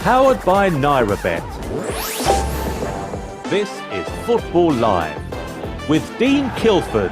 Powered by NairaBet. This is Football Live with Dean Kilford.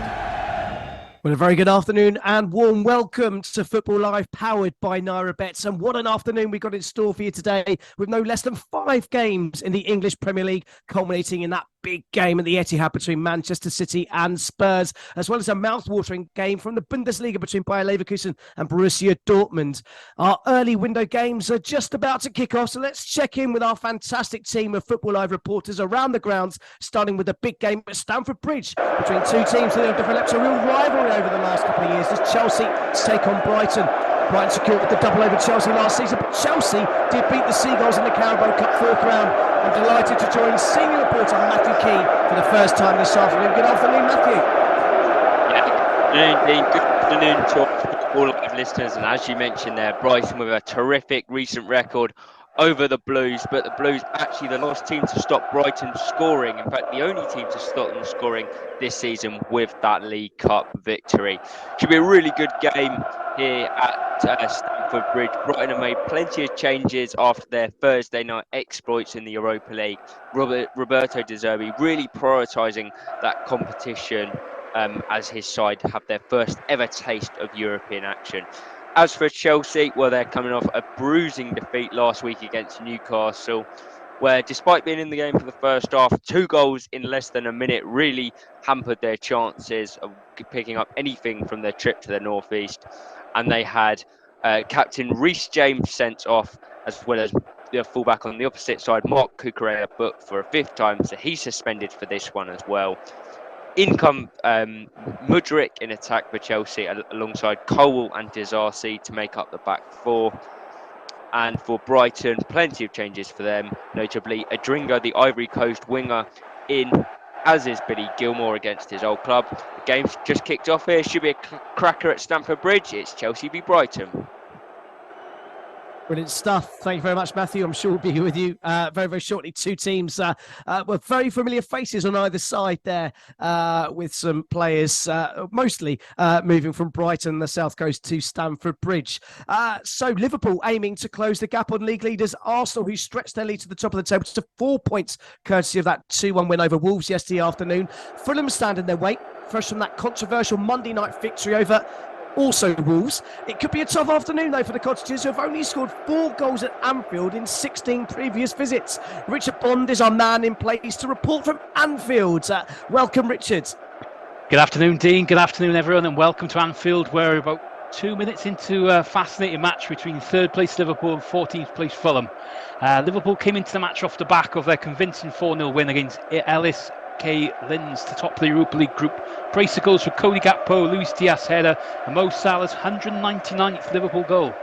Well, a very good afternoon and warm welcome to Football Live, powered by NairaBet. And what an afternoon we got in store for you today, with no less than 5 games in the English Premier League, culminating in that big game at the Etihad between Manchester City and Spurs, as well as a mouth-watering game from the Bundesliga between Bayer Leverkusen and Borussia Dortmund. Our early window games are just about to kick off, so let's check in with our fantastic team of Football Live reporters around the grounds, starting with the big game at Stamford Bridge between two teams that have developed a real rivalry over the last couple of years as Chelsea take on Brighton. Brighton secured the double over Chelsea last season, but Chelsea did beat the Seagulls in the Carabao Cup fourth round. I'm delighted to join senior reporter Matthew Key for the first time this afternoon. Good afternoon, Matthew. Good afternoon, Dean. Good afternoon to all of our listeners. And as you mentioned there, Brighton with a terrific recent record over the Blues, but the Blues actually the last team to stop Brighton scoring. In fact, the only team to stop them scoring this season with that League Cup victory. Should be a really good game here at Stamford Bridge. Brighton have made plenty of changes after their Thursday night exploits in the Europa League. Roberto De Zerbi really prioritising that competition as his side have their first ever taste of European action. As for Chelsea, well, they're coming off a bruising defeat last week against Newcastle, where despite being in the game for the first half, 2 goals in less than a minute really hampered their chances of picking up anything from their trip to the northeast. And they had captain Reece James sent off, as well as the fullback on the opposite side, Marc Cucurella, booked for a 5th time, so he's suspended for this one as well. In come Mudryk in attack for Chelsea alongside Cole and Disasi to make up the back 4. And for Brighton, plenty of changes for them, notably Adringa, the Ivory Coast winger, in, as is Billy Gilmore against his old club. The game's just kicked off here, should be a cracker at Stamford Bridge. It's Chelsea v Brighton. Brilliant stuff. Thank you very much, Matthew. I'm sure we'll be with you very, very shortly. Two teams with very familiar faces on either side there, with some players mostly moving from Brighton, the South Coast, to Stamford Bridge. So Liverpool aiming to close the gap on league leaders Arsenal, who stretched their lead to the top of the table to 4 points, courtesy of that 2-1 win over Wolves yesterday afternoon. Fulham stand in their wake, fresh from that controversial Monday night victory over also Wolves. It could be a tough afternoon though for the Cottagers, who have only scored 4 goals at Anfield in 16 previous visits. Richard Bond is our man in place to report from Anfield. Welcome, Richard. Good afternoon, Dean. Good afternoon, everyone, and welcome to Anfield. We're about 2 minutes into a fascinating match between 3rd place Liverpool and 14th place Fulham. Liverpool came into the match off the back of their convincing 4-0 win against Ellis K. Linz to top the Europa League group. Brace of goals for Cody Gakpo, Luis Diaz header, and Mo Salah's 199th Liverpool goal.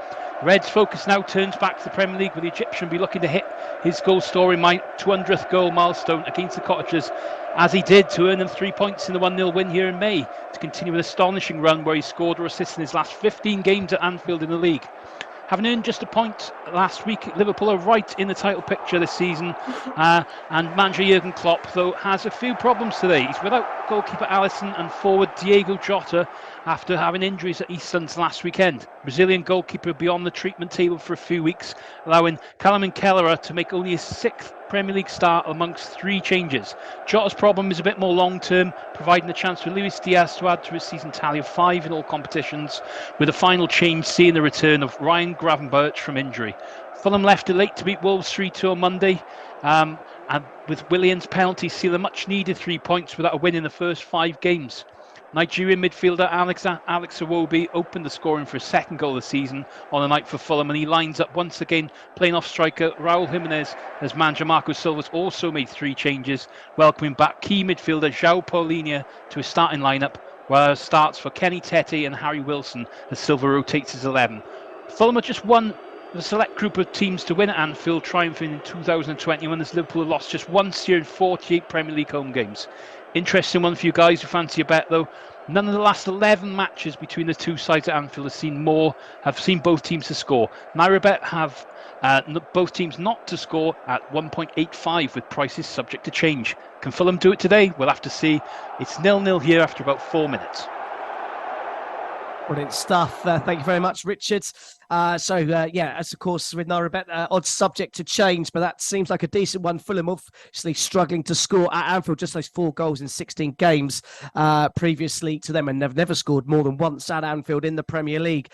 Reds' focus now turns back to the Premier League, with the Egyptian be looking to hit his goal scoring 200th goal milestone against the Cottagers, as he did to earn them 3 points in the 1-0 win here in May, to continue an astonishing run where he scored or assisted in his last 15 games at Anfield in the league. Having earned just a point last week, Liverpool are right in the title picture this season. And manager Jurgen Klopp, though, has a few problems today. He's without goalkeeper Alisson and forward Diego Jota after having injuries at Eastlands last weekend. Brazilian goalkeeper will be on the treatment table for a few weeks, allowing Callum Kelleher to make only his 6th Premier League start amongst 3 changes. Jota's problem is a bit more long-term, providing a chance for Luis Diaz to add to his season tally of 5 in all competitions, with a final change seeing the return of Ryan Gravenberch from injury. Fulham left it late to beat Wolves 3-2 on Monday, and with Williams' penalty seal a much-needed 3 points without a win in the first 5 games. Nigerian midfielder Alex Iwobi opened the scoring for his 2nd goal of the season on the night for Fulham, and he lines up once again playing off striker Raul Jimenez, as manager Marco Silva's also made 3 changes, welcoming back key midfielder João Paulinho to his starting lineup, whereas starts for Kenny Tete and Harry Wilson as Silva rotates his 11. Fulham are just one of a select group of teams to win at Anfield, triumphing in 2021 as Liverpool have lost just once here in 48 Premier League home games. Interesting one for you guys who fancy a bet though. None of the last 11 matches between the two sides at Anfield have seen both teams to score. NairaBet have both teams not to score at 1.85, with prices subject to change. Can Fulham do it today? We'll have to see. It's 0-0 here after about 4 minutes. Brilliant stuff. Thank you very much, Richard. As of course with Naira odds subject to change, but that seems like a decent one. Fulham obviously struggling to score at Anfield, just those 4 goals in 16 games previously to them, and they've never scored more than once at Anfield in the Premier League.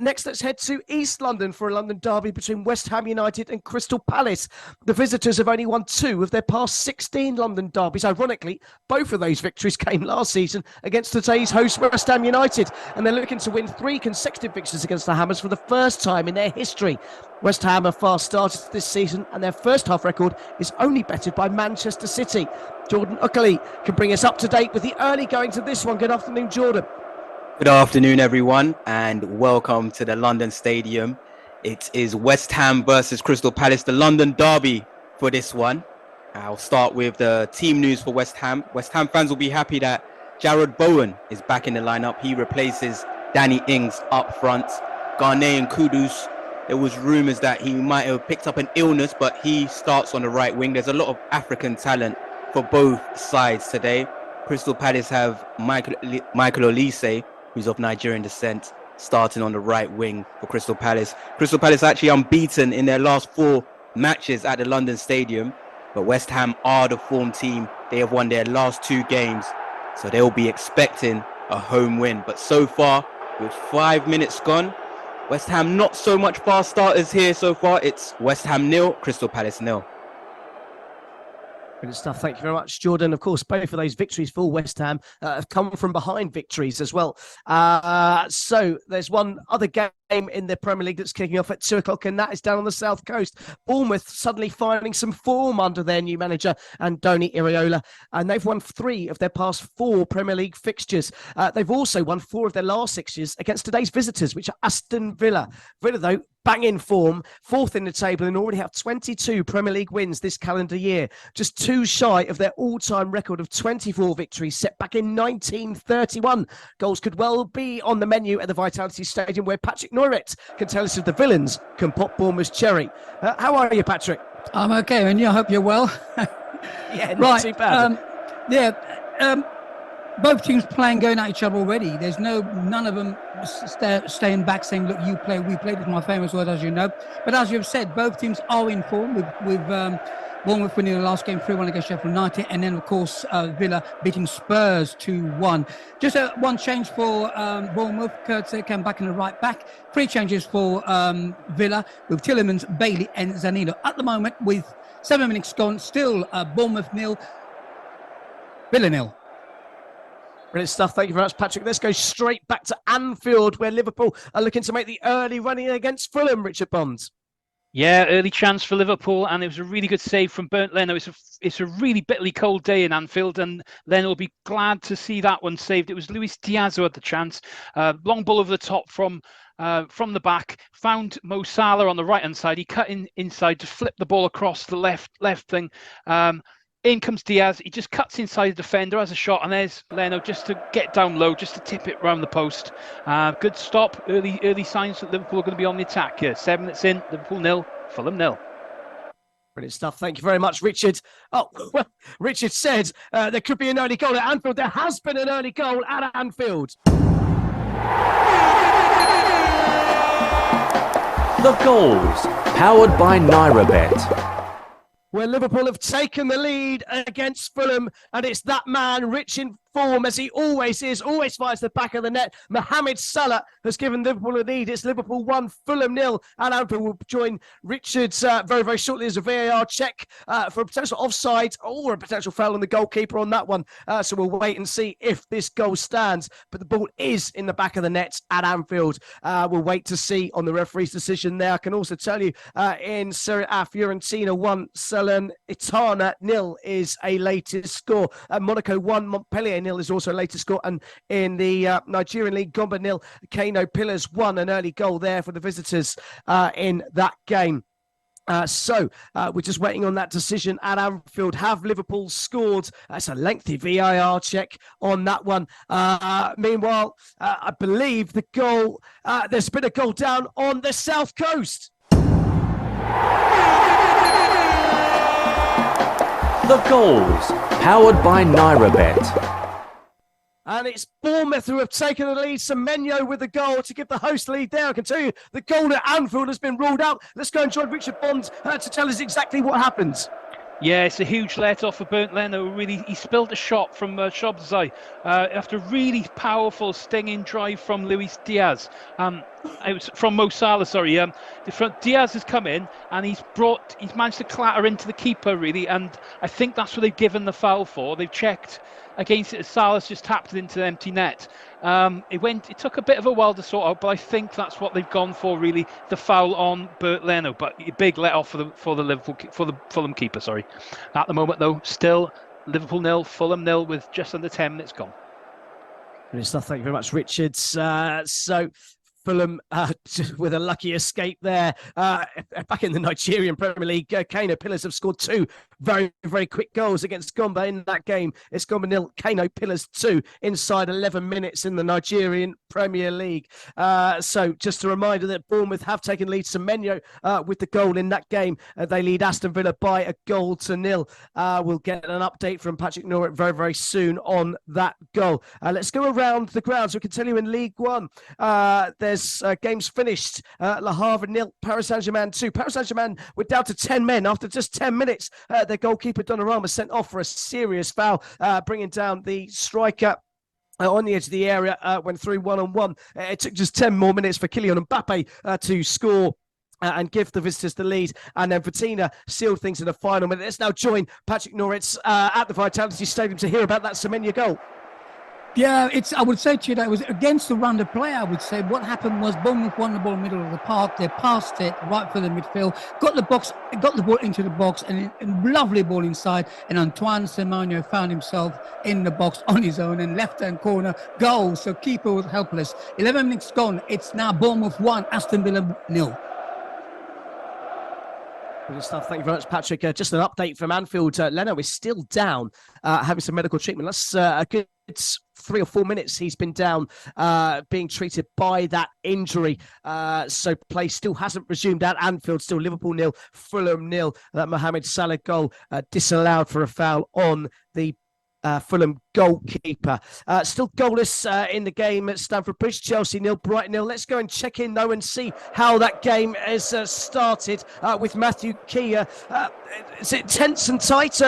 Next, let's head to East London for a London derby between West Ham United and Crystal Palace. The visitors have only won 2 of their past 16 London derbies. Ironically, both of those victories came last season against today's host West Ham United, and they're looking to win 3 consecutive victories against the Hammers for the first time in their history. West Ham have fast started this season, and their first half record is only bettered by Manchester City. Jordan Uckley can bring us up to date with the early goings of this one. Good afternoon, Jordan. Good afternoon, everyone, and welcome to the London Stadium. It is West Ham versus Crystal Palace, the London derby for this one. I'll start with the team news for West Ham. West Ham fans will be happy that Jarrod Bowen is back in the lineup. He replaces Danny Ings up front. Ghanaian Kudus, there was rumours that he might have picked up an illness, but he starts on the right wing. There's a lot of African talent for both sides today. Crystal Palace have Michael Olise, who's of Nigerian descent, starting on the right wing for Crystal Palace. Crystal Palace actually unbeaten in their last 4 matches at the London Stadium, but West Ham are the form team. They have won their last 2 games, so they'll be expecting a home win. But so far, with 5 minutes gone, West Ham not so much fast starters here so far. It's West Ham 0, Crystal Palace 0. Good stuff. Thank you very much, Jordan. Of course, both of those victories for West Ham have come from behind victories as well. So there's one other game in the Premier League that's kicking off at 2:00, and that is down on the south coast. Bournemouth suddenly finding some form under their new manager, Andoni Iraola, and they've won 3 of their past 4 Premier League fixtures. They've also won 4 of their last 6 years against today's visitors, which are Aston Villa. Villa, though, bang in form, 4th in the table, and already have 22 Premier League wins this calendar year, just 2 shy of their all-time record of 24 victories set back in 1931. Goals could well be on the menu at the Vitality Stadium, where Patrick Noiret can tell us if the villains can pop Bournemouth's cherry. How are you, Patrick? I'm okay, and I hope you're well. Yeah, not too bad. Both teams playing, going at each other already. There's none of them staying back saying, look, you play, we play. That's my famous word, as you know. But as you've said, both teams are in form with Bournemouth winning the last game 3-1 against Sheffield United, and then, of course, Villa beating Spurs 2-1. Just one change for Bournemouth. Kurtz came back in the right back. 3 changes for Villa with Tielemans, Bailey and Zanino. At the moment, with 7 minutes gone, still Bournemouth 0, Villa 0. Brilliant stuff. Thank you very much, Patrick. Let's go straight back to Anfield, where Liverpool are looking to make the early running against Fulham, Richard Bonds. Yeah, early chance for Liverpool, and it was a really good save from Bernd Leno. It's a really bitterly cold day in Anfield, and Leno will be glad to see that one saved. It was Luis Diaz who had the chance. Long ball over the top from the back, found Mo Salah on the right-hand side. He cut inside to flip the ball across the left thing. In comes Diaz. He just cuts inside the defender, has a shot, and there's Leno just to get down low, just to tip it round the post. Good stop. Early signs that Liverpool are going to be on the attack here. 7 minutes in, Liverpool 0, Fulham 0. Brilliant stuff. Thank you very much, Richard. Oh, well, Richard said there could be an early goal at Anfield. There has been an early goal at Anfield. The goals, powered by NairaBet. Where Liverpool have taken the lead against Fulham, and it's that man, rich in form as he always is, always finds the back of the net. Mohamed Salah has given Liverpool a lead. It's Liverpool 1, Fulham 0, and Anfield will join Richards very, very shortly as a VAR check for a potential offside or a potential foul on the goalkeeper on that one. So we'll wait and see if this goal stands. But the ball is in the back of the net at Anfield. We'll wait to see on the referee's decision there. I can also tell you in Serie A, Fiorentina 1, Salernitana 0 is a latest score. Monaco 1, Montpellier 0 is also a latest score. And in the Nigerian League, Gombe 0, Kano Pillars 1, an early goal there for the visitors in that game. So we're just waiting on that decision at Anfield. Have Liverpool scored? It's a lengthy VAR check on that one. Meanwhile, I believe the goal, there's been a goal down on the south coast. The goals, powered by NairaBet. And it's Bournemouth who have taken the lead. Semenyo with the goal to give the host lead there. I can tell you the goal at Anfield has been ruled out. Let's go and join Richard Bond to tell us exactly what happens. Yeah, it's a huge let-off for Bernd Leno. Really, he spilled a shot from Szoboszlai after a really powerful stinging drive from Luis Diaz. It was from Mo Salah, sorry. Diaz has come in and he's managed to clatter into the keeper, really, and I think that's what they've given the foul for. They've checked against it as Salah's just tapped it into the empty net. It took a bit of a while to sort out, but I think that's what they've gone for, really, the foul on Bernd Leno. But a big let off for the Fulham keeper, sorry. At the moment, though, still Liverpool 0, Fulham 0 with just under 10 minutes gone. Brilliant stuff. Thank you very much, Richard. So Fulham with a lucky escape there. Back in the Nigerian Premier League, Kano Pillars have scored 2 very, very quick goals against Gombe in that game. It's Gombe 0, Kano Pillars 2 inside 11 minutes in the Nigerian Premier League. So just a reminder that Bournemouth have taken lead. Semenyo with the goal in that game. They lead Aston Villa by a goal to 0. We'll get an update from Patrick Norwitt very, very soon on that goal. Let's go around the grounds. We can tell you in League One, there's games finished. Le Havre 0, Paris Saint-Germain 2. Paris Saint-Germain were down to 10 men after just 10 minutes. Their goalkeeper Donnarumma sent off for a serious foul, bringing down the striker on the edge of the area. Went through 1-on-1. It took just 10 more minutes for Kylian Mbappe to score and give the visitors the lead. And then Vitina sealed things in the final minute. Let's now join Patrick Norwitt at the Vitality Stadium to hear about that Semenyo goal. Yeah, I would say to you that it was against the run of play, I would say. What happened was Bournemouth won the ball in the middle of the park. They passed it right for the midfield, got the ball into the box, and a lovely ball inside. And Antoine Semenyo found himself in the box on his own and left-hand corner goal. So keeper was helpless. 11 minutes gone. It's now Bournemouth 1, Aston Villa 0. Good stuff. Thank you very much, Patrick. Just an update from Anfield. Leno is still down, having some medical treatment. That's a good 3 or 4 minutes he's been down, being treated by that injury. So play still hasn't resumed at Anfield. Still Liverpool 0, Fulham 0. That Mohamed Salah goal disallowed for a foul on the Fulham goalkeeper. Still goalless in the game at Stamford Bridge. Chelsea 0, Brighton 0. Let's go and check in though and see how that game has started with Matthew Keir. Is it tense and tight?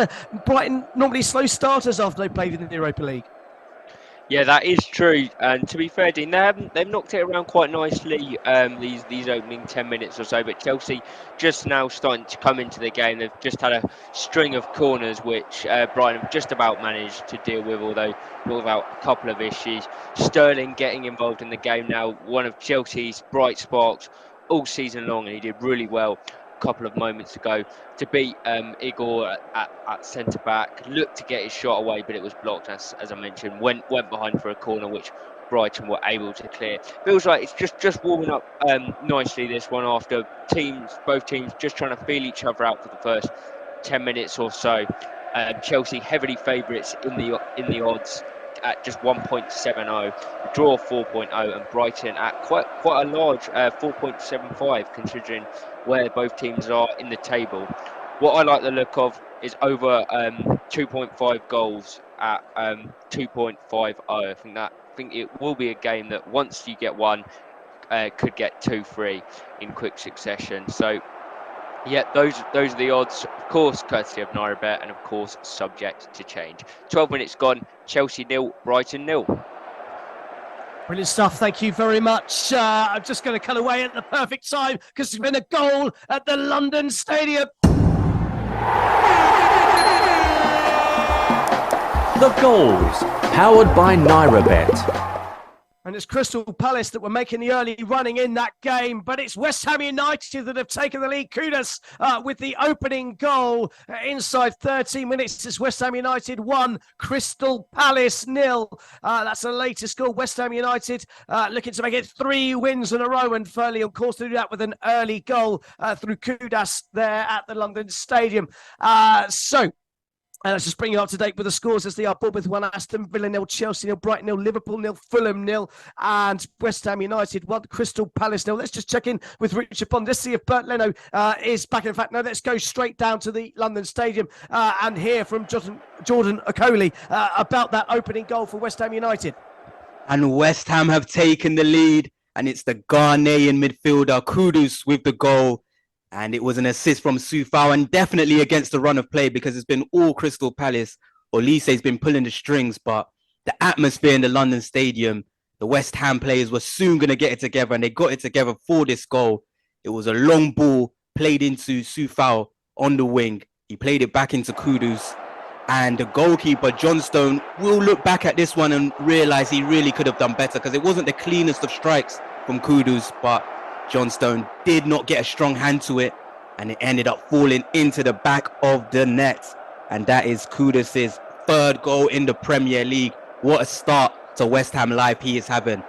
Brighton normally slow starters after they played in the Europa League. Yeah, that is true. And to be fair, Dean, they've knocked it around quite nicely these opening 10 minutes or so. But Chelsea just now starting to come into the game. They've just had a string of corners which Brighton have just about managed to deal with, although without a couple of issues. Sterling getting involved in the game now, one of Chelsea's bright sparks all season long, and he did really well a couple of moments ago to beat Igor at centre back. Looked to get his shot away, but it was blocked, as I mentioned. Went behind for a corner which Brighton were able to clear. Feels like it's just warming up nicely, this one, after both teams just trying to feel each other out for the first 10 minutes or so. Chelsea heavily favourites in the odds at just 1.70, draw 4.0, and Brighton at quite a large 4.75, considering where both teams are in the table. What I like the look of is over 2.5 goals at 2.50. I think it will be a game that once you get one, could get 2-3 in quick succession. So yeah, those are the odds, of course, courtesy of NairaBet, and of course subject to change. 12 minutes gone, Chelsea 0, Brighton 0. Brilliant stuff. Thank you very much. I'm just going to cut away at the perfect time because there's been a goal at the London Stadium. The goals, powered by NairaBet. And it's Crystal Palace that were making the early running in that game, but it's West Ham United that have taken the lead. Kudus with the opening goal inside 13 minutes. It's West Ham United 1, Crystal Palace 0. That's the latest goal. West Ham United looking to make it 3 wins in a row, and firmly on course to do that with an early goal through Kudus there at the London Stadium. So And let's just bring you up to date with the scores as they are. Bournemouth 1, Aston Villa 0, Chelsea 0, Brighton 0, Liverpool 0, Fulham 0, and West Ham United 1, Crystal Palace 0. Let's just check in with Richard Bond. Let's see if Bert Leno is back. In fact, no, let's go straight down to the London Stadium and hear from Jordan Okoli about that opening goal for West Ham United. And West Ham have taken the lead, and it's the Ghanaian midfielder Kudus with the goal. And it was an assist from Sufao, and definitely against the run of play, because it's been all Crystal Palace. Olise's been pulling the strings, but the atmosphere in the London Stadium, the West Ham players were soon going to get it together, and they got it together for this goal. It was a long ball played into Sufao on the wing. He played it back into Kudus, and the goalkeeper, Johnstone, will look back at this one and realise he really could have done better, because it wasn't the cleanest of strikes from Kudus, but Johnstone did not get a strong hand to it, and it ended up falling into the back of the net. And that is Kudus' third goal in the Premier League. What a start to West Ham life he is having.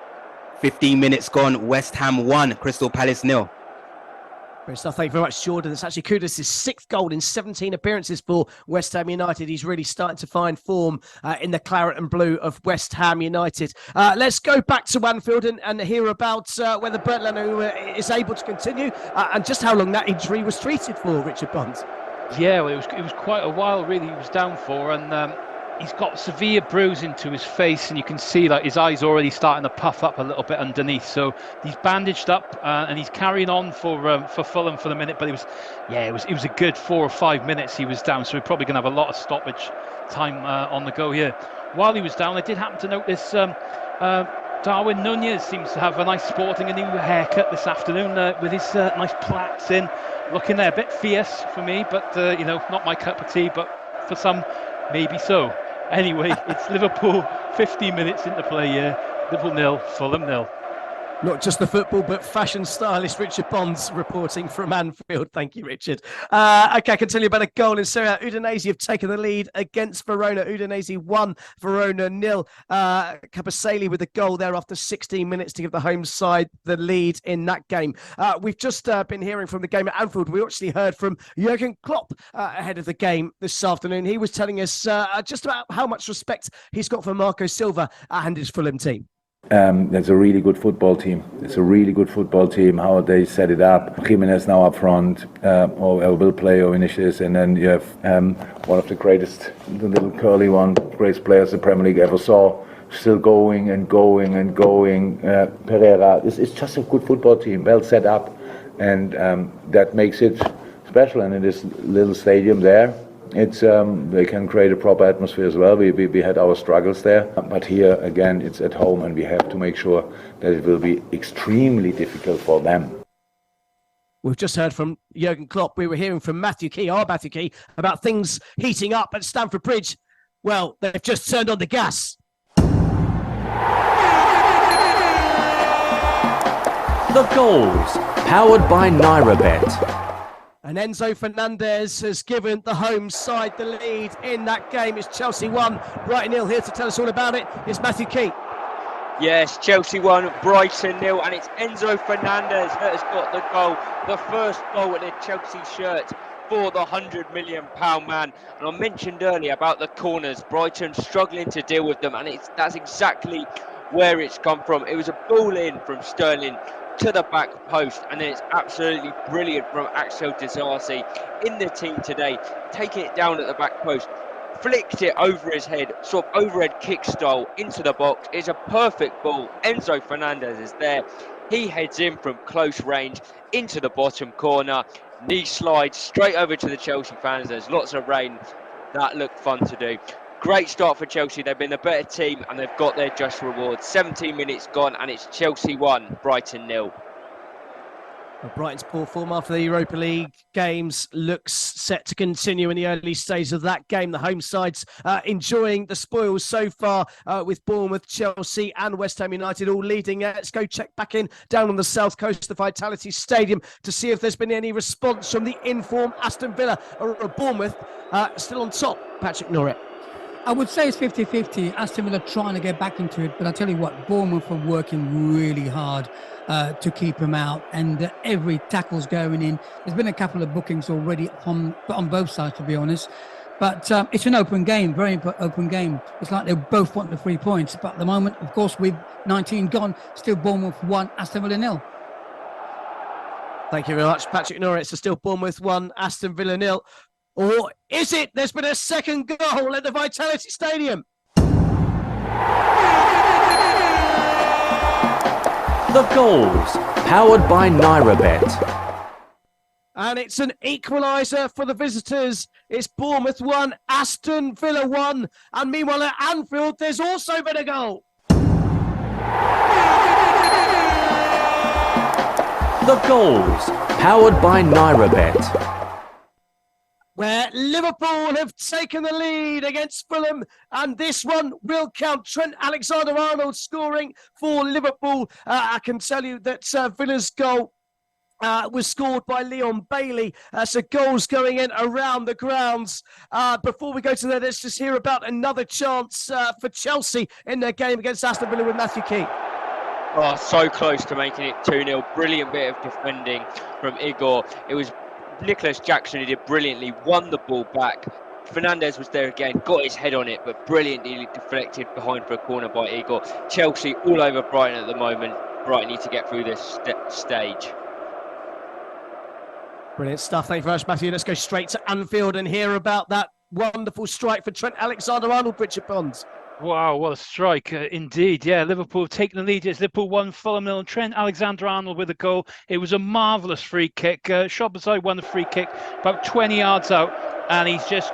15 minutes gone, West Ham 1, Crystal Palace 0. Great stuff. Thank you very much, Jordan. It's actually Kudus' sixth goal in 17 appearances for West Ham United. He's really starting to find form in the claret and blue of West Ham United. Let's go back to Anfield and hear about whether Bert Leno is able to continue and just how long that injury was treated for, Richard Bonds. Yeah, well, it was quite a while, really, he was down for, and he's got severe bruising to his face, and you can see that his eyes already starting to puff up a little bit underneath. So he's bandaged up, and he's carrying on for Fulham for the minute. But it was a good 4 or 5 minutes he was down. So we're probably going to have a lot of stoppage time on the go here. While he was down, I did happen to notice Darwin Nunez seems to have a nice sporting a new haircut this afternoon with his nice plaits in, looking there a bit fierce for me, but not my cup of tea, but for some maybe so. Anyway, it's Liverpool 15 minutes into play here. Liverpool 0, Fulham 0. Not just the football, but fashion stylist Richard Bonds reporting from Anfield. Thank you, Richard. Okay, I can tell you about a goal in Serie A. Udinese have taken the lead against Verona. Udinese 1, Verona 0. Capaseli with a goal there after 16 minutes to give the home side the lead in that game. We've just been hearing from the game at Anfield. We actually heard from Jurgen Klopp ahead of the game this afternoon. He was telling us just about how much respect he's got for Marco Silva and his Fulham team. It's a really good football team. How they set it up. Jimenez now up front, or will play or Vinicius, and then you have one of the greatest, the little curly one, greatest players the Premier League ever saw, still going and going and going. Pereira. It's just a good football team, well set up, and that makes it special. And in this little stadium there, it's they can create a proper atmosphere as well. We had our struggles there, but here again it's at home, and we have to make sure that it will be extremely difficult for them. We've just heard from Jurgen Klopp. We were hearing from Matthew Key about things heating up at Stamford Bridge. Well, they've just turned on the gas. The goals, powered by NairaBet. And Enzo Fernandez has given the home side the lead in that game. It's Chelsea 1, Brighton 0. Here to tell us all about it is Matthew Key. Yes, Chelsea 1, Brighton 0, and it's Enzo Fernandez that has got the goal. The first goal with a Chelsea shirt for the £100 million man. And I mentioned earlier about the corners, Brighton struggling to deal with them, and that's exactly where it's come from. It was a ball in from Sterling to the back post, and then it's absolutely brilliant from Axel Disasi in the team today, taking it down at the back post, flicked it over his head, sort of overhead kick style into the box. It's a perfect ball. Enzo Fernandez is there. He heads in from close range into the bottom corner. Knee slides straight over to the Chelsea fans. There's lots of rain. That looked fun to do. Great start for Chelsea. They've been the better team, and they've got their just reward. 17 minutes gone, and it's Chelsea 1, Brighton 0. Brighton's poor form after the Europa League games looks set to continue in the early stages of that game. The home sides enjoying the spoils so far with Bournemouth, Chelsea and West Ham United all leading. Let's go check back in down on the south coast, the Vitality Stadium, to see if there's been any response from the in-form Aston Villa or Bournemouth still on top. Patrick Norrie. I would say it's 50-50. Aston Villa trying to get back into it, but I tell you what, Bournemouth are working really hard to keep him out, and every tackle's going in. There's been a couple of bookings already on both sides, to be honest. But it's an open game, very open game. It's like they both want the 3 points. But at the moment, of course, with 19 gone, still Bournemouth 1, Aston Villa 0. Thank you very much, Patrick Norris. So still Bournemouth 1, Aston Villa 0. Or is it? There's been a second goal at the Vitality Stadium. The goals, powered by NairaBet. And it's an equaliser for the visitors. It's Bournemouth 1, Aston Villa 1. And meanwhile at Anfield, there's also been a goal. The goals, powered by NairaBet. Where Liverpool have taken the lead against Fulham, and this one will count. Trent Alexander-Arnold scoring for Liverpool. I can tell you that Villa's goal was scored by Leon Bailey. So goals going in around the grounds. Before we go to there, let's just hear about another chance for Chelsea in their game against Aston Villa with Matthew Key. Oh, so close to making it 2-0. Brilliant bit of defending from Igor. It was Nicholas Jackson who did brilliantly, won the ball back. Fernandez was there again, got his head on it, but brilliantly deflected behind for a corner by Igor. Chelsea all over Brighton at the moment. Brighton need to get through this stage. Brilliant stuff. Thank you very much, Matthew. Let's go straight to Anfield and hear about that wonderful strike for Trent Alexander-Arnold, Richard Bonds. Wow, what a strike indeed. Yeah, Liverpool taking the lead. It's Liverpool 1, Fulham 0. Trent Alexander-Arnold with a goal. It was a marvellous free kick. Szoboszlai won the free kick about 20 yards out, and he's just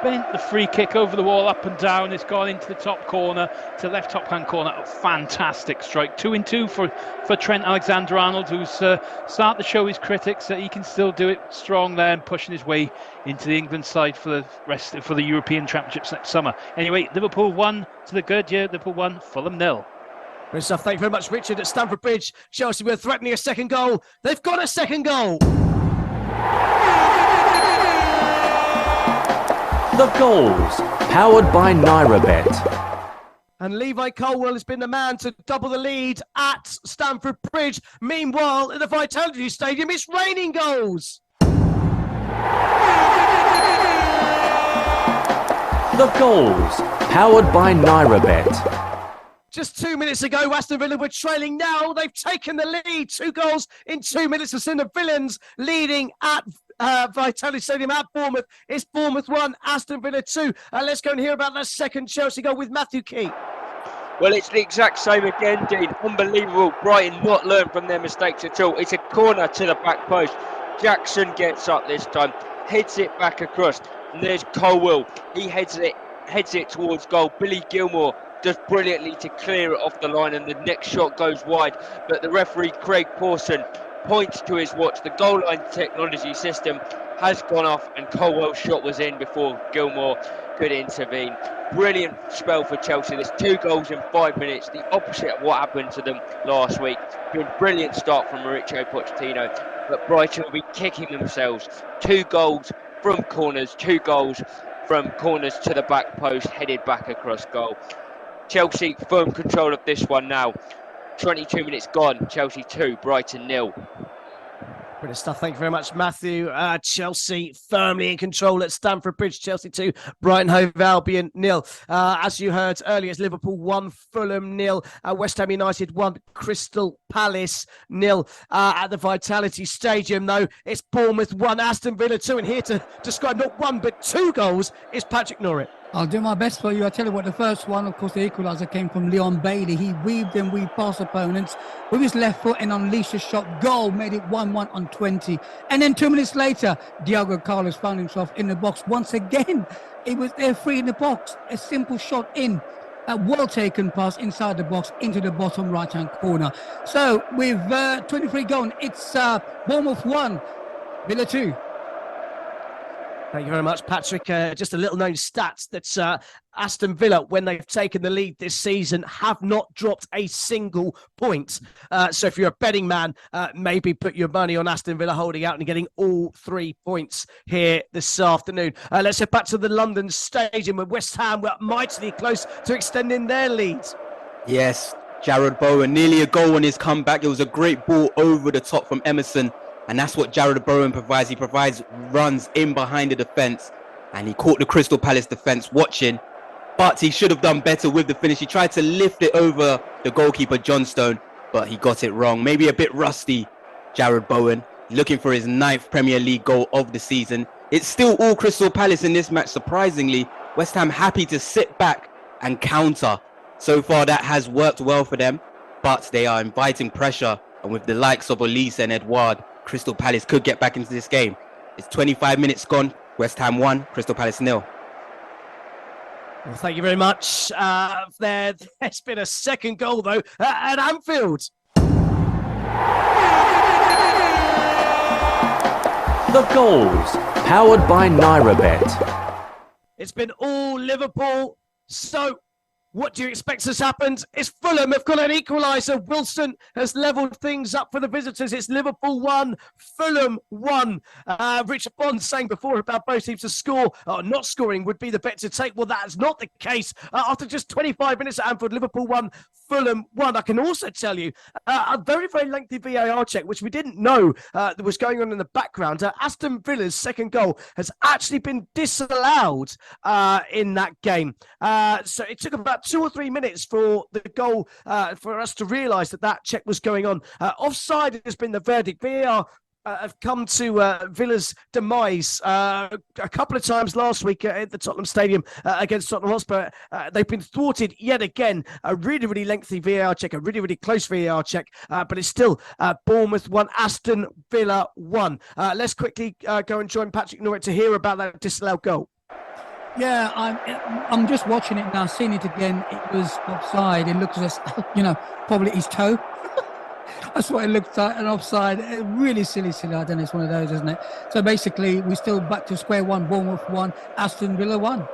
bent the free kick over the wall, up and down. It's gone into the top corner, to left top hand corner. A fantastic strike. 2-2 for Trent Alexander-Arnold, who's started to show his critics that he can still do it strong there and pushing his way into the England side for the European Championships next summer. Anyway, Liverpool 1 to the good. Yeah, Liverpool 1, Fulham 0. Great stuff. Thank you very much, Richard. At Stamford Bridge, Chelsea were threatening a second goal. They've got a second goal. The goals, powered by NairaBet. And Levi Colwell has been the man to double the lead at Stamford Bridge. Meanwhile, at the Vitality Stadium, it's raining goals. The goals, powered by NairaBet. Just 2 minutes ago, Aston Villa were trailing. Now they've taken the lead. 2 goals in 2 minutes. We've seen the Villains leading at Vitality Stadium at Bournemouth. It's Bournemouth 1, Aston Villa 2. Let's go and hear about that second Chelsea goal with Matthew Key. Well, it's the exact same again, Dean. Unbelievable. Brighton not learned from their mistakes at all. It's a corner to the back post. Jackson gets up this time, heads it back across. And there's Colwell. He heads it towards goal. Billy Gilmore does brilliantly to clear it off the line, and the next shot goes wide. But the referee, Craig Pawson, points to his watch. The goal line technology system has gone off, and Colwell's shot was in before Gilmore could intervene. Brilliant spell for Chelsea. There's 2 goals in 5 minutes, the opposite of what happened to them last week. Been a brilliant start from Mauricio Pochettino, but Brighton will be kicking themselves. 2 goals from corners, 2 goals from corners to the back post, headed back across goal. Chelsea firm control of this one now. 22 minutes gone. Chelsea 2, Brighton 0. Brilliant stuff. Thank you very much, Matthew. Chelsea firmly in control at Stamford Bridge. Chelsea 2, Brighton Hove Albion 0. As you heard earlier, it's Liverpool 1, Fulham 0. West Ham United 1, Crystal Palace 0. At the Vitality Stadium, though, it's Bournemouth 1, Aston Villa 2. And here to describe not 1 but 2 goals is Patrick Norris. I'll do my best for you. I'll tell you what, the first one, of course, the equaliser came from Leon Bailey. He weaved past opponents with his left foot and unleashed a shot. Goal, made it 1-1 on 20. And then 2 minutes later, Diego Carlos found himself in the box once again. It was there free in the box. A simple shot in. A well-taken pass inside the box into the bottom right-hand corner. So with 23 gone, it's Bournemouth 1, Villa 2. Thank you very much, Patrick. Just a little known stats that Aston Villa, when they've taken the lead this season, have not dropped a single point. So if you're a betting man, maybe put your money on Aston Villa holding out and getting all 3 points here this afternoon. Let's head back to the London Stadium where West Ham were mightily close to extending their lead. Yes, Jared Bowen, nearly a goal on his comeback. It was a great ball over the top from Emerson. And that's what Jared Bowen provides. He provides runs in behind the defence. and he caught the Crystal Palace defence watching, but he should have done better with the finish. He tried to lift it over the goalkeeper, Johnstone, but he got it wrong. Maybe a bit rusty, Jared Bowen, looking for his 9th Premier League goal of the season. It's still all Crystal Palace in this match, surprisingly. West Ham happy to sit back and counter. So far, that has worked well for them, but they are inviting pressure. And with the likes of Olise and Edouard, Crystal Palace could get back into this game. It's 25 minutes gone. West Ham 1, Crystal Palace 0. Well, thank you very much. There's been a second goal, though, at Anfield. The goals, powered by NairaBet. It's been all Liverpool. So, what do you expect has happened? It's Fulham have got an equaliser. Wilson has levelled things up for the visitors. It's Liverpool 1, Fulham 1. Richard Bond saying before about both teams to score, not scoring would be the bet to take. Well, that is not the case. After just 25 minutes at Anfield, Liverpool 1, Fulham 1. I can also tell you a very, very lengthy VAR check, which we didn't know that was going on in the background. Aston Villa's second goal has actually been disallowed in that game. So it took about 2 or 3 minutes for the goal for us to realise that check was going on. Offside has been the verdict. VAR have come to Villa's demise a couple of times last week at the Tottenham Stadium against Tottenham Hotspur. They've been thwarted yet again. A really, really lengthy VAR check, a really, really close VAR check, but it's still Bournemouth 1, Aston Villa 1. Let's quickly go and join Patrick Norwick to hear about that disallowed goal. Yeah, I'm just watching it now, seeing it again. It was offside. It looks as, probably his toe. That's what it looked like, an offside. Really silly. I don't know, it's one of those, isn't it? So basically, we're still back to square one. Bournemouth 1, Aston Villa 1.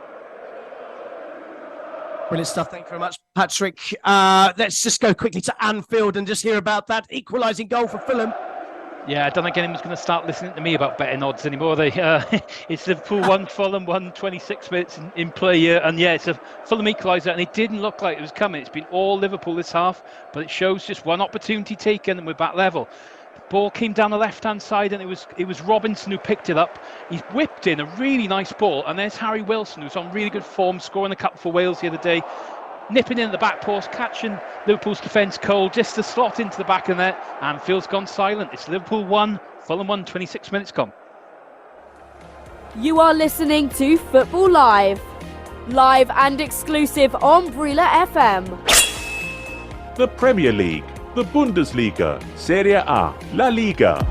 Brilliant stuff. Thank you very much, Patrick. Let's just go quickly to Anfield and just hear about that equalising goal for Fulham. Yeah, I don't think anyone's going to start listening to me about betting odds anymore. It's Liverpool 1, Fulham 1, 26 minutes in play here. And yeah, it's a Fulham equaliser, and it didn't look like it was coming. It's been all Liverpool this half, but it shows just one opportunity taken and we're back level. The ball came down the left-hand side, and it was Robinson who picked it up. He's whipped in a really nice ball, and there's Harry Wilson, who's on really good form, scoring a couple for Wales the other day. Nipping in at the back post, catching Liverpool's defence cold, just to slot into the back of the net. Anfield's gone silent. It's Liverpool 1, Fulham 1, 26 minutes gone. You are listening to Football Live. Live and exclusive on Brila FM. The Premier League, the Bundesliga, Serie A, La Liga.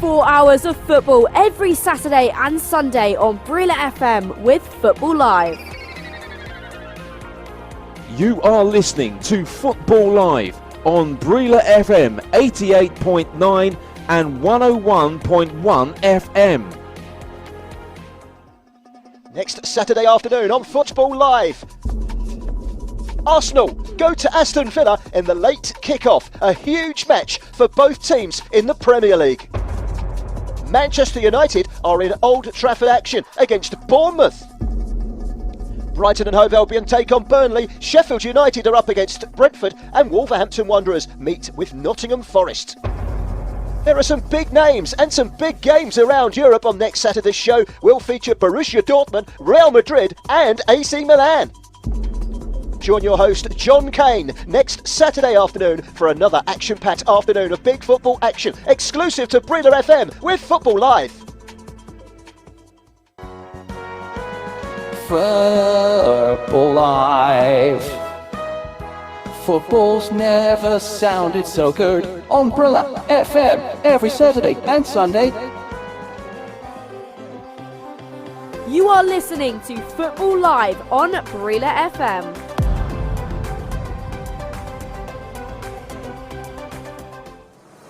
4 hours of football every Saturday and Sunday on Brila FM with Football Live. You are listening to Football Live on Brila FM 88.9 and 101.1 FM. Next Saturday afternoon on Football Live, Arsenal go to Aston Villa in the late kick-off. A huge match for both teams in the Premier League. Manchester United are in Old Trafford action against Bournemouth. Brighton and Hove Albion take on Burnley. Sheffield United are up against Brentford, and Wolverhampton Wanderers meet with Nottingham Forest. There are some big names and some big games around Europe on next Saturday's show. We'll feature Borussia Dortmund, Real Madrid and AC Milan. Join your host John Kane next Saturday afternoon for another action-packed afternoon of big football action, exclusive to Brila FM with Football Live. Football Live. Football's never sounded so good on Brila FM every Saturday and Sunday. You are listening to Football Live on Brila FM.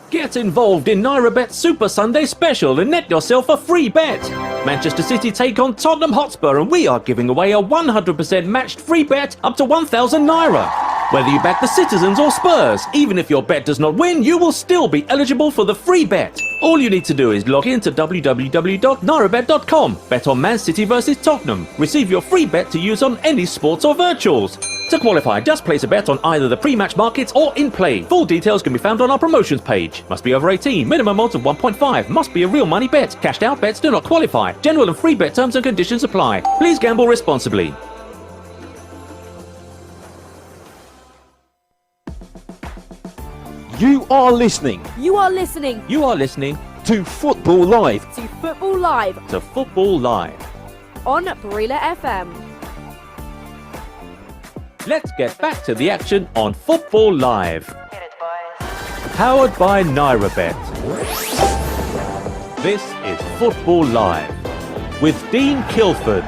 Get involved in NairaBet Super Sunday Special and net yourself a free bet. Manchester City take on Tottenham Hotspur, and we are giving away a 100% matched free bet up to £1,000. Whether you back the Citizens or Spurs, even if your bet does not win, you will still be eligible for the free bet. All you need to do is log in to www.nairabet.com, bet on Man City versus Tottenham, receive your free bet to use on any sports or virtuals. To qualify, just place a bet on either the pre-match markets or in play. Full details can be found on our promotions page. Must be over 18, minimum odds of 1.5, must be a real money bet. Cashed out bets do not qualify. General and free bet terms and conditions apply. Please gamble responsibly. You are listening You are listening You are listening to Football Live. to Football Live to Football Live. on Brila FM. Let's get back to the action on Football Live. Powered by NairaBet. This is Football Live with Dean Kilford.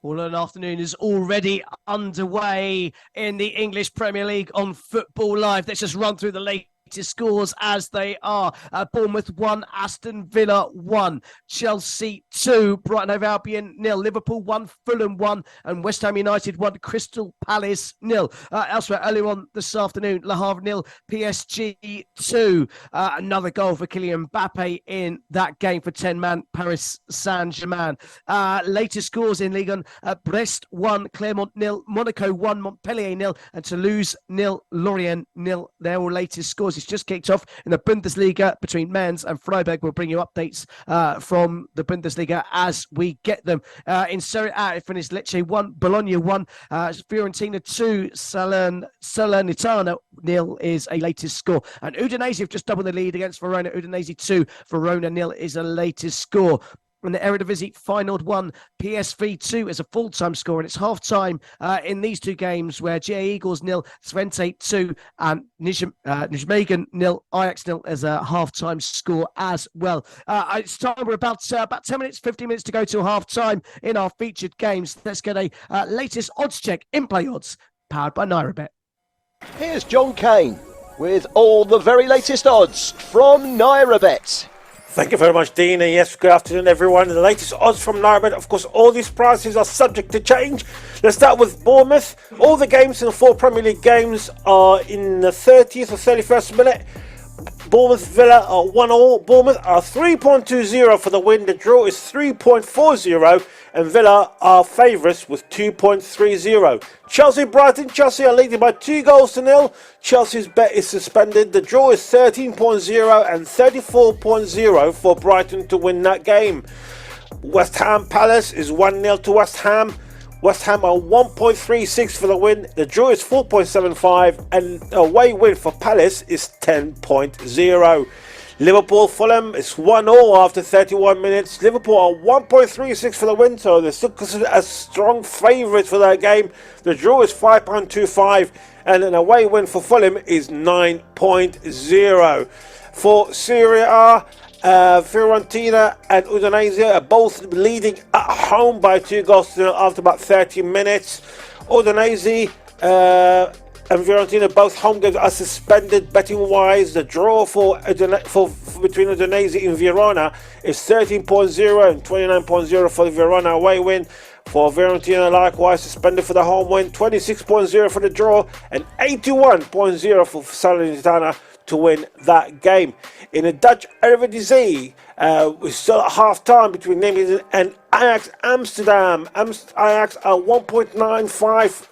Well, an afternoon is already underway in the English Premier League on Football Live. Let's just run through the latest scores as they are. Bournemouth 1, Aston Villa 1, Chelsea 2, Brighton Hove Albion 0, Liverpool 1, Fulham 1, and West Ham United 1, Crystal Palace 0. Elsewhere, earlier on this afternoon, Le Havre 0, PSG 2. Another goal for Kylian Mbappe in that game for 10-man Paris Saint-Germain. Latest scores in Ligue 1, Brest 1, Clermont 0, Monaco 1, Montpellier 0, and Toulouse 0, Lorient 0. They're all latest scores. It's just kicked off in the Bundesliga between Mainz and Freiburg. We'll bring you updates from the Bundesliga as we get them. In Serie A, it finished Lecce 1, Bologna 1, Fiorentina 2, Salernitana 0 is a latest score. And Udinese have just doubled the lead against Verona. Udinese 2, Verona 0 is a latest score. And the Eredivisie Feyenoord 1, PSV 2 is a full-time score, and it's half-time in these two games where GA Eagles 0, Twente 2, and Nijmegen 0, Ajax 0 as a half-time score as well. It's time. We're about 10 minutes, 15 minutes to go to half-time in our featured games. Let's get a latest odds check, in-play odds, powered by NairaBet. Here's John Kane with all the very latest odds from NairaBet. Thank you very much, Dean. And yes, good afternoon, everyone. The latest odds from NairaBet. Of course, all these prices are subject to change. Let's start with Bournemouth. All the games in the 4 Premier League games are in the 30th or 31st minute. Bournemouth Villa are 1-1. Bournemouth are 3.20 for the win. The draw is 3.40. And Villa are favourites with 2.30. Chelsea Brighton. Chelsea are leading by 2-0. Chelsea's bet is suspended. The draw is 13.0 and 34.0 for Brighton to win that game. West Ham Palace is 1-0 to West Ham. West Ham are 1.36 for the win. The draw is 4.75 and away win for Palace is 10.0. Liverpool Fulham is 1-1 after 31 minutes. Liverpool are 1.36 for the win, so they're still considered as strong favourites for that game. The draw is 5.25 and an away win for Fulham is 9.0. For Serie A, Fiorentina and Udinese are both leading at home by 2-0 after about 30 minutes. Udinese and Fiorentina, both home games are suspended betting wise. The draw for between Udinese and Verona is 13.0 and 29.0 for the Verona away win. For Fiorentina, likewise suspended for the home win, 26.0 for the draw and 81.0 for Salernitana to win that game. In the Dutch Eredivisie, we're still at half-time between Nijmegen and Ajax Amsterdam. Ajax are 1.95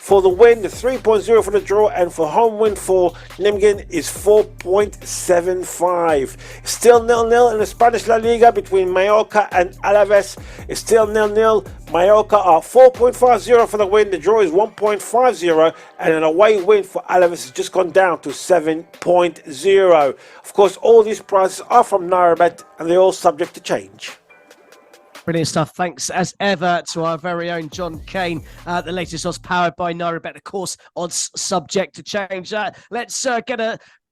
for the win, the 3.0 for the draw, and for home win for Nijmegen is 4.75. Still 0-0 in the Spanish La Liga between Mallorca and Alaves. It's still 0-0. Mallorca are 4.50 for the win, the draw is 1.50, and an away win for Alaves has just gone down to 7.0. Of course, all these prices are from NairaBet and they're all subject to change. Brilliant stuff. Thanks as ever to our very own John Kane. The latest odds powered by NairaBet, of course, odds subject to change. Let's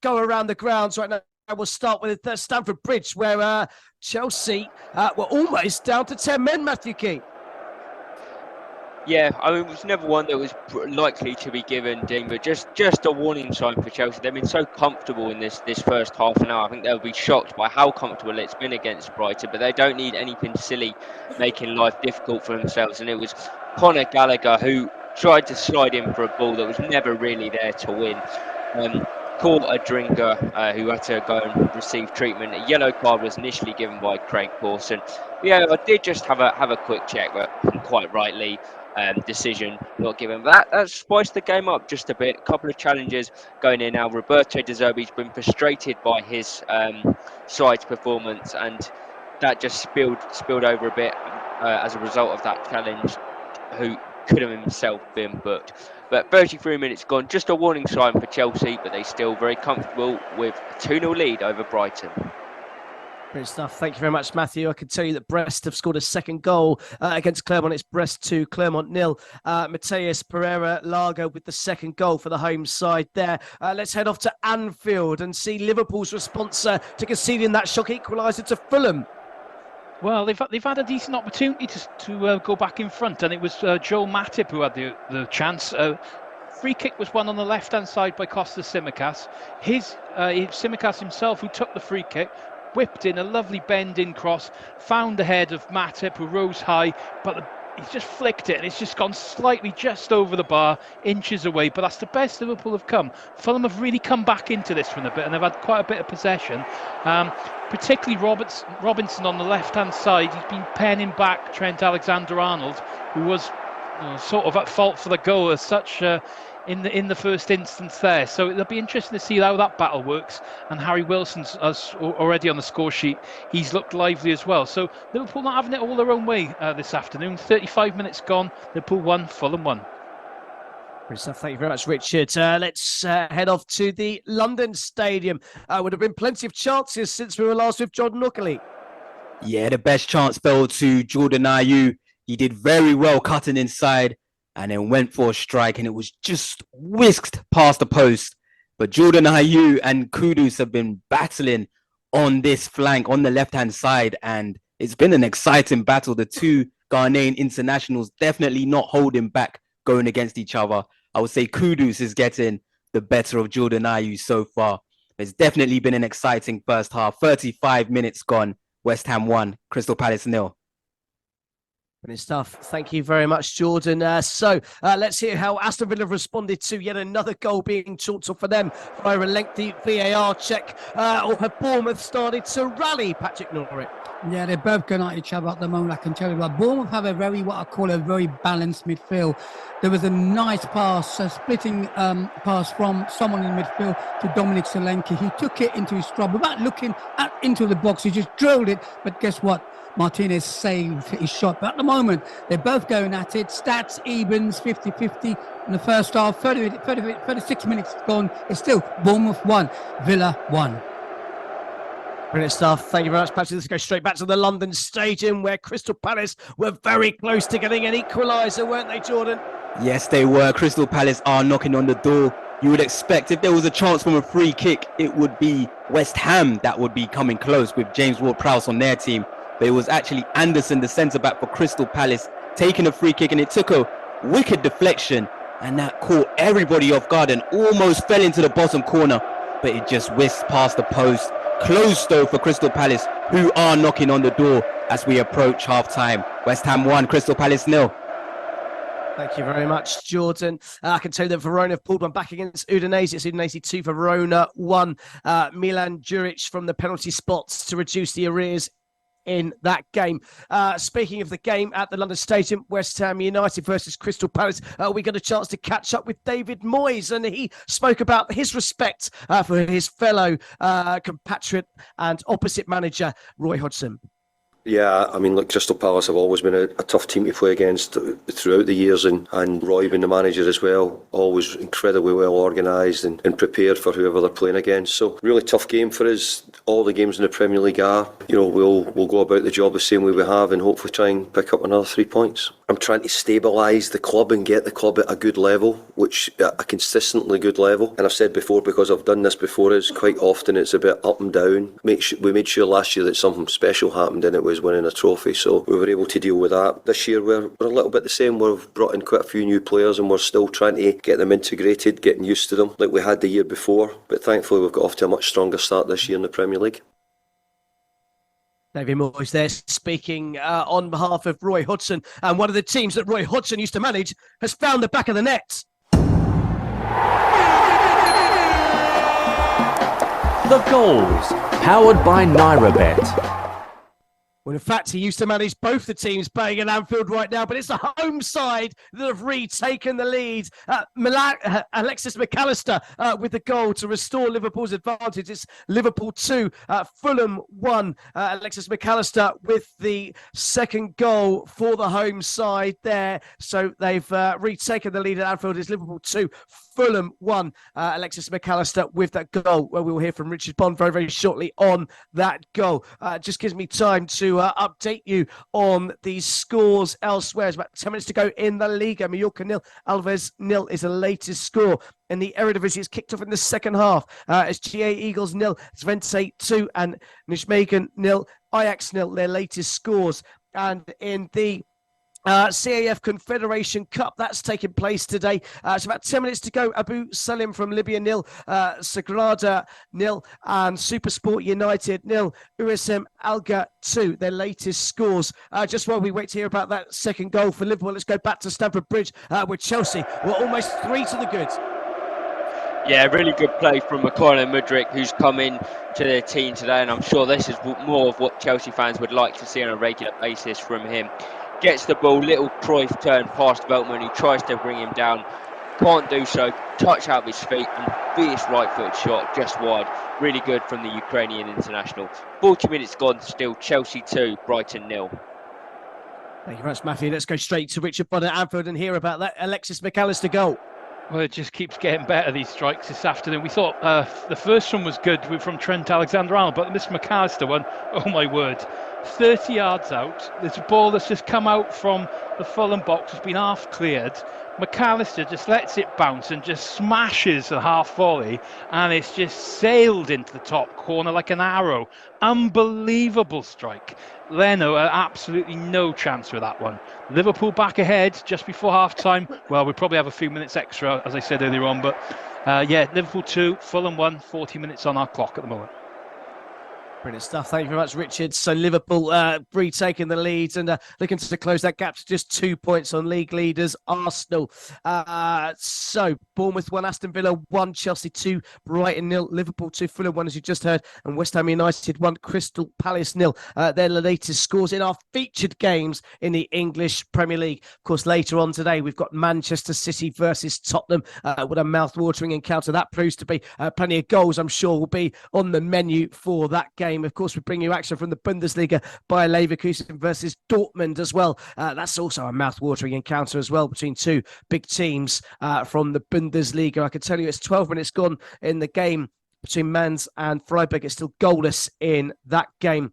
go around the grounds right now. We'll start with Stamford Bridge, where Chelsea were almost down to 10 men, Matthew Key. Yeah, I mean, it was never one that was likely to be given, Dean, but just a warning sign for Chelsea. They've been so comfortable in this first half an hour. I think they'll be shocked by how comfortable it's been against Brighton, but they don't need anything silly making life difficult for themselves. And it was Conor Gallagher who tried to slide in for a ball that was never really there to win. Caught a drinker who had to go and receive treatment. A yellow card was initially given by Craig Pawson. Yeah, I did just have a quick check, but quite rightly, decision not given. That spiced the game up just a bit. A couple of challenges going in now. Roberto De Zerbi's been frustrated by his side's performance, and that just spilled over a bit as a result of that challenge. Who could have himself been booked. But 33 minutes gone, just a warning sign for Chelsea, but they still very comfortable with a 2-0 lead over Brighton. Great stuff. Thank you very much, Matthew. I can tell you that Brest have scored a second goal against Clermont. It's Brest 2, Clermont 0. Mateus Pereira Lago with the second goal for the home side there. Let's head off to Anfield and see Liverpool's response to conceding that shock equaliser to Fulham. Well, they've had a decent opportunity to go back in front, and it was Joel Matip who had the chance. Free kick was won on the left-hand side by Kostas Tsimikas. Tsimikas himself, who took the free kick, whipped in a lovely bend-in cross, found the head of Matip, who rose high, but he's just flicked it, and it's just gone slightly just over the bar, inches away. But that's the best Liverpool have come. Fulham have really come back into this one a bit, and they've had quite a bit of possession. Particularly Robinson on the left-hand side. He's been penning back Trent Alexander-Arnold, who was sort of at fault for the goal as such in the first instance there. So it'll be interesting to see how that battle works. And Harry Wilson's already on the score sheet. He's looked lively as well. So Liverpool not having it all their own way this afternoon. 35 minutes gone. Liverpool 1, Fulham 1. Great stuff. Thank you very much, Richard. Let's head off to the London Stadium. Would have been plenty of chances since we were last with Jordan Oakley. Yeah, the best chance fell to Jordan Ayew. He did very well cutting inside and then went for a strike, and it was just whisked past the post. But Jordan Ayew and Kudus have been battling on this flank on the left-hand side, and it's been an exciting battle. The two Ghanaian internationals definitely not holding back going against each other. I would say Kudus is getting the better of Jordan Ayew so far. It's definitely been an exciting first half. 35 minutes gone. West Ham 1, Crystal Palace 0. Brilliant stuff. Thank you very much, Jordan. So let's hear how Aston Villa have responded to yet another goal being chalked off for them by a lengthy VAR check. Or have Bournemouth started to rally, Patrick Norrie? Yeah, they're both going at each other at the moment, I can tell you. But Bournemouth have what I call a very balanced midfield. There was a nice pass, a splitting pass from someone in midfield to Dominic Solanke. He took it into his stride without looking into the box. He just drilled it. But guess what? Martinez saved his shot. But at the moment, they're both going at it. Stats evens 50-50 in the first half. 36 minutes gone. It's still Bournemouth 1, Villa 1. Brilliant stuff. Thank you very much, Patrick. Let's go straight back to the London Stadium, where Crystal Palace were very close to getting an equaliser, weren't they, Jordan? Yes, they were. Crystal Palace are knocking on the door. You would expect if there was a chance from a free kick, it would be West Ham that would be coming close with James Ward-Prowse on their team. But it was actually Anderson, the centre-back for Crystal Palace, taking a free kick, and it took a wicked deflection, and that caught everybody off guard and almost fell into the bottom corner, but it just whisked past the post. Close though for Crystal Palace, who are knocking on the door as we approach half-time. West Ham 1, Crystal Palace 0. Thank you very much, Jordan. I can tell you that Verona have pulled one back against Udinese. It's Udinese 2, Verona 1. Milan Djuric from the penalty spots to reduce the arrears in that game. Speaking of the game at the London Stadium, West Ham United versus Crystal Palace, we got a chance to catch up with David Moyes, and he spoke about his respect for his fellow compatriot and opposite manager, Roy Hodgson. Yeah, I mean, look, Crystal Palace have always been a tough team to play against throughout the years, and Roy being the manager as well, always incredibly well organised and prepared for whoever they're playing against. So really tough game for us. All the games in the Premier League are, we'll go about the job the same way we have and hopefully try and pick up another 3 points. I'm trying to stabilise the club and get the club at a good level, which a consistently good level. And I've said before, because I've done this before, is quite often it's a bit up and down. We made sure last year that something special happened, and it was winning a trophy, so we were able to deal with that. This year we're a little bit the same. We've brought in quite a few new players and we're still trying to get them integrated, getting used to them like we had the year before, but thankfully we've got off to a much stronger start this year in the Premier League. David Moyes there speaking on behalf of Roy Hodgson, and one of the teams that Roy Hodgson used to manage has found the back of the net. The goals, powered by NairaBet. Well, in fact, he used to manage both the teams playing at Anfield right now, but it's the home side that have retaken the lead. Alexis McAllister with the goal to restore Liverpool's advantage. It's Liverpool 2, Fulham 1. Alexis McAllister with the second goal for the home side there. So they've retaken the lead at Anfield. It's Liverpool 2, Fulham 1. Alexis McAllister with that goal. Well, we will hear from Richard Bond very, very shortly on that goal. Just gives me time to update you on these scores elsewhere. It's about 10 minutes to go in the Liga. Mallorca 0, Alves 0 is the latest score. In the Eredivisie, it's kicked off in the second half. It's GA Eagles 0, Twente 2, and Nijmegen 0, Ajax 0, their latest scores. And in the CAF Confederation Cup, that's taking place today. It's about 10 minutes to go. Abu Salim from Libya 0, Sagrada 0, and Supersport United 0, USM Alga 2, their latest scores. Just while we wait to hear about that second goal for Liverpool, let's go back to Stamford Bridge with Chelsea. We're almost 3 to the good. Yeah, really good play from Mykhailo Mudryk, who's come in to the team today, and I'm sure this is more of what Chelsea fans would like to see on a regular basis from him. Gets the ball, little Cruyff turn past Veltman, who tries to bring him down, can't do so, touch out of his feet, and fierce right-footed shot just wide. Really good from the Ukrainian international. 40 minutes gone, still Chelsea 2, Brighton 0. Thank you very much, Matthew. Let's go straight to Richard Bond at Anfield and hear about that Alexis McAllister goal. Well, it just keeps getting better, these strikes this afternoon. We thought the first one was good from Trent Alexander-Arnold, but this McAllister one, oh my word, 30 yards out. There's a ball that's just come out from the Fulham box, has been half cleared. McAllister just lets it bounce and just smashes a half volley, and it's just sailed into the top corner like an arrow. Unbelievable strike. Leno absolutely no chance with that one. Liverpool back ahead just before half time. Well, we probably have a few minutes extra, as I said earlier on, but Liverpool 2, Fulham 1, 40 minutes on our clock at the moment. Brilliant stuff. Thank you very much, Richard. So Liverpool retaking the lead and looking to close that gap to just 2 points on league leaders Arsenal. So Bournemouth 1, Aston Villa 1, Chelsea 2, Brighton 0, Liverpool 2, Fulham 1, as you just heard, and West Ham United 1, Crystal Palace 0. They're the latest scores in our featured games in the English Premier League. Of course, later on today, we've got Manchester City versus Tottenham. What a mouth-watering encounter that proves to be. Plenty of goals, I'm sure, will be on the menu for that game. Of course, we bring you action from the Bundesliga, Bayer Leverkusen versus Dortmund as well. That's also a mouth-watering encounter as well between two big teams from the Bundesliga. I can tell you it's 12 minutes gone in the game between Mainz and Freiburg. It's still goalless in that game.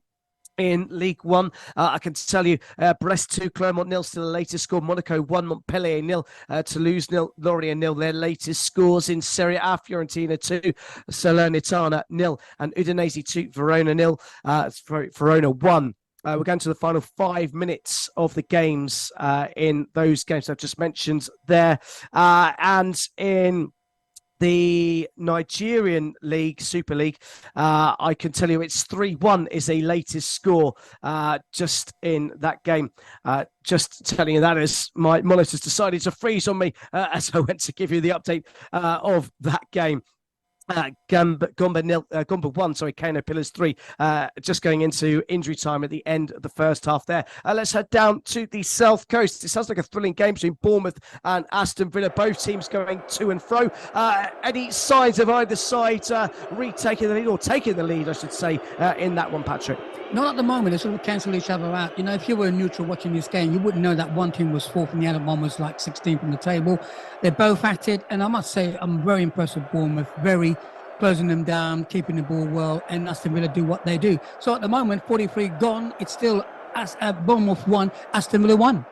In League One, I can tell you, Brest 2, Clermont 0, still the latest score. Monaco 1, Montpellier 0, Toulouse 0, Lorient 0, their latest scores. In Serie A, Fiorentina 2, Salernitana 0, and Udinese 2, Verona 0, Verona 1. We're going to the final 5 minutes of the games in those games I've just mentioned there. And in the Nigerian League, Super League, I can tell you it's 3-1 is a latest score just in that game. Just telling you that as my monitors decided to freeze on me as I went to give you the update of that game. Gombe 1, Kano Pillars 3, just going into injury time at the end of the first half there. Let's head down to the South Coast. It sounds like a thrilling game between Bournemouth and Aston Villa, both teams going to and fro. Any signs of either side retaking the lead, or taking the lead, I should say, in that one, Patrick? Not at the moment. They sort of cancel each other out. You know, if you were neutral watching this game, you wouldn't know that one team was fourth and the other one was like 16th on the table. They're both at it, and I must say I'm very impressed with Bournemouth. Very closing them down, keeping the ball well, and Aston Villa do what they do. So at the moment, 43 gone. It's still Bournemouth 1, Aston Villa 1.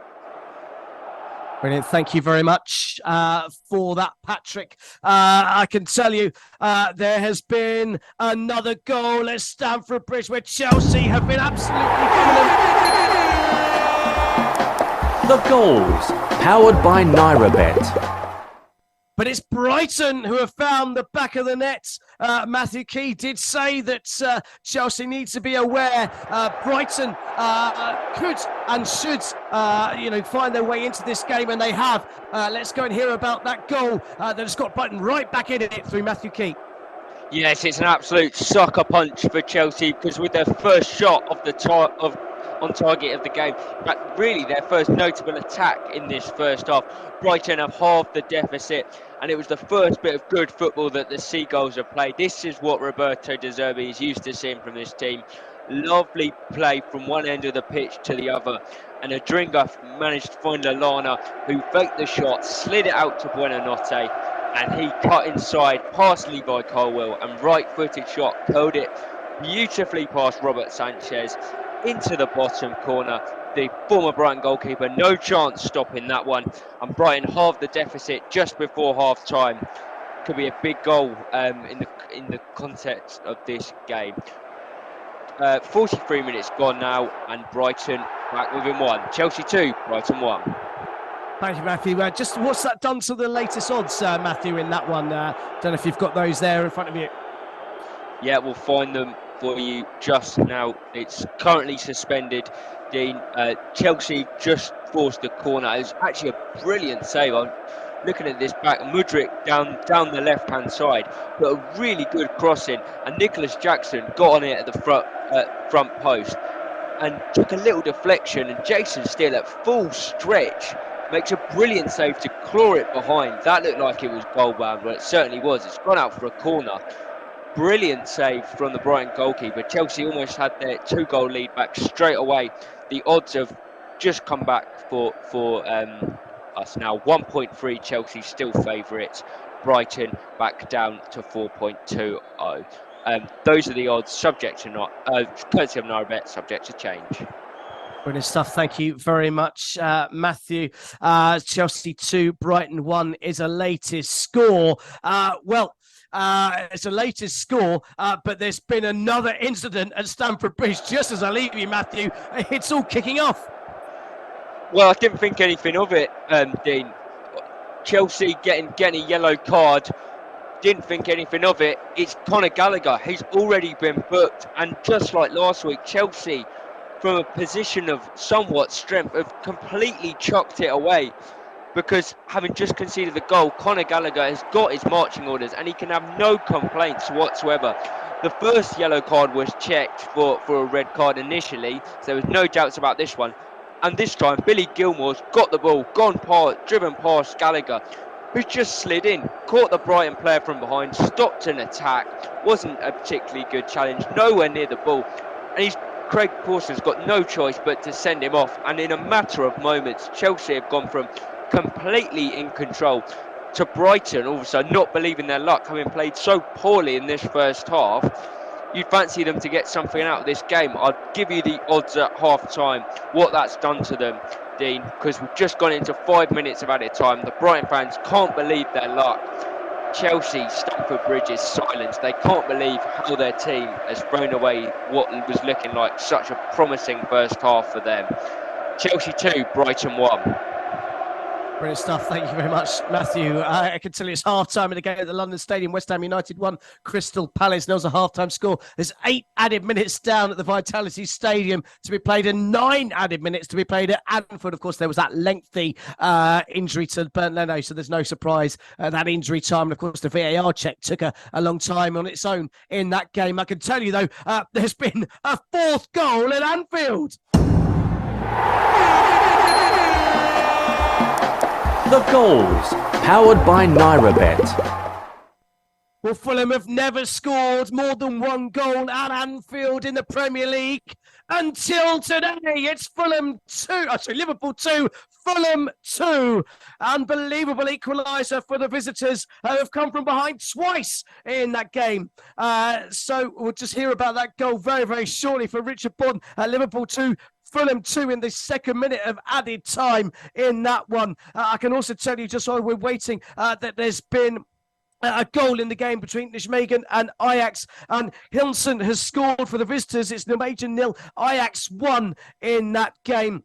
Brilliant. Thank you very much for that, Patrick. I can tell you there has been another goal at Stamford Bridge where Chelsea have been absolutely brilliant. The goals, powered by NairaBet. But it's Brighton who have found the back of the net. Matthew Key did say that Chelsea needs to be aware. Brighton could and should, find their way into this game, and they have. Let's go and hear about that goal that has got Brighton right back in it through Matthew Key. Yes, it's an absolute sucker punch for Chelsea, because with their first shot of on target of the game. But really their first notable attack in this first half. Brighton have halved the deficit, and it was the first bit of good football that the Seagulls have played. This is what Roberto De Zerbi is used to seeing from this team. Lovely play from one end of the pitch to the other, and Adringa managed to find Lallana, who faked the shot, slid it out to Buonanotte, and he cut inside past Levi Colwill, and right-footed shot curled it beautifully past Robert Sanchez into the bottom corner. The former Brighton goalkeeper, no chance stopping that one, and Brighton halved the deficit just before half-time. Could be a big goal in the context of this game. 43 minutes gone now, and Brighton back within 1. Chelsea 2, Brighton 1. Thank you, Matthew. Just what's that done to the latest odds, Matthew, in that one? Don't know if you've got those there in front of you. Yeah, we'll find them for you just now. It's currently suspended, Dean. Chelsea just forced a corner. It was actually a brilliant save. I'm looking at this back. Mudryk down the left-hand side, but a really good crossing. And Nicholas Jackson got on it at the front post and took a little deflection. And Jason Steele at full stretch makes a brilliant save to claw it behind. That looked like it was goal-bound, but it certainly was. It's gone out for a corner. Brilliant save from the Brighton goalkeeper. Chelsea almost had their 2-goal lead back straight away. The odds have just come back for us now. 1.3 Chelsea still favourites. Brighton back down to 4.20. Those are the odds, subject to courtesy of Narabet, subject to change. Brilliant stuff. Thank you very much, Matthew. Chelsea 2, Brighton 1 is a latest score. It's a latest score, but there's been another incident at Stamford Bridge. Just as I leave you, Matthew, it's all kicking off. Well, I didn't think anything of it, Dean. Chelsea getting a yellow card. Didn't think anything of it. It's Conor Gallagher. He's already been booked. And just like last week, Chelsea, from a position of somewhat strength, have completely chucked it away. Because having just conceded the goal, Conor Gallagher has got his marching orders and he can have no complaints whatsoever. The first yellow card was checked for a red card initially, so there was no doubts about this one. And this time, Billy Gilmore's got the ball, driven past Gallagher, who's just slid in, caught the Brighton player from behind, stopped an attack. Wasn't a particularly good challenge, nowhere near the ball. And Craig Pawson's got no choice but to send him off. And in a matter of moments, Chelsea have gone from completely in control to Brighton also not believing their luck, having played so poorly in this first half. You'd fancy them to get something out of this game. I'd give you the odds at half time, what that's done to them, Dean, because we've just gone into 5 minutes of added time. The Brighton fans can't believe their luck. Chelsea, Stamford Bridge is silence. They can't believe how their team has thrown away what was looking like such a promising first half for them. Chelsea 2, Brighton 1. Brilliant stuff. Thank you very much, Matthew. I can tell you it's half-time in the game at the London Stadium. West Ham United 1, Crystal Palace. There's a half-time score. There's 8 added minutes down at the Vitality Stadium to be played and 9 added minutes to be played at Anfield. Of course, there was that lengthy injury to Bernd Leno, so there's no surprise that injury time. And, of course, the VAR check took a long time on its own in that game. I can tell you, though, there's been a 4th goal at Anfield. The goals, powered by NairaBet. Well, Fulham have never scored more than 1 goal at Anfield in the Premier League until today. It's Liverpool 2, Fulham 2. Unbelievable equaliser for the visitors who have come from behind twice in that game. So we'll just hear about that goal very, very shortly for Richard Bond at Liverpool 2. Fulham 2 in the 2nd minute of added time in that one. I can also tell you, just while we're waiting, that there's been a goal in the game between Nijmegen and Ajax, and Hilson has scored for the visitors. It's Nijmegen 0, Ajax 1 in that game.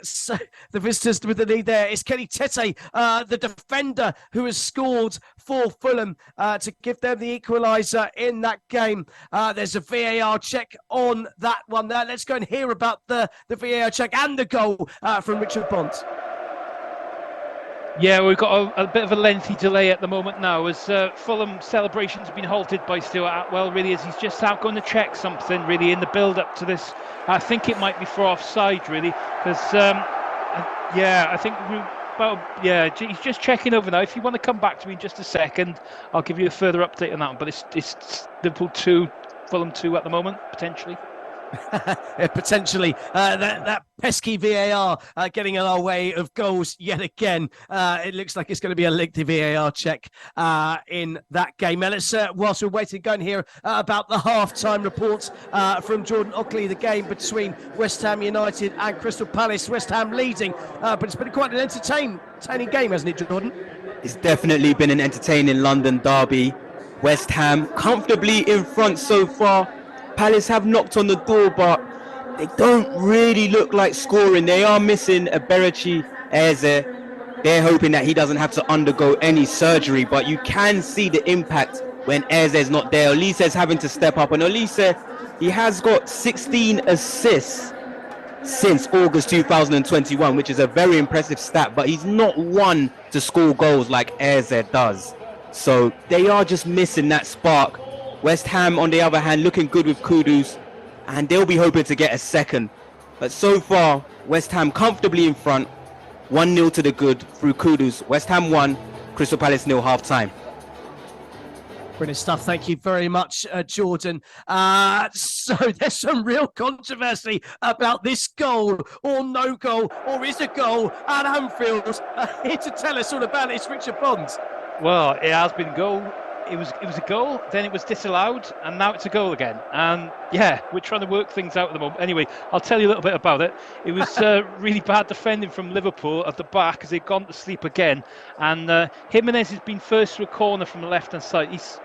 So the visitors with the lead there. It's Kenny Tete, the defender, who has scored for Fulham to give them the equaliser in that game. There's a VAR check on that one there. Let's go and hear about the VAR check and the goal from Richard Bond. Yeah, we've got a bit of a lengthy delay at the moment now, as Fulham celebrations have been halted by Stuart Atwell, really, as he's just out going to check something, really, in the build-up to this. I think it might be for offside, really, because, I think he's just checking over now. If you want to come back to me in just a second, I'll give you a further update on that one. But it's Liverpool 2, Fulham 2 at the moment, potentially. Potentially that pesky VAR getting in our way of goals yet again. It looks like it's going to be a lengthy VAR check in that game. Now let's, whilst we're waiting, go and hear about the half-time reports from Jordan Ockley, the game between West Ham United and Crystal Palace. West Ham leading, but it's been quite an entertaining game, hasn't it, Jordan? It's definitely been an entertaining London derby. West Ham comfortably in front so far. Palace have knocked on the door, but they don't really look like scoring. They are missing Eberechi Eze. They're hoping that he doesn't have to undergo any surgery, but you can see the impact when Eze's not there. Olise is having to step up, and Olise, he has got 16 assists since August 2021, which is a very impressive stat, but he's not one to score goals like Eze does. So they are just missing that spark. West Ham, on the other hand, looking good with Kudus, and they'll be hoping to get a second. But so far, West Ham comfortably in front, 1-0 to the good through Kudus. West Ham 1, Crystal Palace 0 half-time. Brilliant stuff. Thank you very much, Jordan. So there's some real controversy about this goal or no goal, or is a goal at Anfield. Here to tell us all about it is Richard Bonds. Well, it has been goal. It was a goal, then it was disallowed, and now it's a goal again. And yeah, we're trying to work things out at the moment. Anyway, I'll tell you a little bit about it. It was really bad defending from Liverpool at the back as they'd gone to sleep again. And Jimenez has been first to a corner from the left-hand side. There's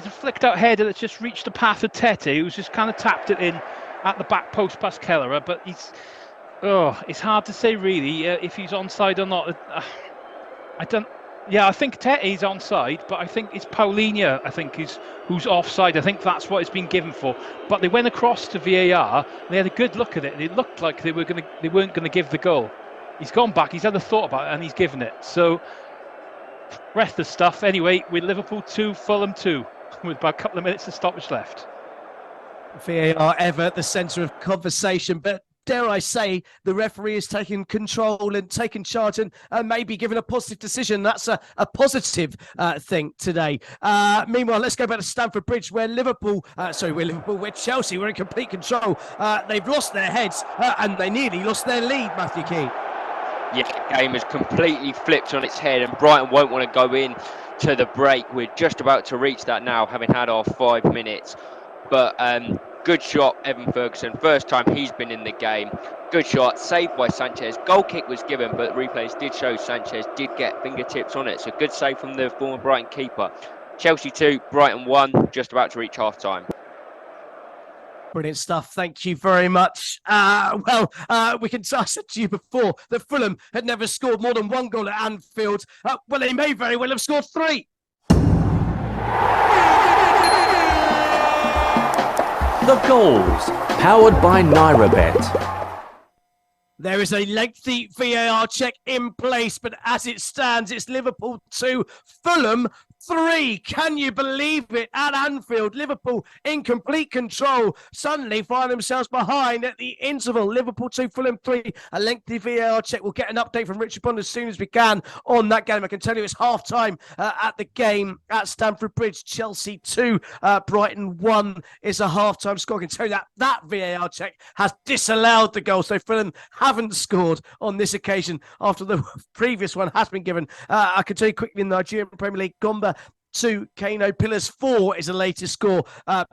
a flicked out header that's just reached the path of Tete, who's just kind of tapped it in at the back post past Kelleher. But it's hard to say really if he's onside or not. I think Tete's onside, but I think it's Paulinho, who's offside. I think that's what it's been given for. But they went across to VAR, and they had a good look at it, and it looked like they weren't going to give the goal. He's gone back, he's had a thought about it, and he's given it. So, breathless stuff. Anyway, with Liverpool 2, Fulham 2, with about a couple of minutes of stoppage left. VAR ever at the centre of conversation, but dare I say, the referee has taken control and taken charge and maybe given a positive decision. That's a positive thing today. Meanwhile, let's go back to Stamford Bridge, where where Chelsea were in complete control. They've lost their heads and they nearly lost their lead, Matthew Key. Yeah, the game has completely flipped on its head, and Brighton won't want to go in to the break. We're just about to reach that now, having had our 5 minutes. But good shot, Evan Ferguson. First time he's been in the game. Good shot, saved by Sanchez. Goal kick was given, but replays did show Sanchez did get fingertips on it. So good save from the former Brighton keeper. Chelsea 2, Brighton 1, just about to reach half-time. Brilliant stuff. Thank you very much. I said to you before that Fulham had never scored more than one goal at Anfield. They may very well have scored 3. The goals, powered by NairaBet. There is a lengthy VAR check in place, but as it stands, it's Liverpool 2, Fulham 3. Can you believe it? At Anfield, Liverpool in complete control suddenly find themselves behind at the interval. Liverpool 2, Fulham 3. A lengthy VAR check. We'll get an update from Richard Bond as soon as we can on that game. I can tell you it's half-time at the game at Stamford Bridge. Chelsea 2, Brighton 1 is a half-time score. I can tell you that VAR check has disallowed the goal. So Fulham haven't scored on this occasion after the previous one has been given. I can tell you quickly in the Nigerian Premier League, Gombe 2, Kano Pillars 4 is the latest score.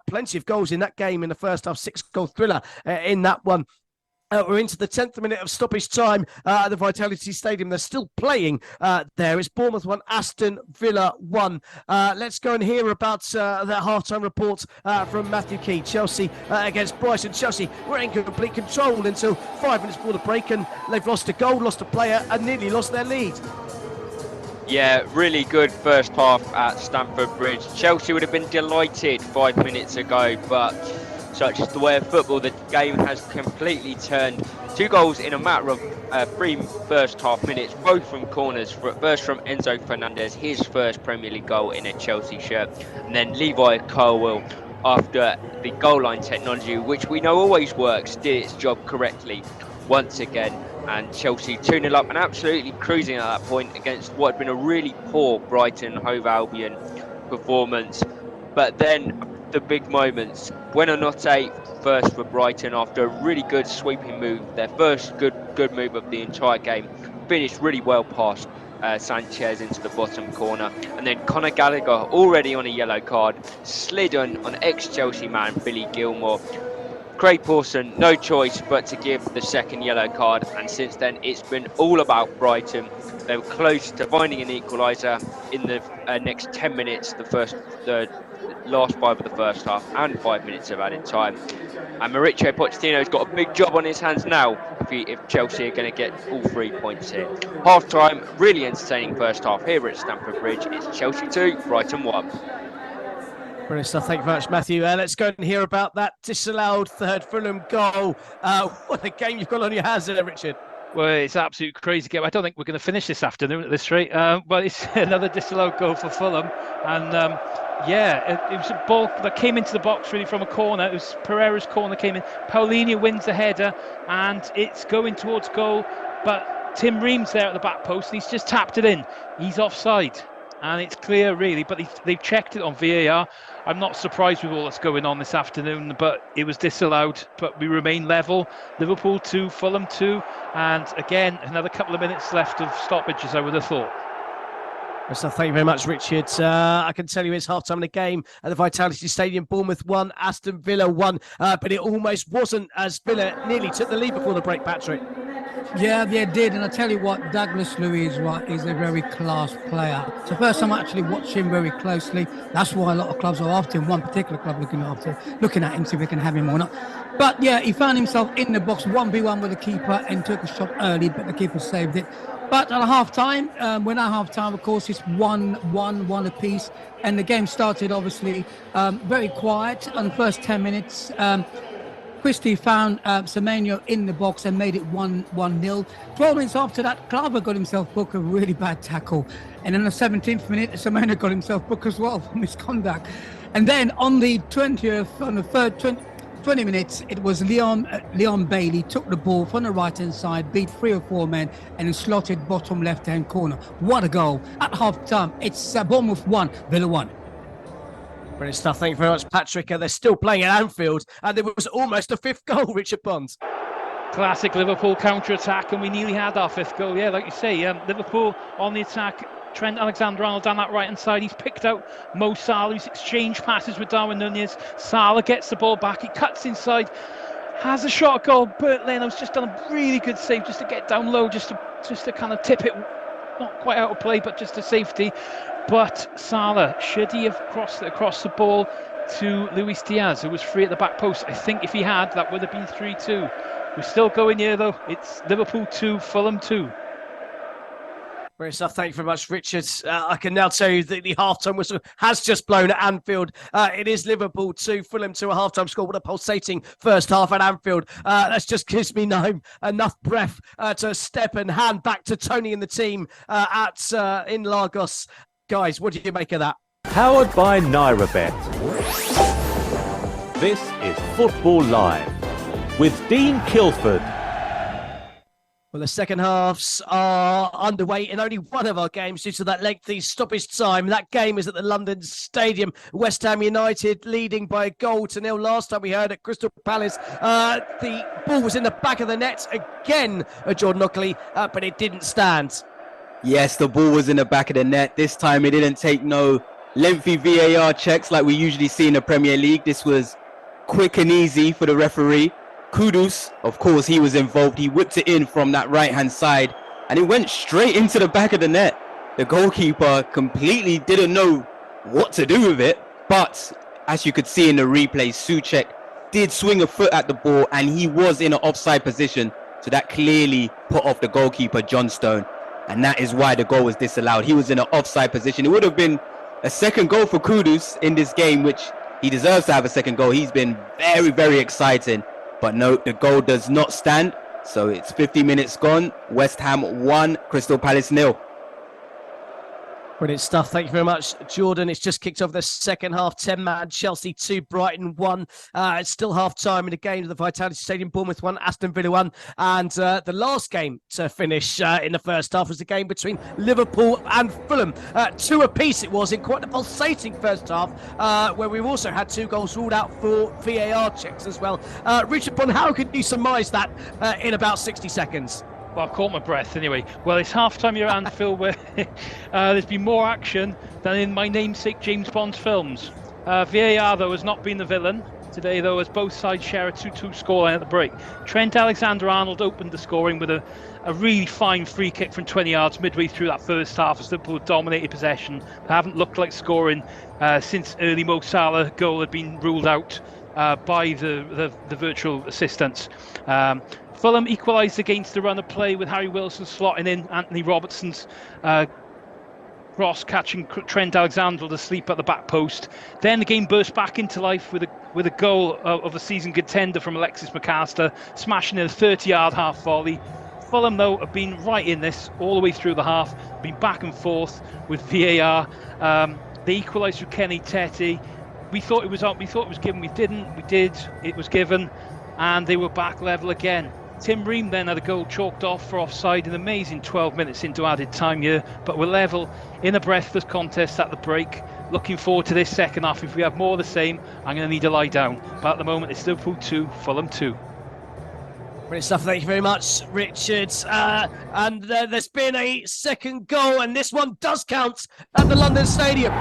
Plenty of goals in that game in the first half, 6-goal thriller in that one. We're into the 10th minute of stoppage time at the Vitality Stadium. They're still playing there. It's Bournemouth 1, Aston Villa 1. Let's go and hear about that half-time report from Matthew Key. Chelsea against Brighton. Chelsea were in complete control until 5 minutes before the break, and they've lost a goal, lost a player, and nearly lost their lead. Yeah, really good first half at Stamford Bridge. Chelsea would have been delighted 5 minutes ago, but such is the way of football. The game has completely turned. 2 goals in a matter of 3 first half minutes, both from corners. First from Enzo Fernandez, his first Premier League goal in a Chelsea shirt, and then Levi Colwill, after the goal line technology, which we know always works, did its job correctly once again. And Chelsea 2-0 up and absolutely cruising at that point against what had been a really poor Brighton Hove Albion performance. But then the big moments. Buonanotte first for Brighton after a really good sweeping move, their first good move of the entire game. Finished really well past Sanchez into the bottom corner, and then Conor Gallagher, already on a yellow card, slid on ex-Chelsea man Billy Gilmore. Craig Pawson, no choice but to give the second yellow card, and since then it's been all about Brighton. They were close to finding an equaliser in the next 10 minutes, the last 5 of the first half, and 5 minutes of added time. And Mauricio Pochettino's got a big job on his hands now if Chelsea are going to get all 3 points here. Half time, really entertaining first half here at Stamford Bridge. It's Chelsea 2, Brighton 1. Brilliant stuff. Thank you very much, Matthew. Let's go and hear about that disallowed third Fulham goal. What a game you've got on your hands there, Richard. Well, it's an absolute crazy game. I don't think we're going to finish this afternoon at this rate. But it's another disallowed goal for Fulham. And it was a ball that came into the box really from a corner. It was Pereira's corner came in. Paulinho wins the header and it's going towards goal. But Tim Ream's there at the back post and he's just tapped it in. He's offside. And it's clear, really, but they've checked it on VAR. I'm not surprised with all that's going on this afternoon, but it was disallowed. But we remain level. Liverpool 2, Fulham 2, and again, another couple of minutes left of stoppages, I would have thought. So thank you very much, Richard. I can tell you it's half-time in the game at the Vitality Stadium. Bournemouth 1, Aston Villa 1, but it almost wasn't, as Villa nearly took the lead before the break, Patrick. Yeah, they did, and I tell you what, Douglas Luiz is a very class player. It's the first time I actually watched him very closely. That's why a lot of clubs are after him. One particular club looking at him, see if they can have him or not. But yeah, he found himself in the box 1v1 with the keeper and took a shot early, but the keeper saved it. But at half-time, when at half-time, of course, it's 1-1 apiece, and the game started obviously very quiet on the first 10 minutes. Christie found Semenyo in the box and made it 1-0. 12 minutes after that, Klaver got himself booked a really bad tackle. And in the 17th minute, Semenyo got himself booked as well for misconduct. And then on the 20th, on the third 20 minutes, it was Leon Bailey took the ball from the right-hand side, beat 3 or 4 men, and then slotted bottom left-hand corner. What a goal. At half-time, it's Bournemouth 1, Villa 1. Brilliant stuff. Thank you very much, Patrick. They're still playing at Anfield, and there was almost a 5th goal, Richard Bonds. Classic Liverpool counter-attack, and we nearly had our 5th goal. Yeah, like you say, Liverpool on the attack. Trent Alexander-Arnold down that right-hand side. He's picked out Mo Salah. He's exchanged passes with Darwin Nunez. Salah gets the ball back. He cuts inside. Has a shot at goal. Bert Leno's just done a really good save just to get down low, just to kind of tip it. Not quite out of play, but just to safety. But Salah, should he have crossed it across the ball to Luis Diaz, who was free at the back post? I think if he had, that would have been 3-2. We're still going here, though. It's Liverpool 2, Fulham 2. Great stuff. Thank you very much, Richard. I can now tell you that the halftime whistle has just blown at Anfield. It is Liverpool 2, Fulham 2, a halftime score. What a pulsating first half at Anfield. That just gives me enough breath to step and hand back to Tony and the team in Lagos. Guys, what do you make of that? Powered by NairaBet. This is Football Live with Dean Kilford. Well, the second halves are underway in only one of our games due to that lengthy stoppage time. That game is at the London Stadium. West Ham United leading by a 1-0. Last time we heard at Crystal Palace, the ball was in the back of the net again, Jordan Ockley, but it didn't stand. Yes, the ball was in the back of the net. This time it didn't take no lengthy VAR checks like we usually see in the Premier League. This was quick and easy for the referee. Kudus, of course, he was involved. He whipped it in from that right-hand side, and it went straight into the back of the net. The goalkeeper completely didn't know what to do with it, but as you could see in the replay, Souček did swing a foot at the ball, and he was in an offside position, so that clearly put off the goalkeeper, John Stone, and that is why the goal was disallowed. He was in an offside position. It would have been a second goal for Kudus in this game, which He deserves to have a second goal. He's been very, very exciting. But no, the goal does not stand. So it's 50 minutes gone. West Ham 1, Crystal Palace 0. Brilliant stuff. Thank you very much, Jordan. It's just kicked off the second half. 10-man Chelsea 2, Brighton 1. It's still half-time in the game at the Vitality Stadium. Bournemouth 1, Aston Villa 1. And the last game to finish in the first half was the game between Liverpool and Fulham. 2 apiece it was in quite a pulsating first half, where we've also had 2 goals ruled out for VAR checks as well. Richard Bond, how could you surmise that in about 60 seconds? Well, I've caught my breath anyway. Well, it's half-time here at Anfield where there's been more action than in my namesake James Bond films. VAR, though, has not been the villain today, though, as both sides share a 2-2 scoreline at the break. Trent Alexander-Arnold opened the scoring with a really fine free kick from 20 yards midway through that first half as Liverpool dominated possession. They haven't looked like scoring since early Mo Salah goal had been ruled out by the virtual assistants. Fulham equalised against the run of play with Harry Wilson slotting in Anthony Robertson's cross, catching Trent Alexander asleep at the back post. Then the game burst back into life with a goal of the season contender from Alexis McAllister, smashing in a 30-yard half volley. Fulham, though, have been right in this all the way through the half, been back and forth with VAR. They equalised through Kenny Tete. We thought it was up. We thought it was given. We didn't. We did. It was given, and they were back level again. Tim Ream then had a goal chalked off for offside, an amazing 12 minutes into added time here, but we're level in a breathless contest at the break. Looking forward to this second half. If we have more of the same, I'm going to need to lie down. But at the moment, it's Liverpool 2, Fulham 2. Great stuff. Thank you very much, Richard. And there's been a second goal, and this one does count at the London Stadium.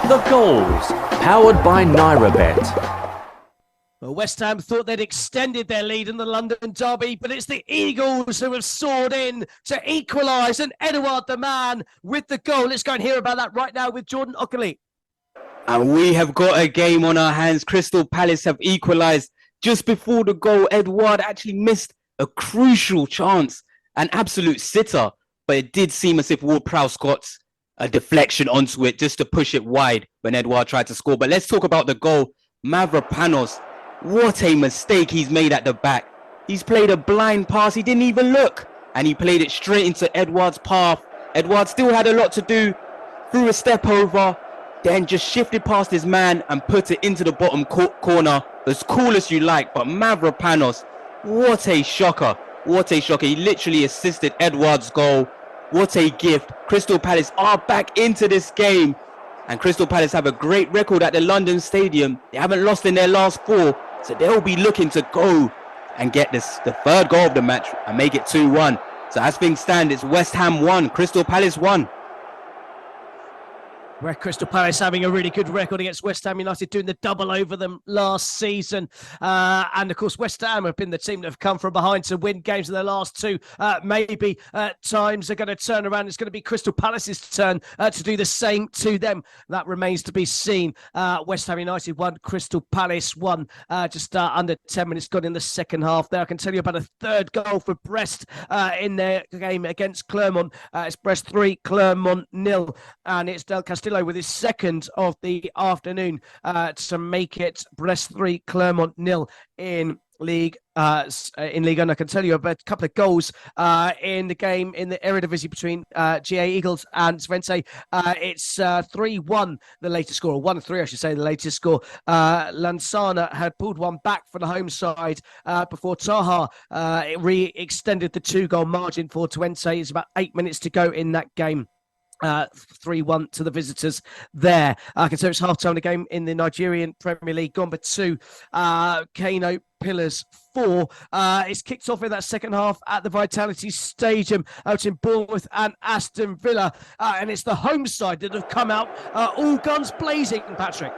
The goals, powered by NairaBet. Well, West Ham thought they'd extended their lead in the London derby, but it's the Eagles who have soared in to equalise, and Edouard the man with the goal. Let's go and hear about that right now with Jordan Ockerley. And we have got a game on our hands. Crystal Palace have equalised just before the goal. Edouard actually missed a crucial chance, an absolute sitter, but it did seem as if Ward-Prowse got a deflection onto it just to push it wide when Edouard tried to score. But let's talk about the goal. Mavropanos, what a mistake he's made at the back. He's played a blind pass. He didn't even look, and he played it straight into Edouard's path. Edouard still had a lot to do, threw a step over, then just shifted past his man and put it into the bottom corner. As cool as you like, but Mavropanos, what a shocker. What a shocker. He literally assisted Edouard's goal. What a gift. Crystal Palace are back into this game. And Crystal Palace have a great record at the London Stadium. They haven't lost in their last 4. So they'll be looking to go and get the third goal of the match and make it 2-1. So as things stand, it's West Ham 1, Crystal Palace 1. Where Crystal Palace having a really good record against West Ham United, doing the double over them last season. And of course, West Ham have been the team that have come from behind to win games in their last 2. Maybe times are going to turn around. It's going to be Crystal Palace's turn to do the same to them. That remains to be seen. West Ham United 1, Crystal Palace 1. Just under 10 minutes gone in the second half there. I can tell you about a third goal for Brest in their game against Clermont. It's Brest 3, Clermont 0. And it's Del Castillo with his second of the afternoon to make it Brest 3, Clermont 0 in League One. I can tell you about a couple of goals in the game in the Eredivisie between GA Eagles and Twente. It's 3-1, the latest score, or 1-3, I should say, the latest score. Lansana had pulled one back for the home side before Taha re-extended the 2-goal margin for Twente. It's about 8 minutes to go in that game. 3-1 to the visitors there. I can say it's half-time of the game in the Nigerian Premier League. Gombe 2, Kano Pillars 4. It's kicked off in that second half at the Vitality Stadium out in Bournemouth and Aston Villa. And it's the home side that have come out all guns blazing, Patrick.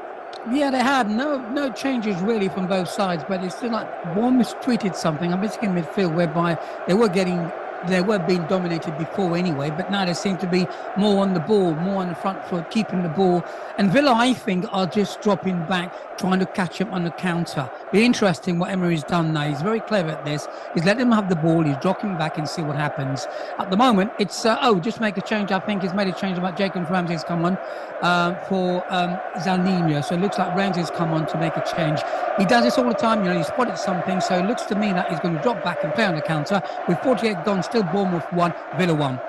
Yeah, they had no changes really from both sides, but it's still like Bournemouth tweeted something, I'm basically in midfield, whereby they were getting they were being dominated before anyway, but now they seem to be more on the ball, more on the front foot, keeping the ball. And Villa, I think, are just dropping back, trying to catch up on the counter. Be interesting what Emery's done now. He's very clever at this. He's let them have the ball. He's dropping back and see what happens. At the moment, it's, just make a change. I think he's made a change about Jacob Ramsey's come on for Zalnino. So it looks like Ramsey's come on to make a change. He does this all the time. He spotted something. So it looks to me that he's going to drop back and play on the counter. With 48 gone, still Bournemouth 1, Villa 1.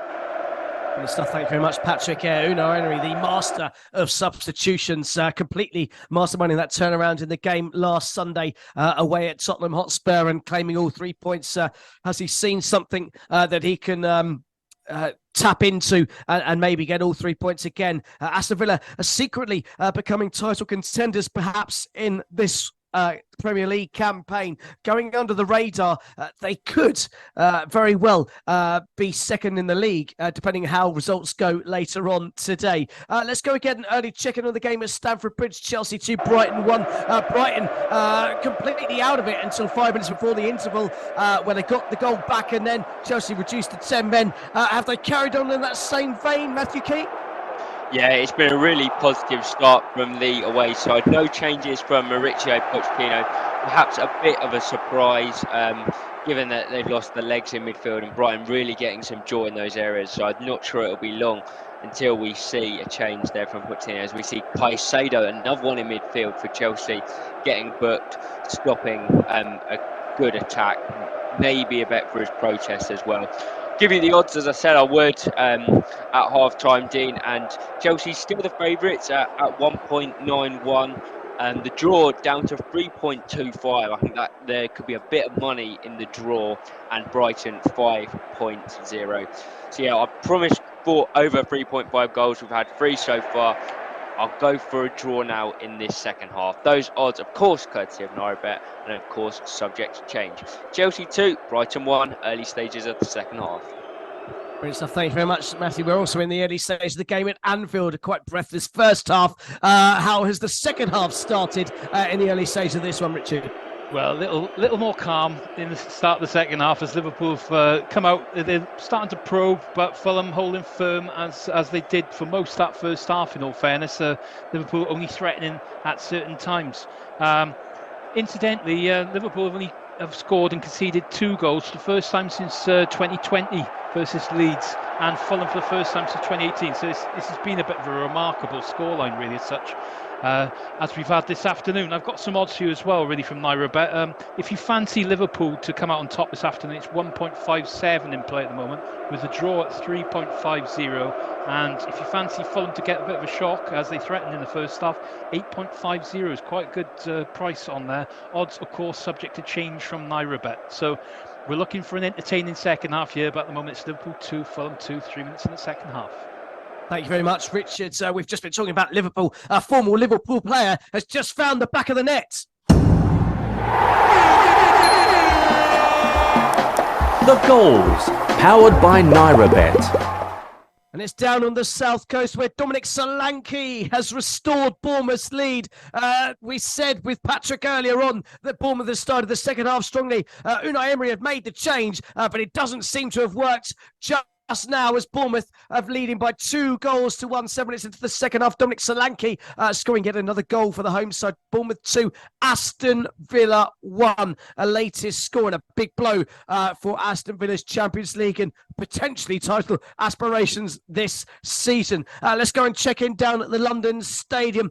Good stuff. Thank you very much, Patrick. Unai Emery, the master of substitutions, completely masterminding that turnaround in the game last Sunday away at Tottenham Hotspur and claiming all 3 points. Has he seen something that he can tap into and maybe get all 3 points again? Aston Villa are secretly becoming title contenders perhaps in this Premier League campaign, going under the radar. They could very well be second in the league, depending on how results go later on today. Let's go get an early check-in on the game at Stamford Bridge. Chelsea 2, Brighton 1. Brighton completely out of it until 5 minutes before the interval, where they got the goal back, and then Chelsea reduced to 10 men. Have they carried on in that same vein, Matthew Key? Yeah, it's been a really positive start from the away side. No changes from Mauricio Pochettino. Perhaps a bit of a surprise, given that they've lost the legs in midfield and Brighton really getting some joy in those areas. So I'm not sure it'll be long until we see a change there from Pochettino, as we see Caicedo, another one in midfield for Chelsea, getting booked, stopping a good attack. Maybe a bet for his protest as well. Give you the odds, as I said I would, at half-time, Dean, and Chelsea's still the favourites at 1.91, and the draw down to 3.25. I think that there could be a bit of money in the draw, and Brighton 5.0. So yeah, I promised for over 3.5 goals. We've had 3 so far. I'll go for a draw now in this second half. Those odds, of course, courtesy of NairoBet, and of course, subject to change. Chelsea 2, Brighton 1, early stages of the second half. Brilliant stuff. Thank you very much, Matthew. We're also in the early stage of the game at Anfield. A quite breathless first half. How has the second half started in the early stage of this one, Richard? Well, a little more calm in the start of the second half as Liverpool have come out. They're starting to probe, but Fulham holding firm as they did for most of that first half, in all fairness. Liverpool only threatening at certain times. Incidentally, Liverpool have scored and conceded 2 goals for the first time since 2020 versus Leeds, and Fulham for the first time since 2018. So this has been a bit of a remarkable scoreline, really, as such. As we've had this afternoon. I've got some odds for you as well, really, from NairoBet. If you fancy Liverpool to come out on top this afternoon, it's 1.57 in play at the moment, with a draw at 3.50. And if you fancy Fulham to get a bit of a shock, as they threatened in the first half, 8.50 is quite a good price on there. Odds, of course, subject to change from NairoBet. So we're looking for an entertaining second half here, but at the moment it's Liverpool 2, Fulham 2, 3 minutes in the second half. Thank you very much, Richard. We've just been talking about Liverpool. A former Liverpool player has just found the back of the net. The goals, powered by NairoBet. And it's down on the south coast where Dominic Solanke has restored Bournemouth's lead. We said with Patrick earlier on that Bournemouth has started the second half strongly. Unai Emery had made the change, but it doesn't seem to have worked just now, as Bournemouth have leading by 2 goals to 1, 7 minutes into the second half. Dominic Solanke scoring yet another goal for the home side. Bournemouth 2, Aston Villa 1. A latest score and a big blow for Aston Villa's Champions League and potentially title aspirations this season. Let's go and check in down at the London Stadium.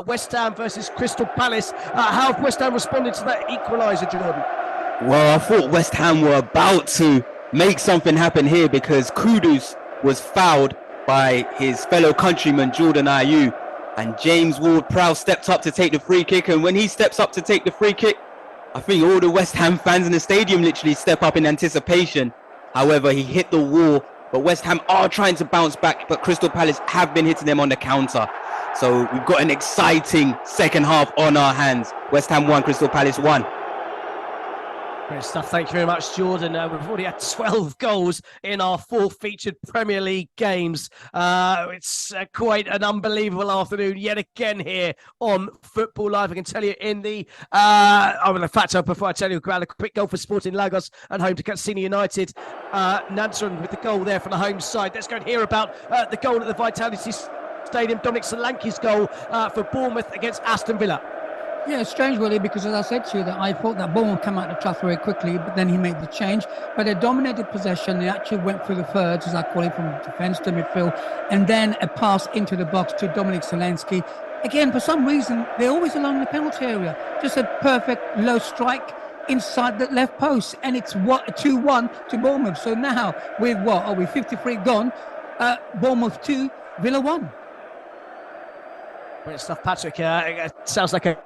West Ham versus Crystal Palace. How have West Ham responded to that equaliser, Jordan? Well, I thought West Ham were about to make something happen here, because Kudus was fouled by his fellow countryman Jordan Ayew, and James Ward-Prowse stepped up to take the free kick. And when he steps up to take the free kick, I think all the West Ham fans in the stadium literally step up in anticipation. However, he hit the wall, but West Ham are trying to bounce back, but Crystal Palace have been hitting them on the counter. So we've got an exciting second half on our hands. West Ham 1, Crystal Palace 1. Great stuff. Thank you very much, Jordan. We've already had 12 goals in our 4 featured Premier League games. It's quite an unbelievable afternoon yet again here on Football Live. I can tell you in the... in fact, before I tell you about a quick goal for Sporting Lagos and home to Katsina United. Nansen with the goal there from the home side. Let's go and hear about the goal at the Vitality Stadium. Dominic Solanke's goal for Bournemouth against Aston Villa. Yeah, it's strange, really, because as I said to you, that I thought that Bournemouth came out the trap very quickly, but then he made the change. But they dominated possession. They actually went through the thirds, as I call it, from defence to midfield, and then a pass into the box to Dominic Solanke. Again, for some reason, they're always along the penalty area. Just a perfect low strike inside the left post, and it's 2-1 to Bournemouth. So now, with 53 gone, Bournemouth 2, Villa 1. Great stuff, Patrick. It sounds like a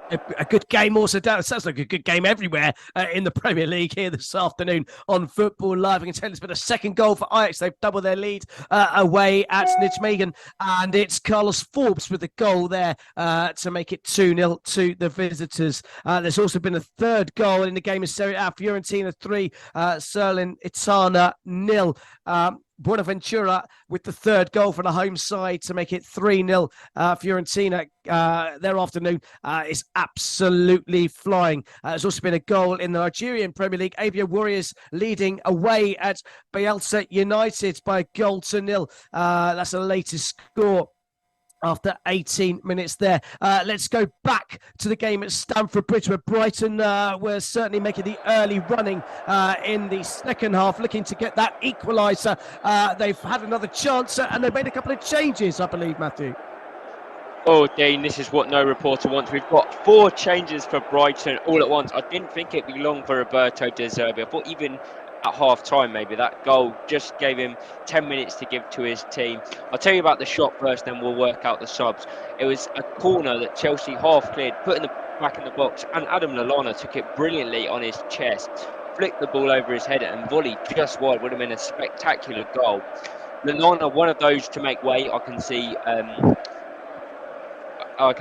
good game also. It sounds like a good game everywhere in the Premier League here this afternoon on Football Live. I can tell it's been a second goal for Ajax. They've doubled their lead away at Nijmegen. And it's Carlos Forbes with the goal there to make it 2-0 to the visitors. There's also been a third goal in the game in Serie A. Fiorentina 3, Salernitana 0. Buenaventura with the third goal for the home side to make it 3-0. Fiorentina, their afternoon is absolutely flying. There's also been a goal in the Nigerian Premier League. Abia Warriors leading away at Bayelsa United by 1-0. That's the latest score after 18 minutes there. Let's go back to the game at Stamford Bridge, where Brighton were certainly making the early running in the second half, looking to get that equaliser. They've had another chance and they've made a couple of changes, I believe, Matthew. Oh, Dean, this is what no reporter wants. We've got 4 changes for Brighton all at once. I didn't think it'd be long for Roberto De Zerbi. I thought even at half-time, maybe that goal just gave him 10 minutes to give to his team. I'll tell you about the shot first, then we'll work out the subs. It was a corner that Chelsea half-cleared, put in the back in the box, and Adam Lallana took it brilliantly on his chest, flicked the ball over his head and volleyed just wide. Would have been a spectacular goal. Lallana, one of those to make way. I can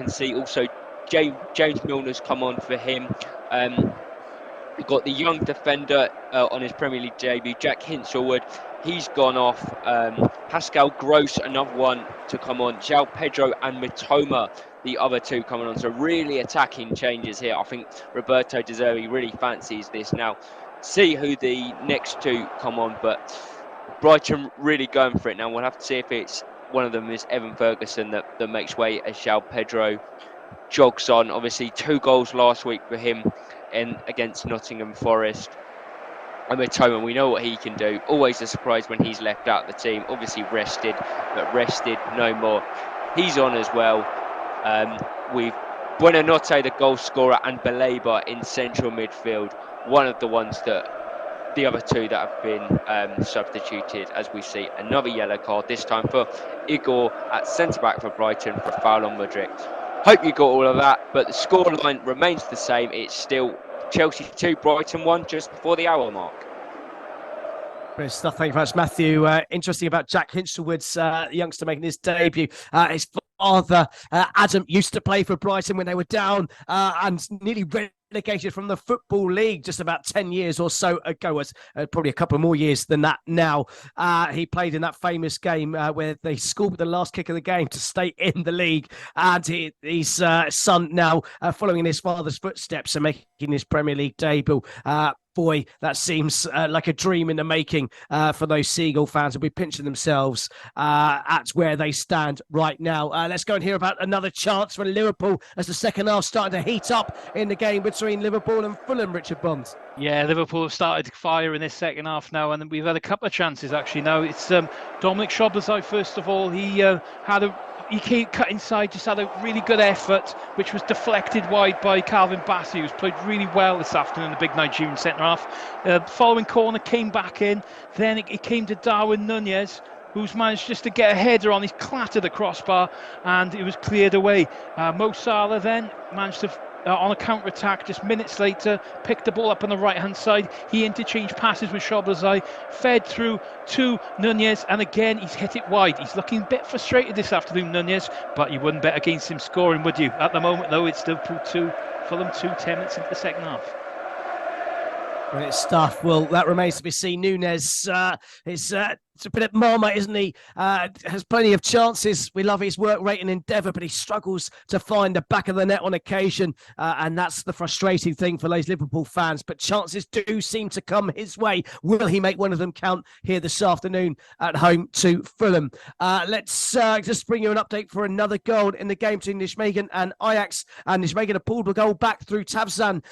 see also James Milner's come on for him. We've got the young defender on his Premier League debut, Jack Hinshelwood. He's gone off. Pascal Gross, another one to come on. João Pedro and Mitoma, the other 2 coming on. So really attacking changes here. I think Roberto De Zerbi really fancies this now. See who the next 2 come on, but Brighton really going for it now. We'll have to see if it's one of them is Evan Ferguson that makes way as João Pedro jogs on. Obviously 2 goals last week for him against Nottingham Forest. And Mitoma, we know what he can do. Always a surprise when he's left out of the team. Obviously rested, but rested no more. He's on as well. We've Buonanotte, the goal scorer, and Baleba in central midfield. One of the ones that the other 2 that have been substituted, as we see another yellow card, this time for Igor at centre-back for Brighton for a foul on Mudryk. Hope you got all of that, but the scoreline remains the same. It's still Chelsea 2, Brighton 1, just before the hour mark. Great stuff. Thank you very much, Matthew. Interesting about Jack Hinshelwood's youngster making his debut. His father, Adam, used to play for Brighton when they were down and nearly relegated from the Football League just about 10 years or so ago. It's probably a couple more years than that now. He played in that famous game where they scored with the last kick of the game to stay in the league. And his son now following in his father's footsteps and making his Premier League debut. Boy, that seems like a dream in the making for those Seagull fans who'll be pinching themselves at where they stand right now. Let's go and hear about another chance for Liverpool as the second half starting to heat up in the game between Liverpool and Fulham, Richard Bonds. Yeah, Liverpool have started to fire in this second half now, and we've had a couple of chances actually now. It's Dominic Szoboszlai, first of all. He came cut inside, just had a really good effort, which was deflected wide by Calvin Bassey, who's played really well this afternoon, the big Nigerian centre-half. Following corner, came back in. Then it came to Darwin Nunez, who's managed just to get a header on. He's clattered the crossbar, and it was cleared away. Mo Salah then managed to, on a counter-attack, just minutes later, picked the ball up on the right-hand side. He interchanged passes with Szoboszlai, fed through to Nunez, and again, he's hit it wide. He's looking a bit frustrated this afternoon, Nunez, but you wouldn't bet against him scoring, would you? At the moment, though, it's Liverpool 2, Fulham 2, 10 minutes into the second half. Brilliant stuff. Well, that remains to be seen. Nunes is a bit at Marmite, isn't he? Has plenty of chances. We love his work rate and endeavour, but he struggles to find the back of the net on occasion. And that's the frustrating thing for those Liverpool fans. But chances do seem to come his way. Will he make one of them count here this afternoon at home to Fulham? Let's just bring you an update for another goal in the game between Nijmegen and Ajax. And Nijmegen have pulled the goal back through Tabzan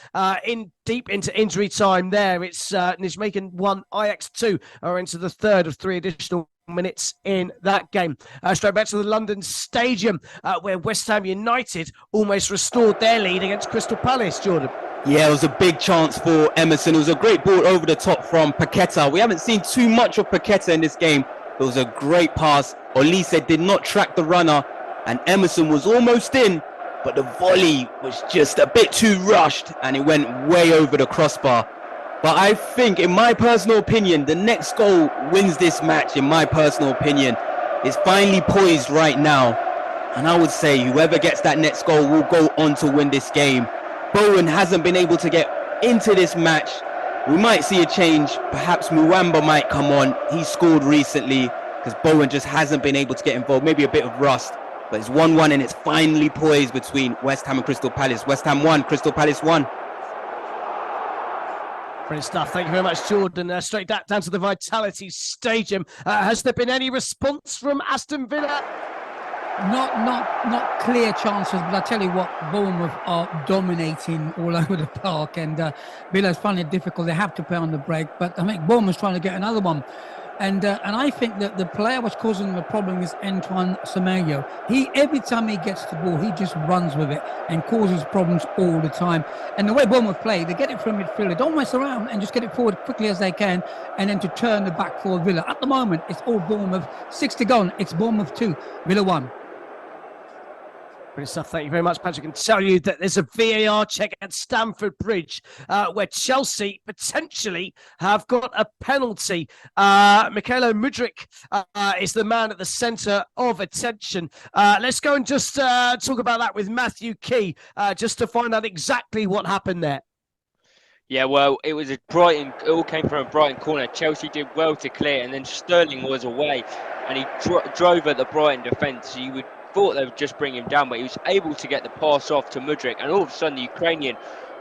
deep into injury time there. It's Nijmegen 1, Ajax 2 are into the third of 3 additional minutes in that game. Straight back to the London Stadium where West Ham United almost restored their lead against Crystal Palace, Jordan. Yeah, it was a big chance for Emerson. It was a great ball over the top from Paqueta. We haven't seen too much of Paqueta in this game. It was a great pass. Olise did not track the runner, and Emerson was almost in, but the volley was just a bit too rushed, and it went way over the crossbar. But I think, in my personal opinion, the next goal wins this match, in my personal opinion. It's finally poised right now. And I would say whoever gets that next goal will go on to win this game. Bowen hasn't been able to get into this match. We might see a change. Perhaps Muamba might come on. He scored recently because Bowen just hasn't been able to get involved. Maybe a bit of rust. But it's 1-1 and it's finally poised between West Ham and Crystal Palace. West Ham 1, Crystal Palace 1. Brilliant stuff. Thank you very much, Jordan. Straight down to the Vitality Stadium. Has there been any response from Aston Villa? Not clear chances, but I tell you what, Bournemouth are dominating all over the park, and Villa's finding it difficult. They have to play on the break, but I think Bournemouth's trying to get another one. And I think that the player was causing them the problem is Antoine Semenyo. Every time he gets the ball, he just runs with it and causes problems all the time. And the way Bournemouth play, they get it from midfield. They don't mess around and just get it forward quickly as they can, and then to turn the back for Villa. At the moment, it's all Bournemouth. 60 gone. It's Bournemouth 2, Villa 1. Brilliant stuff. Thank you very much, Patrick. I can tell you that there's a VAR check at Stamford Bridge where Chelsea potentially have got a penalty. Mykhailo Mudryk is the man at the centre of attention. Let's go and just talk about that with Matthew Key just to find out exactly what happened there. Yeah, well, it was a Brighton. It all came from a Brighton corner. Chelsea did well to clear, and then Sterling was away, and he drove at the Brighton defence. So you would thought they would just bring him down, but he was able to get the pass off to Mudryk, and all of a sudden the Ukrainian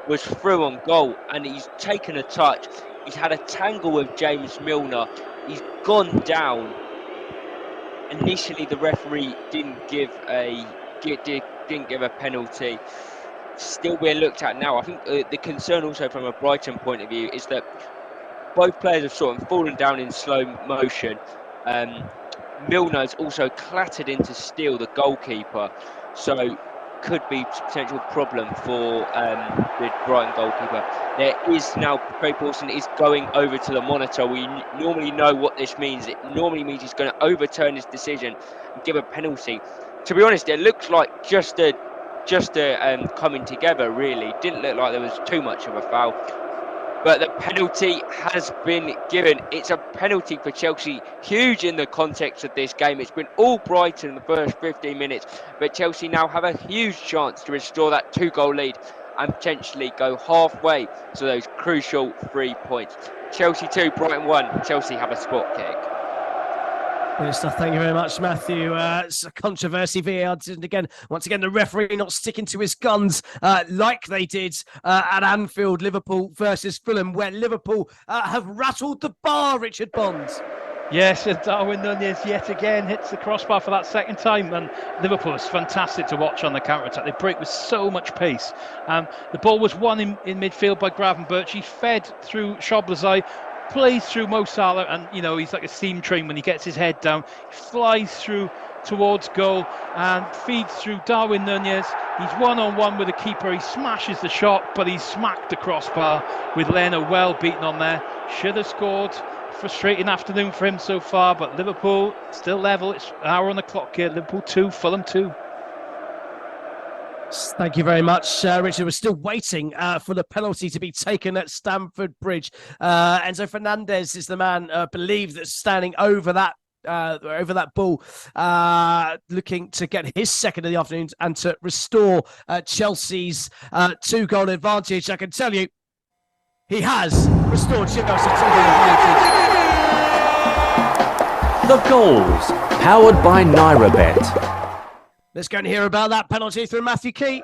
was through on goal, and he's taken a touch. He's had a tangle with James Milner. He's gone down. Initially, the referee didn't give a penalty. Still being looked at now. I think the concern also from a Brighton point of view is that both players have sort of fallen down in slow motion. Milner's also clattered into Steele, the goalkeeper, so could be a potential problem for the Brighton goalkeeper. There is now, Craig Pawson is going over to the monitor. We normally know what this means. It normally means he's going to overturn his decision and give a penalty. To be honest, it looks like just a coming together, really. Didn't look like there was too much of a foul. But the penalty has been given. It's a penalty for Chelsea, huge in the context of this game. It's been all Brighton in the first 15 minutes, but Chelsea now have a huge chance to restore that 2-goal lead and potentially go halfway to those crucial 3 points. Chelsea 2, Brighton 1. Chelsea have a spot kick. Brilliant stuff. Thank you very much, Matthew. It's a controversy. VAR decision again. Once again, the referee not sticking to his guns like they did at Anfield, Liverpool versus Fulham, where Liverpool have rattled the bar, Richard Bonds. Yes, Darwin Nunez yet again hits the crossbar for that second time, and Liverpool is fantastic to watch on the counter-attack. They break with so much pace. The ball was won in midfield by Gravenberch. He fed through Szoboszlai, plays through Mo Salah, and he's like a steam train when he gets his head down. He flies through towards goal and feeds through Darwin Nunez. He's one-on-one with the keeper. He smashes the shot, but he's smacked the crossbar with Leno well beaten on there. Should have scored. Frustrating afternoon for him so far, but Liverpool still level. It's an hour on the clock here. Liverpool 2, Fulham 2. Thank you very much, Richard. We're still waiting for the penalty to be taken at Stamford Bridge. Enzo Fernandez is the man believed that's standing over that ball, looking to get his second of the afternoon and to restore Chelsea's 2-goal advantage. I can tell you, He has restored Chelsea to the advantage. The goals, powered by NairaBet. Let's go and hear about that penalty through Matthew Key.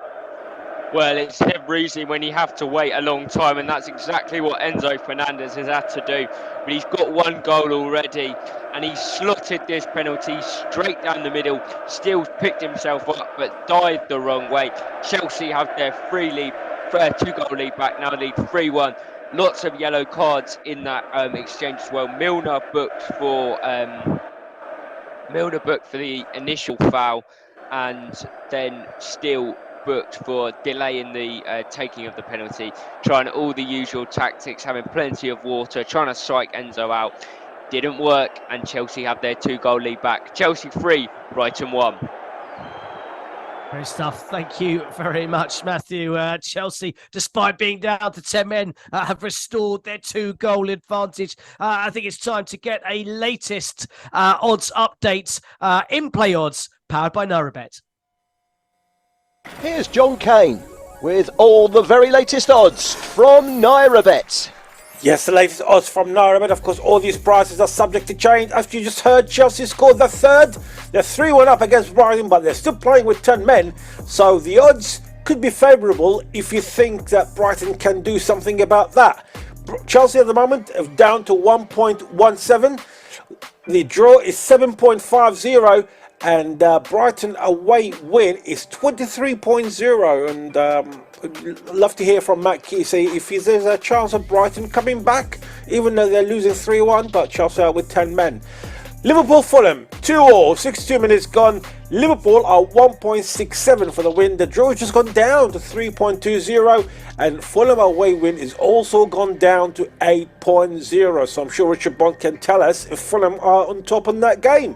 Well, it's never easy when you have to wait a long time, and that's exactly what Enzo Fernandez has had to do. But he's got one goal already, and he slotted this penalty straight down the middle, still picked himself up, but died the wrong way. Chelsea have their two-goal lead back, now lead 3-1. Lots of yellow cards in that exchange as well. Milner booked for the initial foul, and then still booked for delaying the taking of the penalty, trying all the usual tactics, having plenty of water, trying to strike Enzo out. Didn't work, and Chelsea have their 2-goal lead back. Chelsea 3, Brighton 1. Great stuff. Thank you very much, Matthew. Chelsea, despite being down to 10 men, have restored their 2-goal advantage. I think it's time to get a latest odds update, in-play odds, powered by NairaBet. Here's John Kane with all the very latest odds from NairaBet. Yes, the latest odds from NairaBet. Of course, all these prices are subject to change. As you just heard, Chelsea scored the third. They're 3-1 up against Brighton, but they're still playing with 10 men. So the odds could be favourable if you think that Brighton can do something about that. Chelsea at the moment are down to 1.17. The draw is 7.50. And Brighton away win is 23.0. And I'd love to hear from Matt Kesey if there's a chance of Brighton coming back, even though they're losing 3-1, but Chelsea are with 10 men. Liverpool Fulham 2-2, 62 minutes gone. Liverpool are 1.67 for the win. The draw has just gone down to 3.20, and Fulham away win is also gone down to 8.0. So I'm sure Richard Bond can tell us if Fulham are on top in that game.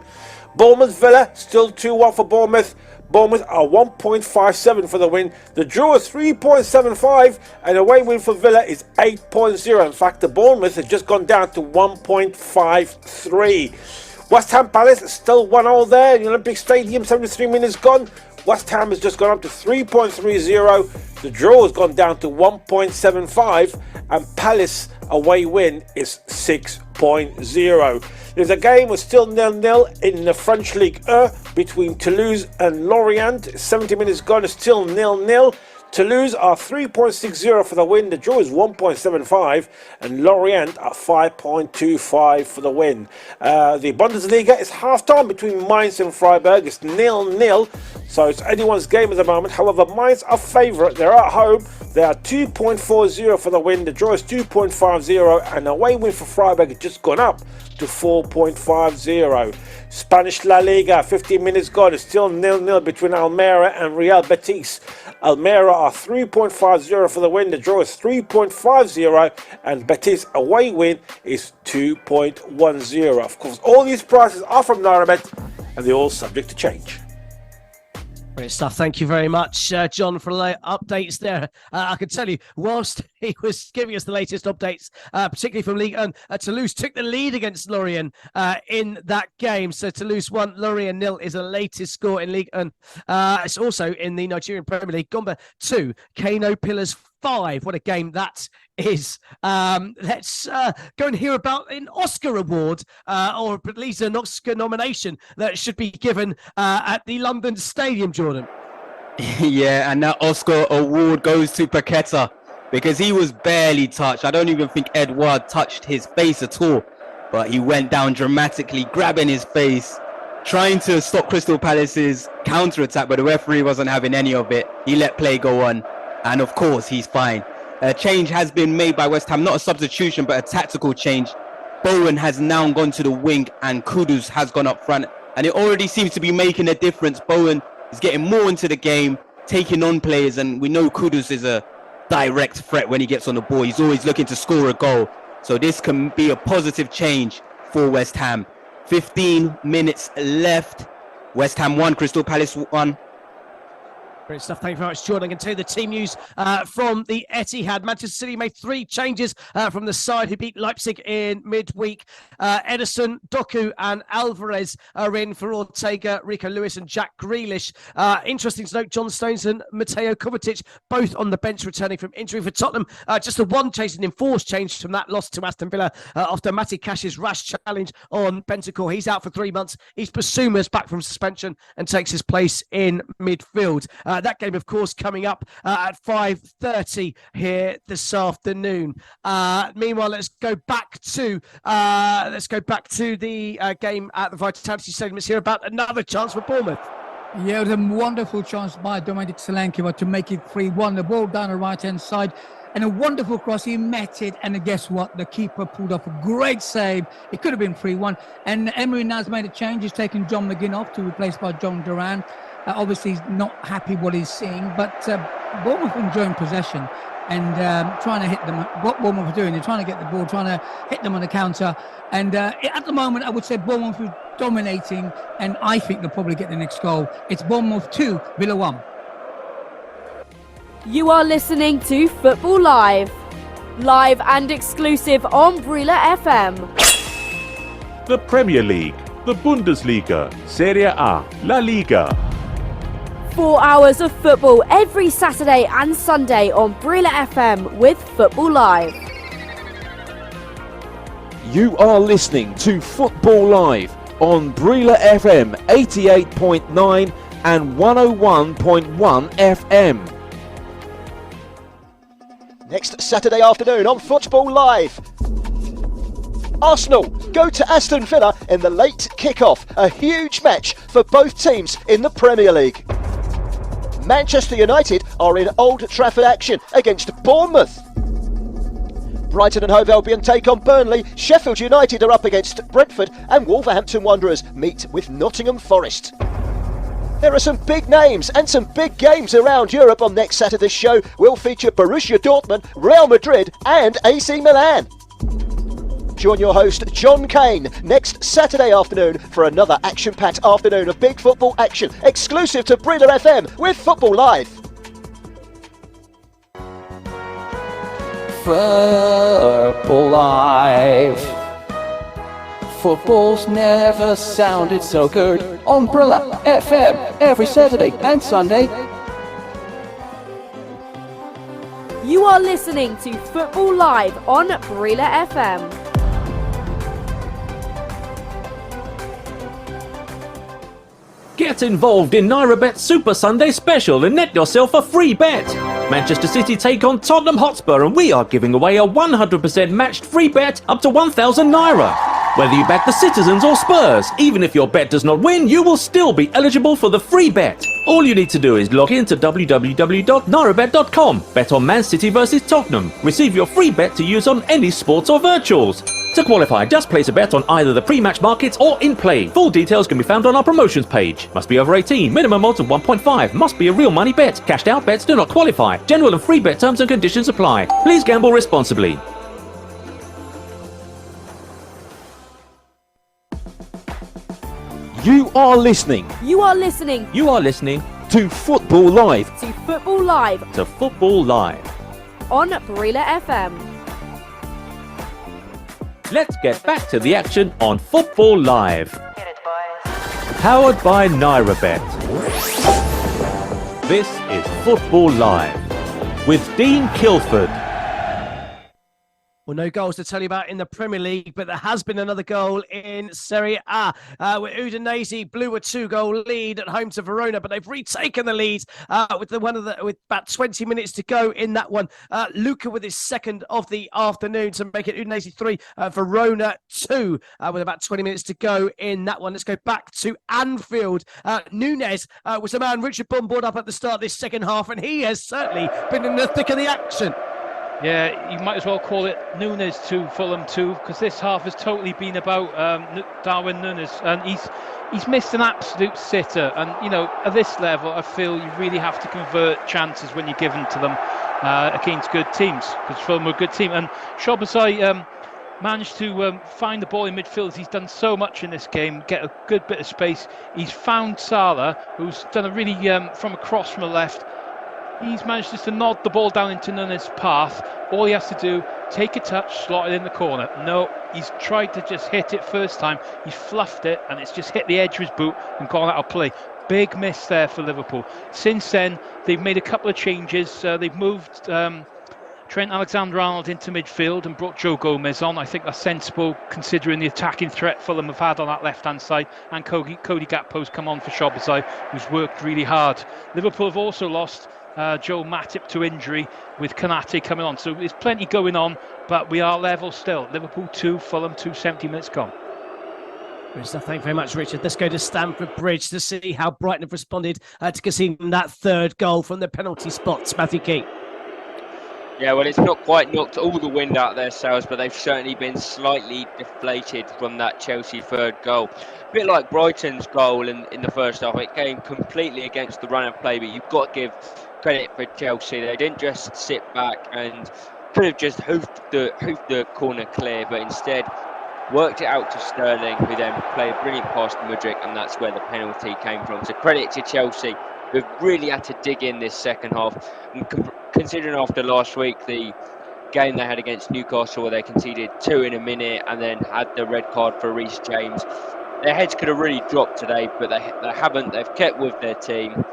Bournemouth Villa, still 2-1 for Bournemouth. Bournemouth are 1.57 for the win. The draw is 3.75, and away win for Villa is 8.0. In fact, the Bournemouth has just gone down to 1.53. West Ham Palace is still 1-0 there in the Olympic Stadium, 73 minutes gone. West Ham has just gone up to 3.30. The draw has gone down to 1.75, and Palace away win is 6.0. There's a game with still 0-0 in the French Ligue 1 between Toulouse and Lorient. 70 minutes gone, it's still 0-0. Toulouse are 3.60 for the win. The draw is 1.75, and Lorient are 5.25 for the win. The Bundesliga is half-time between Mainz and Freiburg. It's 0-0, so it's anyone's game at the moment. However, Mainz are favourite. They're at home. They are 2.40 for the win. The draw is 2.50, and away win for Freiburg has just gone up to 4.50. Spanish La Liga, 15 minutes gone. It's still 0-0 between Almeria and Real Betis. Almeria are 3.50 for the win. The draw is 3.50, and Betis away win is 2.10. Of course, all these prices are from NairaBet, and they're all subject to change. Great stuff. Thank you very much, John, for the updates there. I can tell you, whilst he was giving us the latest updates, particularly from Ligue 1, Toulouse took the lead against Lorient in that game. So Toulouse 1, Lorient 0 is the latest score in Ligue 1. It's also in the Nigerian Premier League. Gombe 2, Kano Pillars 5. What a game that is. Let's go and hear about an Oscar award, or at least an Oscar nomination that should be given at the London Stadium, Jordan. Yeah, and that Oscar award goes to Paqueta because he was barely touched. I don't even think Edouard touched his face at all, but he went down dramatically, grabbing his face, trying to stop Crystal Palace's counter-attack, but the referee wasn't having any of it. He let play go on, and of course, he's fine. A change has been made by West Ham, not a substitution, but a tactical change. Bowen has now gone to the wing, and Kudus has gone up front, and it already seems to be making a difference. Bowen is getting more into the game, taking on players, and we know Kudus is a direct threat when he gets on the ball. He's always looking to score a goal, so this can be a positive change for West Ham. 15 minutes left. West Ham 1, Crystal Palace 1. Great stuff. Thank you very much, Jordan. I can tell you the team news from the Etihad. Manchester City made 3 changes from the side who beat Leipzig in midweek. Ederson, Doku and Alvarez are in for Ortega, Rico Lewis and Jack Grealish. Interesting to note, John Stones and Mateo Kovacic both on the bench returning from injury for Tottenham. Just the one change, an enforced change from that loss to Aston Villa after Matty Cash's rash challenge on Bentancur. He's out for 3 months. He's Basuma's back from suspension and takes his place in midfield. That game, of course, coming up at 5:30 here this afternoon. Meanwhile, let's go back to the game at the Vitality Stadium. Let's hear about another chance for Bournemouth. Yeah, it was a wonderful chance by Dominic Solanke to make it 3-1. The ball down the right-hand side. And a wonderful cross. He met it. And guess what? The keeper pulled off a great save. It could have been 3-1. And Emery now's made a change. He's taken John McGinn off to replace by John Duran. Obviously, he's not happy what he's seeing. But Bournemouth enjoying possession and trying to hit them. What Bournemouth are doing, they're trying to get the ball, trying to hit them on the counter. And at the moment, I would say Bournemouth is dominating. And I think they'll probably get the next goal. It's Bournemouth 2, Villa 1. You are listening to Football Live. Live and exclusive on Brila FM. The Premier League, the Bundesliga, Serie A, La Liga. 4 hours of football every Saturday and Sunday on Brila FM with Football Live. You are listening to Football Live on Brila FM 88.9 and 101.1 FM. Next Saturday afternoon on Football Live. Arsenal go to Aston Villa in the late kick-off. A huge match for both teams in the Premier League. Manchester United are in Old Trafford action against Bournemouth. Brighton and Hove Albion take on Burnley. Sheffield United are up against Brentford and Wolverhampton Wanderers meet with Nottingham Forest. There are some big names and some big games around Europe on next Saturday's show. We'll feature Borussia Dortmund, Real Madrid and AC Milan. Join your host John Kane next Saturday afternoon for another action-packed afternoon of big football action exclusive to Brila FM with Football Live. Football Live. Football's never sounded so good on Brila FM every Saturday and Sunday. You are listening to Football Live on Brila FM. Get involved in NairaBet Super Sunday Special and net yourself a free bet. Manchester City take on Tottenham Hotspur and we are giving away a 100% matched free bet up to 1,000 Naira. Whether you back the Citizens or Spurs, even if your bet does not win, you will still be eligible for the free bet. All you need to do is log in to www.nairabet.com, bet on Man City versus Tottenham, receive your free bet to use on any sports or virtuals. To qualify, just place a bet on either the pre-match markets or in play. Full details can be found on our promotions page. Must be over 18, minimum odds of 1.5, must be a real money bet. Cashed out bets do not qualify. General and free bet terms and conditions apply. Please gamble responsibly. You are listening. You are listening You are listening to Football Live. to Football Live to Football Live. on Brila FM. Let's get back to the action on Football Live. Powered by NairaBet. This is Football Live with Dean Kilford. Well, no goals to tell you about in the Premier League, but there has been another goal in Serie A, where Udinese blew a 2-goal lead at home to Verona, but they've retaken the lead with about 20 minutes to go in that one. Luca with his second of the afternoon to make it Udinese 3, Verona 2, with about 20 minutes to go in that one. Let's go back to Anfield. Nunes was the man Richard Bunn brought up at the start of this second half, and he has certainly been in the thick of the action. Yeah, you might as well call it Nunes 2, Fulham 2, because this half has totally been about Darwin Nunes, and he's missed an absolute sitter. And you know, at this level, I feel you really have to convert chances when you give them to them against good teams, because Fulham are a good team. And Szoboszlai managed to find the ball in midfield as he's done so much in this game, get a good bit of space. He's found Salah, who's done a really, from across from the left, he's managed just to nod the ball down into Nunes' path. All he has to do, take a touch, slot it in the corner. No, he's tried to just hit it first time. He fluffed it and it's just hit the edge of his boot and gone out of play. Big miss there for Liverpool. Since then, they've made a couple of changes. They've moved Trent Alexander-Arnold into midfield and brought Joe Gomez on. I think that's sensible considering the attacking threat Fulham have had on that left-hand side. And Cody Gakpo's come on for Szoboszlai, who's worked really hard. Liverpool have also lost Joel Matip to injury with Konate coming on. So there's plenty going on, but we are level still. Liverpool 2, Fulham 2, 70 minutes gone. Good stuff. Thank you very much, Richard. Let's go to Stamford Bridge to see how Brighton have responded to conceding that third goal from the penalty spots. Matthew Key. Yeah, well, it's not quite knocked all the wind out of their sails, but they've certainly been slightly deflated from that Chelsea third goal. A bit like Brighton's goal in the first half. It came completely against the run of play, but you've got to give credit for Chelsea. They didn't just sit back and could have just hoofed the corner clear, but instead worked it out to Sterling, who then played a brilliant pass to Mudryk, and that's where the penalty came from. So credit to Chelsea, who've really had to dig in this second half. And considering after last week, the game they had against Newcastle where they conceded 2 in a minute and then had the red card for Reece James, their heads could have really dropped today, but they haven't. They've kept with their team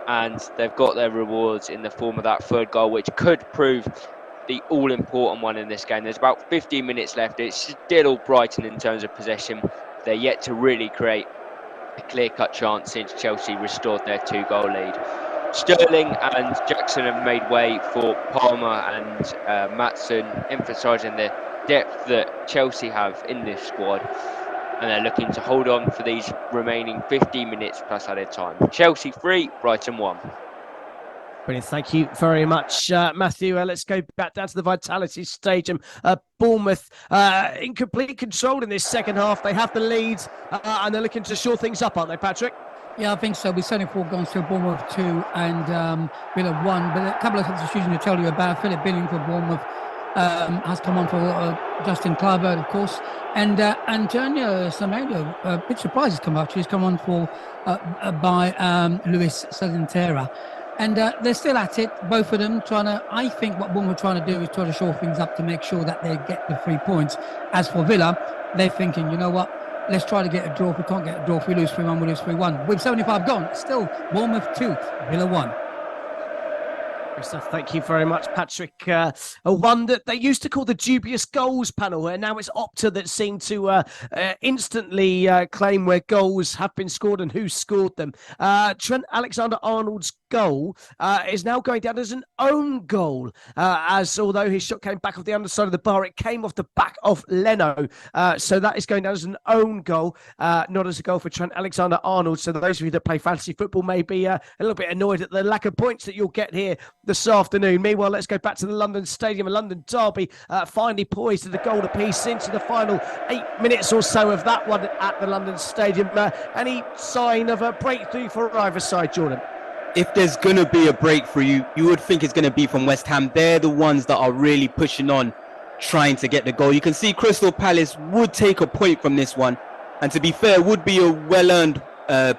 and they've got their rewards in the form of that third goal, which could prove the all-important one in this game. There's about 15 minutes left. It's still all Brighton in terms of possession. They're yet to really create a clear-cut chance since Chelsea restored their 2-goal lead. Sterling and Jackson have made way for Palmer and Maatsen, emphasising the depth that Chelsea have in this squad, and they're looking to hold on for these remaining 15 minutes plus added time. Chelsea 3, Brighton 1. Brilliant. Thank you very much, Matthew. Let's go back down to the Vitality Stadium. Bournemouth in complete control in this second half. They have the lead and they're looking to shore things up, aren't they, Patrick? Yeah, I think so. With 74 gone, still Bournemouth 2 and Villa 1. But a couple of substitutions to tell you about. Philip Billing for Bournemouth has come on for Justin Kluivert, of course. And Antonio Semedo, a bit surprised he's come up. He's come on for by Luis Santera. And they're still at it, both of them I think what Bournemouth are trying to do is try to shore things up to make sure that they get the 3 points. As for Villa, they're thinking, you know what, let's try to get a draw. If we can't get a draw, if we lose 3-1, we lose 3-1. With 75 gone, still Bournemouth 2, Villa 1. Thank you very much, Patrick. One that they used to call the dubious goals panel, and now it's Opta that seem to instantly claim where goals have been scored and who scored them. Trent Alexander-Arnold's goal is now going down as an own goal, as although his shot came back off the underside of the bar, it came off the back of Leno. So that is going down as an own goal, not as a goal for Trent Alexander-Arnold. So those of you that play fantasy football may be a little bit annoyed at the lack of points that you'll get here this afternoon. Meanwhile, let's go back to the London Stadium. A London derby finally poised to the goal apiece into the final 8 minutes or so of that one at the London Stadium. Any sign of a breakthrough for either side, Jordan? If there's going to be a breakthrough, you would think it's going to be from West Ham. They're the ones that are really pushing on, trying to get the goal. You can see Crystal Palace would take a point from this one. And to be fair, would be a well-earned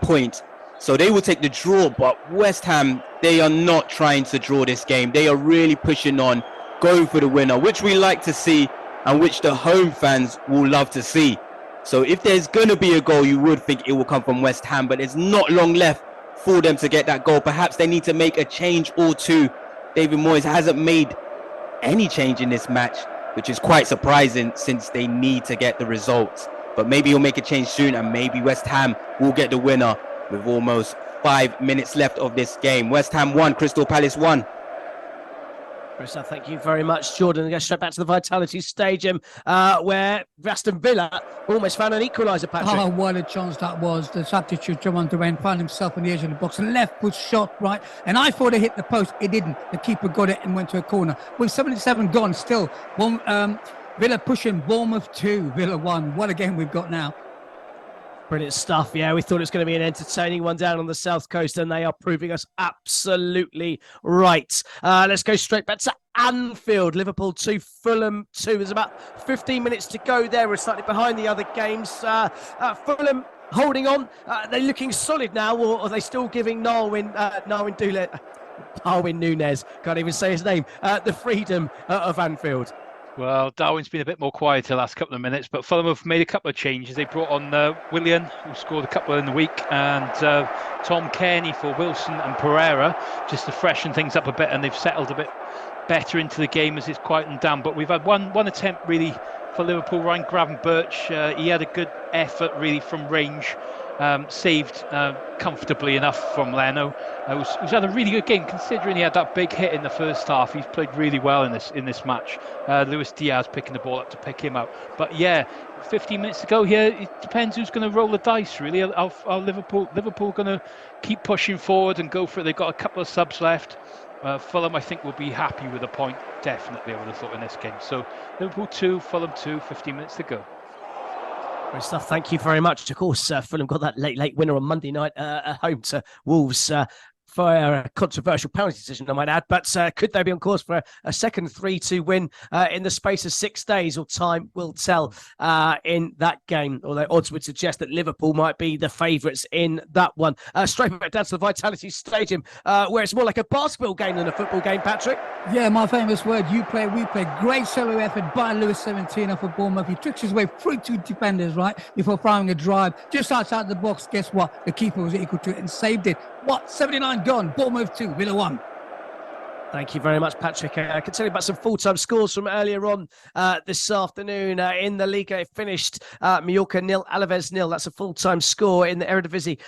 point. So they will take the draw, but West Ham, they are not trying to draw this game. They are really pushing on, going for the winner, which we like to see and which the home fans will love to see. So if there's going to be a goal, you would think it will come from West Ham, but there's not long left for them to get that goal. Perhaps they need to make a change or two. David Moyes hasn't made any change in this match, which is quite surprising since they need to get the results. But maybe he'll make a change soon and maybe West Ham will get the winner with almost 5 minutes left of this game. West Ham 1, Crystal Palace 1. Thank you very much, Jordan. We'll go straight back to the Vitality Stadium, where Aston Villa almost found an equaliser, Patrick. Oh, what a chance that was. The substitute, Jovan Duran, found himself on the edge of the box. Left foot shot, right. And I thought it hit the post. It didn't. The keeper got it and went to a corner. With 77 gone, still, Villa pushing, Bournemouth 2, Villa 1. What a game we've got now. Brilliant stuff. Yeah, we thought it was going to be an entertaining one down on the South Coast, and they are proving us absolutely right. Let's go straight back to Anfield. Liverpool 2, Fulham 2. There's about 15 minutes to go there. We're slightly behind the other games. Fulham holding on. They're looking solid now, or are they still giving Darwin Núñez, can't even say his name, the freedom of Anfield? Well, Darwin's been a bit more quiet the last couple of minutes, but Fulham have made a couple of changes. They brought on Willian, who scored a couple in the week, and Tom Kearney for Wilson and Pereira, just to freshen things up a bit, and they've settled a bit better into the game as it's quietened down. But we've had one attempt really for Liverpool. Ryan Gravenberch, he had a good effort really from range, saved comfortably enough from Leno. He's had a really good game considering he had that big hit in the first half. He's played really well in this match. Luis Diaz picking the ball up to pick him up. But yeah, 15 minutes to go here. It depends who's going to roll the dice really. Are Liverpool going to keep pushing forward and go for it? They've got a couple of subs left. Fulham, I think, will be happy with a point, definitely, I would have thought, in this game. So Liverpool 2, Fulham 2, 15 minutes to go. Great stuff. Thank you very much. Of course, Fulham got that late winner on Monday night at home to Wolves. For a controversial penalty decision, I might add, but could they be on course for a second 3-2 win in the space of 6 days? Or time will tell in that game. Although odds would suggest that Liverpool might be the favourites in that one. Straight back down to the Vitality Stadium, where it's more like a basketball game than a football game, Patrick. Yeah, my famous word, you play, we play. Great solo effort by Lewis 17 for Bournemouth. He tricks his way through two defenders, right, before firing a drive just outside the box. Guess what? The keeper was equal to it and saved it. 79 gone. Bournemouth 2, Villa 1. Thank you very much, Patrick. I can tell you about some full-time scores from earlier on this afternoon. In the Liga, it finished Mallorca 0, Alaves 0. That's a full-time score. In the Eredivisie,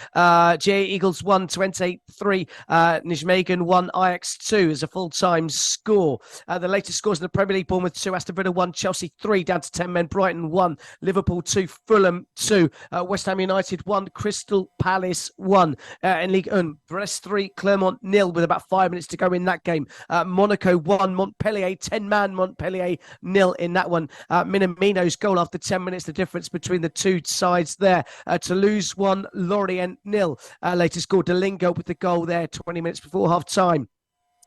GA Eagles 1, Twente 3, Nijmegen 1, Ajax 2 is a full-time score. The latest scores in the Premier League: Bournemouth 2, Aston Villa 1, Chelsea 3, down to 10 men, Brighton 1, Liverpool 2, Fulham 2, West Ham United 1, Crystal Palace 1. In Ligue 1, Brest 3, Clermont 0, with about 5 minutes to go in that game. Monaco 1, Montpellier 10-man, Montpellier 0 in that one. Minamino's goal after 10 minutes, the difference between the two sides there. Toulouse 1, Lorient 0. Later scored Delingo with the goal there 20 minutes before half-time.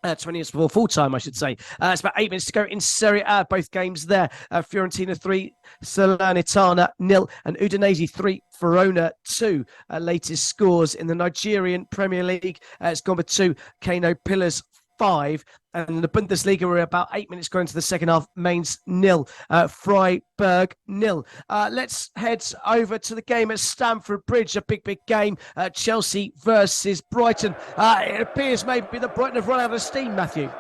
20 minutes before full time, I should say. It's about 8 minutes to go in Serie A, both games there. Fiorentina 3, Salernitana 0, and Udinese 3, Verona 2. Latest scores in the Nigerian Premier League: it's Gombe 2, Kano Pillars 5, and the Bundesliga, we're about 8 minutes going to the second half. Mainz 0, Freiburg 0. Let's head over to the game at Stamford Bridge, a big game. Chelsea versus Brighton. It appears maybe that Brighton have run out of steam, Matthew.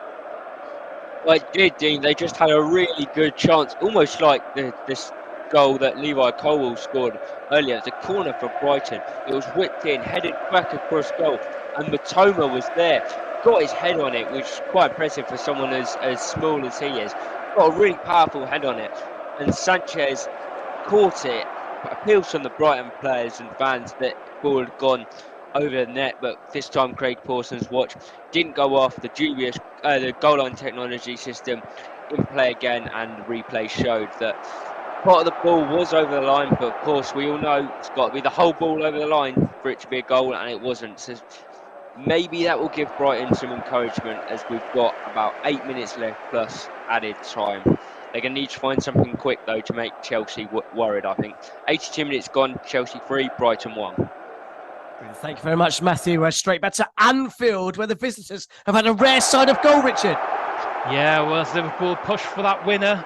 Well, it did, Dean. They just had a really good chance, almost like this goal that Levi Colwill scored earlier. It's a corner for Brighton. It was whipped in, headed back across goal, and Matoma was there. Got his head on it, which is quite impressive for someone as small as he is. Got a really powerful head on it. And Sanchez caught it. Appeals from the Brighton players and fans that ball had gone over the net, but this time Craig Pawson's watch didn't go off. The dubious the goal line technology system didn't play again, and the replay showed that part of the ball was over the line, but of course we all know it's got to be the whole ball over the line for it to be a goal, and it wasn't. So maybe that will give Brighton some encouragement, as we've got about 8 minutes left plus added time. They're going to need to find something quick, though, to make Chelsea worried, I think. 82 minutes gone, Chelsea 3, Brighton 1. Thank you very much, Matthew. Straight back to Anfield, where the visitors have had a rare side of goal, Richard. Yeah, well, as Liverpool push for that winner,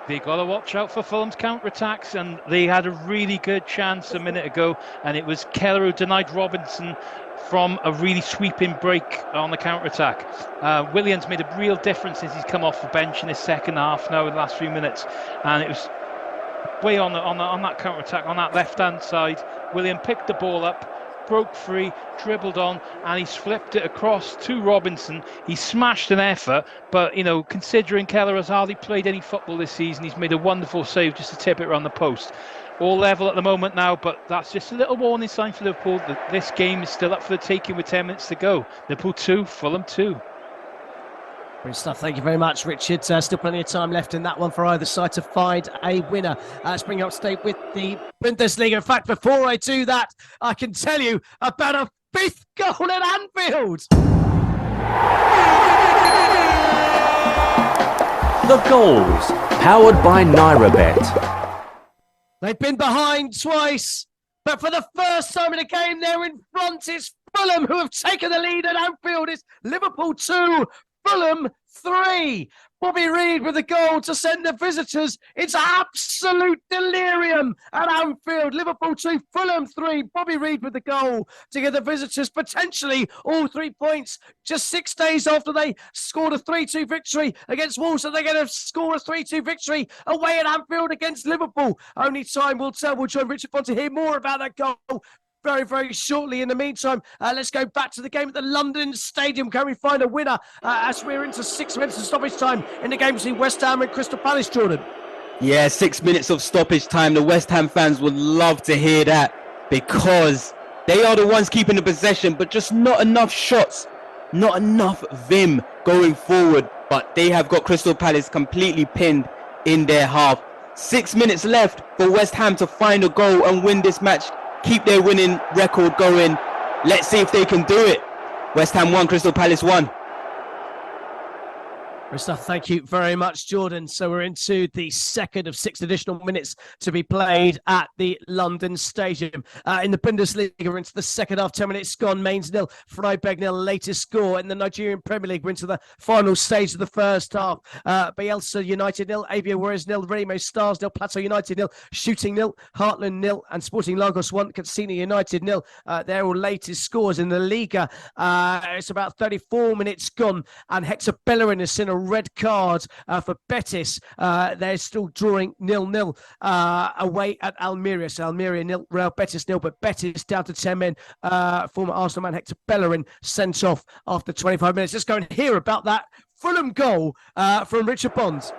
they got to watch out for Fulham's counter-attacks, and they had a really good chance a minute ago, and it was Keller who denied Robinson from a really sweeping break on the counter-attack. Williams made a real difference since he's come off the bench in his second half now in the last few minutes, and it was way on that counter-attack on that left-hand side. William picked the ball up, broke free, dribbled on, and he's flipped it across to Robinson. He smashed an effort, but considering Keller has hardly played any football this season, he's made a wonderful save just to tip it around the post. All level at the moment now, but that's just a little warning sign for Liverpool that this game is still up for the taking with 10 minutes to go. Liverpool 2, Fulham 2. Great stuff. Thank you very much, Richard. Still plenty of time left in that one for either side to find a winner. Let's bring you up to date with the Bundesliga. In fact, before I do that, I can tell you about a fifth goal at Anfield. The goals, powered by NairaBet. They've been behind twice, but for the first time in a game, they're in front. It's Fulham who have taken the lead at Anfield. It's Liverpool 2, Fulham 3. Bobby Reid with the goal to send the visitors. It's absolute delirium at Anfield. Liverpool 2, Fulham 3. Bobby Reid with the goal to give the visitors potentially all 3 points. Just 6 days after they scored a 3-2 victory against Wolves, so they're going to score a 3-2 victory away at Anfield against Liverpool. Only time will tell. We'll join Richard Bond to hear more about that goal very, very shortly. In the meantime, let's go back to the game at the London Stadium. Can we find a winner as we're into 6 minutes of stoppage time in the game between West Ham and Crystal Palace, Jordan? Yeah, 6 minutes of stoppage time. The West Ham fans would love to hear that because they are the ones keeping the possession, but just not enough shots, not enough vim going forward. But they have got Crystal Palace completely pinned in their half. 6 minutes left for West Ham to find a goal and win this match. Keep their winning record going. Let's see if they can do it. West Ham 1, Crystal Palace 1. Great stuff. Thank you very much, Jordan. So we're into the second of 6 additional minutes to be played at the London Stadium. In the Bundesliga, we're into the second half. 10 minutes gone. Mainz 0, Freiburg 0, latest score. In the Nigerian Premier League, we're into the final stage of the first half. Bielsa United 0, Avia Warriors 0, Remo Stars 0, Plateau United 0, Shooting 0, Heartland 0, and Sporting Lagos 1, Cassini United 0. They're all latest scores in the Liga. It's about 34 minutes gone, and Hector Bellerin has seen a red card for Betis. They're still drawing 0-0 away at Almeria. So Almeria 0, Real Betis 0, but Betis down to 10 men. Former Arsenal man Hector Bellerin sent off after 25 minutes. Let's go and hear about that Fulham goal from Richard Bond.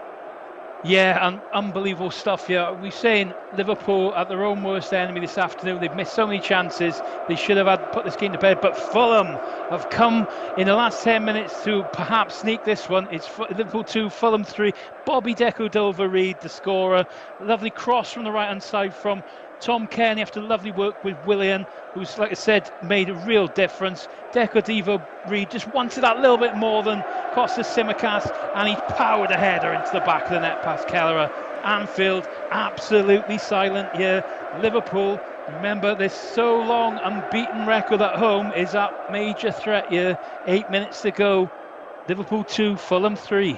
Yeah, unbelievable stuff here. We're saying Liverpool at their own worst enemy this afternoon. They've missed so many chances. They should have had put this game to bed. But Fulham have come in the last 10 minutes to perhaps sneak this one. It's Liverpool 2, Fulham 3. Bobby Decordova-Reid, the scorer. Lovely cross from the right-hand side from Tom Kearney after lovely work with Willian, who's, like I said, made a real difference. Decordova-Reid just wanted that little bit more than Kostas Tsimikas, and he powered a header into the back of the net past Kelleher. Anfield absolutely silent here. Liverpool, remember, this so long unbeaten record at home is a major threat here. 8 minutes to go. Liverpool 2, Fulham 3.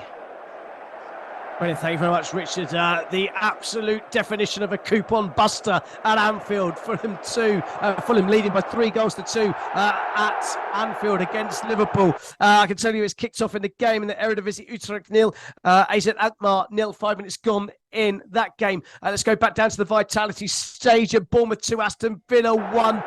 Brilliant, thank you very much, Richard. The absolute definition of a coupon buster at Anfield. Fulham 2, Fulham leading by 3-2 at Anfield against Liverpool. I can tell you it's kicked off in the game in the Eredivisie. Utrecht 0, AZ Alkmaar 0, 5 minutes gone in that game. Let's go back down to the Vitality stage at Bournemouth 2, Aston Villa 1.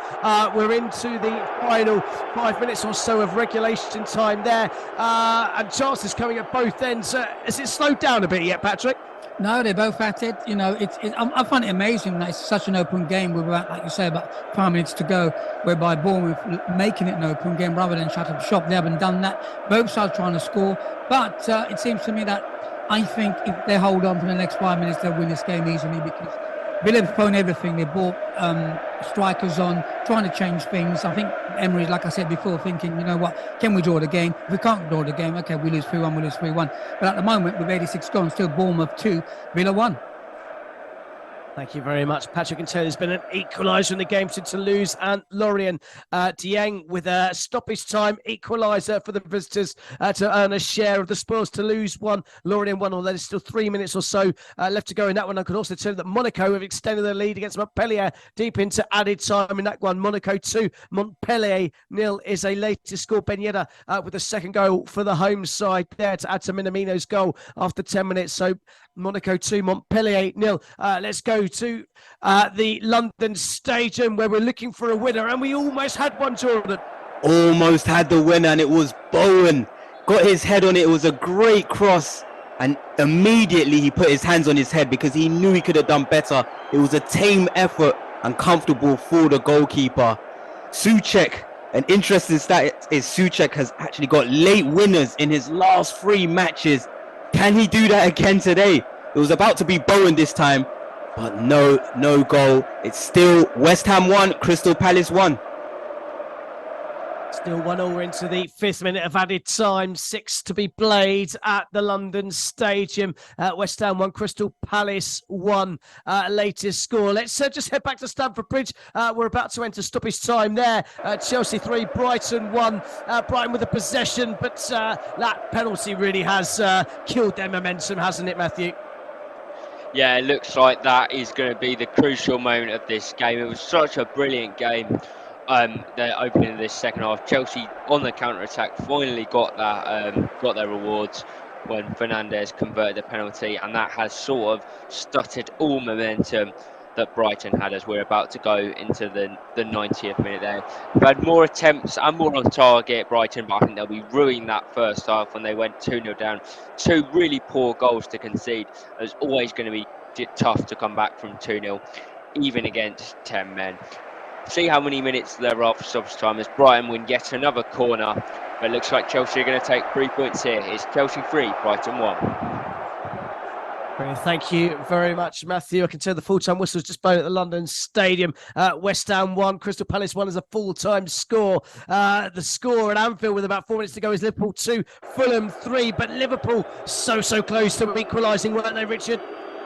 We're into the final 5 minutes or so of regulation time there, and chances coming at both ends. Has it slowed down a bit yet, Patrick? No, they're both at it. You know, I find it amazing that it's such an open game with about, like you say, about 5 minutes to go, whereby Bournemouth making it an open game rather than shut up shop. They haven't done that. Both sides trying to score, but it seems to me that I think if they hold on for the next 5 minutes, they'll win this game easily because Villa have thrown everything. They brought strikers on, trying to change things. I think Emery, like I said before, thinking, you know what, can we draw the game? If we can't draw the game, okay, we lose 3-1, we lose 3-1. But at the moment, with 86 gone, still Bournemouth 2, Villa 1. Thank you very much, Patrick. And tell there's been an equaliser in the game to Toulouse and Lorient. Dieng with a stoppage time equaliser for the visitors to earn a share of the spoils. Toulouse 1, Lorient 1, although there's still 3 minutes or so left to go in that one. I could also tell you that Monaco have extended their lead against Montpellier deep into added time in that one. Monaco 2, Montpellier 0 is a latest score. Ben Yedder with the second goal for the home side there to add to Minamino's goal after 10 minutes. So Monaco 2, Montpellier 0. Let's go to the London Stadium where we're looking for a winner, and we almost had one, Jordan. Almost had the winner, and it was Bowen. Got his head on it. It was a great cross, and immediately he put his hands on his head because he knew he could have done better. It was a tame effort and comfortable for the goalkeeper. Souček, an interesting stat is Souček has actually got late winners in his last 3 matches. Can he do that again today? It was about to be Bowen this time, but no goal. It's still West Ham 1, Crystal Palace 1. Still 1-1 into the 5th minute of added time. 6 to be played at the London Stadium. West Ham 1, Crystal Palace 1. Latest score. Let's just head back to Stamford Bridge. We're about to enter stoppage time there. Chelsea 3, Brighton 1. Brighton with the possession, but that penalty really has killed their momentum, hasn't it, Matthew? Yeah, it looks like that is going to be the crucial moment of this game. It was such a brilliant game. The opening of this second half, Chelsea on the counter-attack finally got their rewards when Fernandes converted the penalty, and that has sort of stuttered all momentum that Brighton had as we're about to go into the 90th minute there. We've had more attempts and more on target, Brighton, but I think they'll be ruining that first half when they went 2-0 down. 2 really poor goals to concede. It's always going to be tough to come back from 2-0, even against 10 men. See how many minutes there are for stoppage time as Brighton win yet another corner. But it looks like Chelsea are going to take 3 points here. It's Chelsea 3, Brighton 1. Brilliant. Thank you very much, Matthew. I can tell the full-time whistle's just blown at the London Stadium. West Ham 1, Crystal Palace 1 as a full-time score. The score at Anfield with about 4 minutes to go is Liverpool 2, Fulham 3. But Liverpool so close to equalising, weren't they, Richard?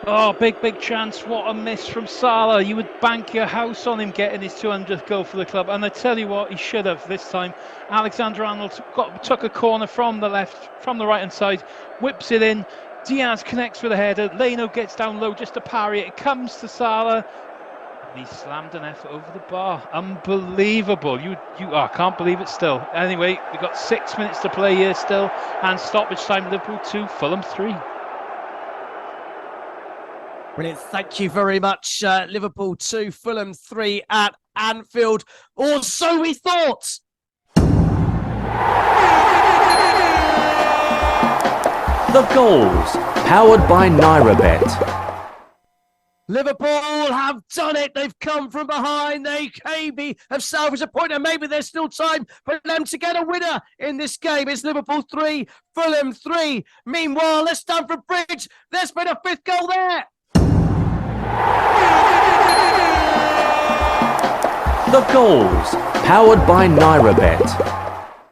Oh, big chance. What a miss from Salah. You would bank your house on him getting his 200th goal for the club. And I tell you what, he should have this time. Alexander-Arnold took a corner from the right-hand side, whips it in. Diaz connects with a header. Leno gets down low just to parry it. It comes to Salah. And he slammed an effort over the bar. Unbelievable. I can't believe it still. Anyway, we've got 6 minutes to play here still. And stoppage time, Liverpool 2, Fulham 3. Brilliant. Thank you very much. Liverpool 2, Fulham 3 at Anfield. Or so we thought. The goals, powered by NairaBet. Liverpool have done it. They've come from behind. They maybe have salvaged a point, and maybe there's still time for them to get a winner in this game. It's Liverpool 3, Fulham 3. Meanwhile, at Stamford Bridge, there's been a 5th goal there. The goals, powered by NairaBet.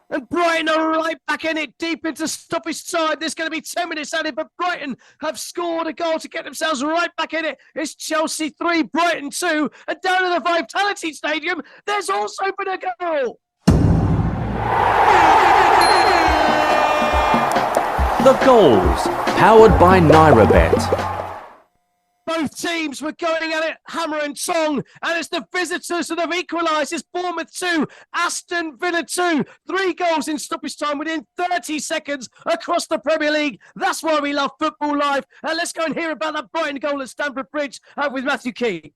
And Brighton are right back in it, deep into stoppage time. There's going to be 10 minutes added, but Brighton have scored a goal to get themselves right back in it. It's Chelsea 3, Brighton 2. And down at the Vitality Stadium, there's also been a goal. The goals, powered by NairaBet. Both teams were going at it hammer and tong, and it's the visitors that have equalised. It's Bournemouth 2, Aston Villa 2. 3 goals in stoppage time within 30 seconds across the Premier League. That's why we love Football Live. And let's go and hear about that Brighton goal at Stamford Bridge with Matthew Key.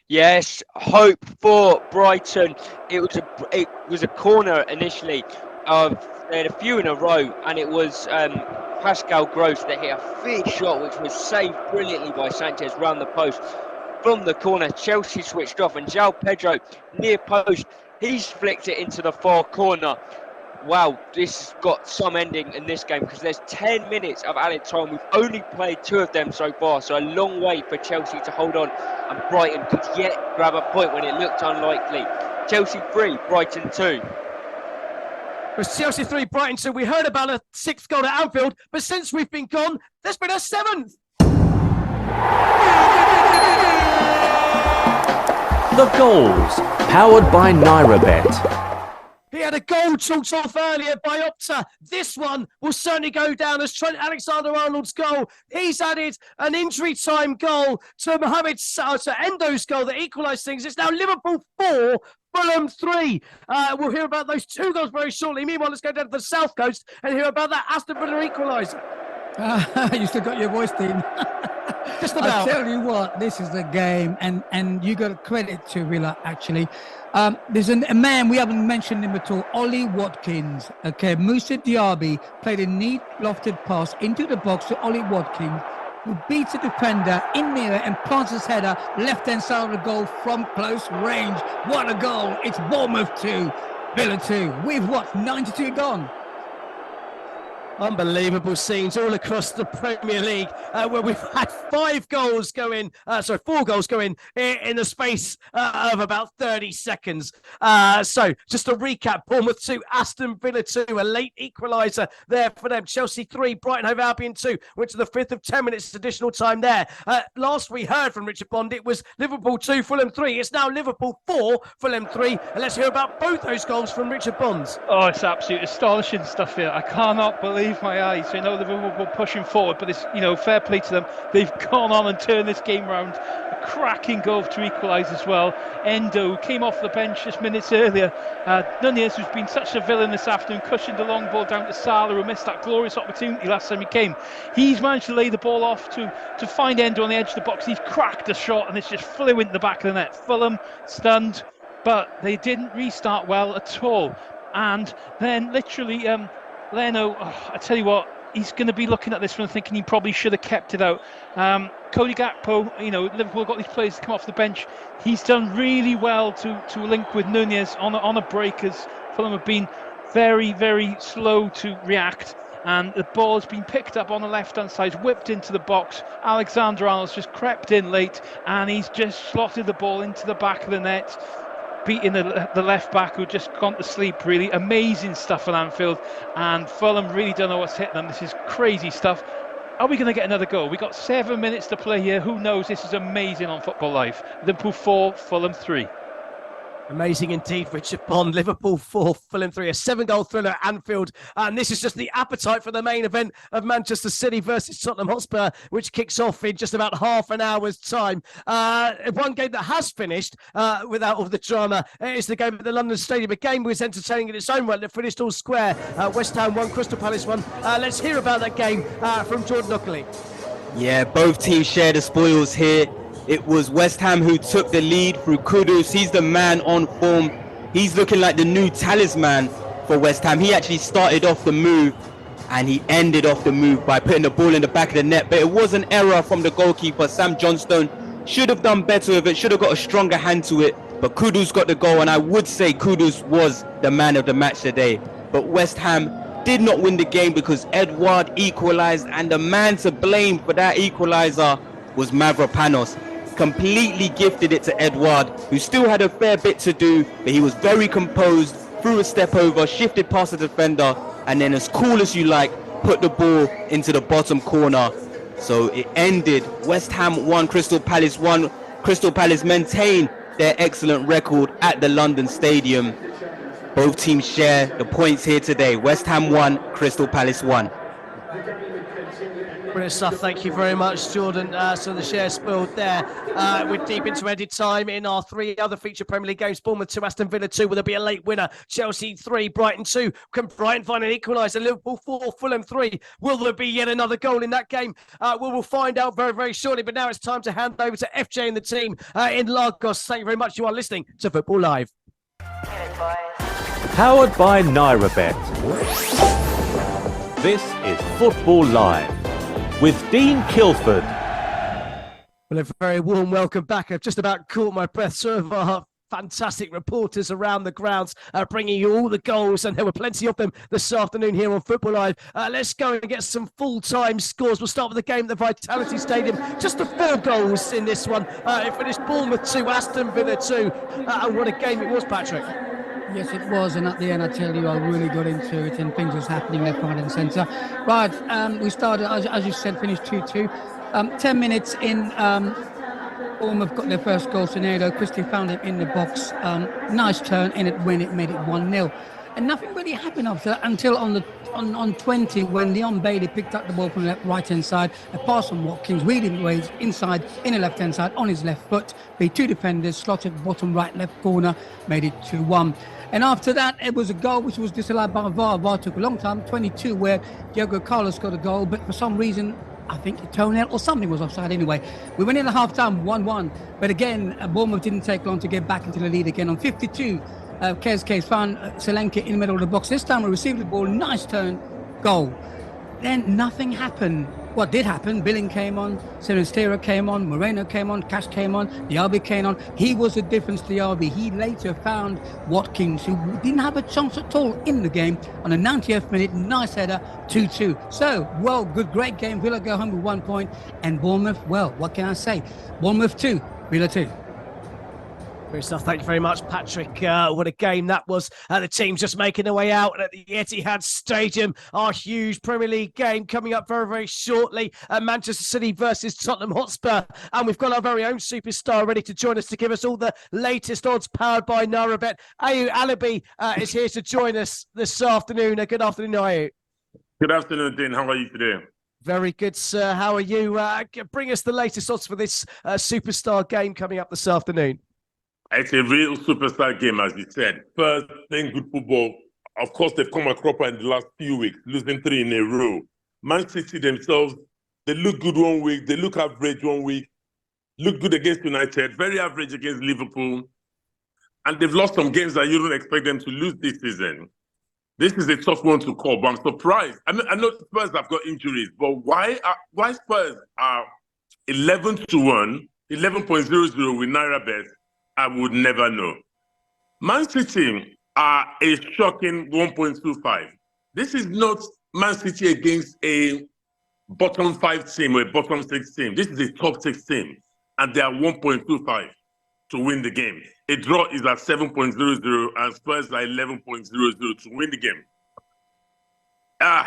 Yes, hope for Brighton. It was a corner initially. They had a few in a row, and it was Pascal Gross that hit a big shot, which was saved brilliantly by Sanchez round the post. From the corner, Chelsea switched off, and João Pedro, near post, he's flicked it into the far corner. Wow, this has got some ending in this game because there's 10 minutes of added time. We've only played 2 of them so far, so a long way for Chelsea to hold on, and Brighton could yet grab a point when it looked unlikely. Chelsea 3, Brighton 2. It was Chelsea 3, Brighton 2. We heard about a 6th goal at Anfield, but since we've been gone, there's been a 7th. The goals, powered by NairaBet. He had a goal chalked off earlier by Opta. This one will certainly go down as Trent Alexander-Arnold's goal. He's added an injury time goal to Endo's goal that equalised things. It's now Liverpool 4, Fulham 3. We'll hear about those 2 goals very shortly. Meanwhile, let's go down to the South Coast and hear about that Aston Villa equaliser. You still got your voice, Dean. Just about. I tell you what, this is the game, and you got credit to Villa, actually. There's a man, we haven't mentioned him at all, Ollie Watkins. Okay, Moussa Diaby played a neat lofted pass into the box to Ollie Watkins, who beats a defender in the air and plants his header left-hand side of the goal from close range. What a goal. It's Bournemouth 2, Villa 2. With what, 92 gone? Unbelievable scenes all across the Premier League, where we've had 4 goals going in the space of about 30 seconds. So just to recap, Bournemouth 2, Aston Villa 2, a late equaliser there for them. Chelsea 3, Brighton Hove Albion 2, went to the 5th of 10 minutes additional time there. Last we heard from Richard Bond, it was Liverpool 2, Fulham 3. It's now Liverpool 4, Fulham 3. And let's hear about both those goals from Richard Bonds. Oh, it's absolutely astonishing stuff here. I cannot believe my eyes. I know Liverpool were pushing forward, but it's, fair play to them. They've gone on and turned this game round. A cracking goal to equalise as well. Endo came off the bench just minutes earlier. Nunez, who's been such a villain this afternoon, cushioned the long ball down to Salah, who missed that glorious opportunity last time he came. He's managed to lay the ball off to find Endo on the edge of the box. He's cracked a shot and it's just flew into the back of the net. Fulham stunned, but they didn't restart well at all. And then literally Leno, I tell you what, he's going to be looking at this one thinking he probably should have kept it out. Cody Gakpo, Liverpool got these players to come off the bench. He's done really well to link with Nunez on a break, as Fulham have been very, very slow to react. And the ball has been picked up on the left-hand side, whipped into the box. Alexander-Arnold's just crept in late, and he's just slotted the ball into the back of the net, beating the left back who just gone to sleep. Really amazing stuff at Anfield, and Fulham really don't know what's hitting them. This is crazy stuff. Are we going to get another goal? We've got 7 minutes to play here. Who knows? This is amazing on Football Live. Liverpool 4, Fulham 3. Amazing indeed, Richard Bond. Liverpool 4, Fulham 3, a 7-goal thriller at Anfield. And this is just the appetite for the main event of Manchester City versus Tottenham Hotspur, which kicks off in just about half an hour's time. One game that has finished without all the drama is the game at the London Stadium. A game was entertaining in its own right that finished all square. West Ham 1, Crystal Palace 1. Let's hear about that game from Jordan Ockley. Yeah, both teams share the spoils here. It was West Ham who took the lead through Kudus. He's the man on form. He's looking like the new talisman for West Ham. He actually started off the move and he ended off the move by putting the ball in the back of the net. But it was an error from the goalkeeper. Sam Johnstone should have done better with it, should have got a stronger hand to it. But Kudus got the goal, and I would say Kudus was the man of the match today. But West Ham did not win the game because Edouard equalised, and the man to blame for that equaliser was Mavropanos. Completely gifted it to Edouard, who still had a fair bit to do, but he was very composed, threw a step over, shifted past the defender, and then as cool as you like, put the ball into the bottom corner. So it ended West Ham 1, Crystal Palace 1. Crystal Palace maintain their excellent record at the London Stadium. Both teams share the points here today. West Ham 1, Crystal Palace 1. Brilliant stuff. Thank you very much, Jordan. So the share spoiled there. We're deep into added time in our 3 other feature Premier League games. Bournemouth 2, Aston Villa 2. Will there be a late winner? Chelsea 3, Brighton 2. Can Brighton find an equaliser? Liverpool 4, Fulham 3. Will there be yet another goal in that game? We'll find out very, very shortly. But now it's time to hand over to FJ and the team in Lagos. Thank you very much. You are listening to Football Live. Powered by NairaBet. This is Football Live with Dean Kilford. Well, a very warm welcome back. I've just about caught my breath. Some of our fantastic reporters around the grounds bringing you all the goals, and there were plenty of them this afternoon here on Football Live. Let's go and get some full-time scores. We'll start with the game at the Vitality Stadium. Just the 4 goals in this one. It finished Bournemouth 2, Aston Villa 2. And what a game it was, Patrick. Yes, it was, and at the end, I tell you, I really got into it, and things was happening left, right, and centre. Right, we started, as you said, finished 2-2. 10 minutes in, Bournemouth got their first goal. Senedo, Christie found him in the box. Nice turn in it when it made it 1-0. And nothing really happened after until on 20, when Leon Bailey picked up the ball from the right-hand side, a pass from Watkins, wheeling ways inside in the left-hand side on his left foot. The 2 defenders slotted bottom right left corner, made it 2-1. And after that, it was a goal which was disallowed by VAR. VAR took a long time, 22, where Diego Carlos got a goal, but for some reason, I think a toenail or something was offside anyway. We went in at half-time, 1-1. But again, Bournemouth didn't take long to get back into the lead again. On 52, Kez found Solanke in the middle of the box. This time we received the ball, nice turn, goal. Then nothing happened. what did happen, Billing came on, Sinistera came on, Moreno came on, Cash came on, Diaby came on. He was the difference to Diaby. He later found Watkins, who didn't have a chance at all in the game. On the 90th minute, nice header, 2-2. So, well, good, great game. Villa go home with 1 point. And Bournemouth, well, what can I say? Bournemouth 2, Villa 2. Great stuff. Thank you very much, Patrick. What a game that was. The team's just making their way out at the Etihad Stadium. Our huge Premier League game coming up very, very shortly. Manchester City versus Tottenham Hotspur. And we've got our very own superstar ready to join us to give us all the latest odds powered by NairaBet. Ayu Alabi is here to join us this afternoon. Good afternoon, Ayu. Good afternoon, Dean. How are you today? Very good, sir. How are you? Bring us the latest odds for this superstar game coming up this afternoon. It's a real superstar game, as you said. First, playing good football. Of course, they've come a cropper in the last few weeks, losing 3 in a row. Man City themselves, they look good one week, they look average one week, look good against United, very average against Liverpool. And they've lost some games that you don't expect them to lose this season. This is a tough one to call, but I'm surprised. I know Spurs have got injuries, but why Spurs are 11-1, 11.00 with NairaBet? I would never know. Man City are a shocking 1.25. This is not Man City against a bottom 5 team or a bottom 6 team. This is a top 6 team, and they are 1.25 to win the game. A draw is at 7.00, and Spurs are 11.00 to win the game.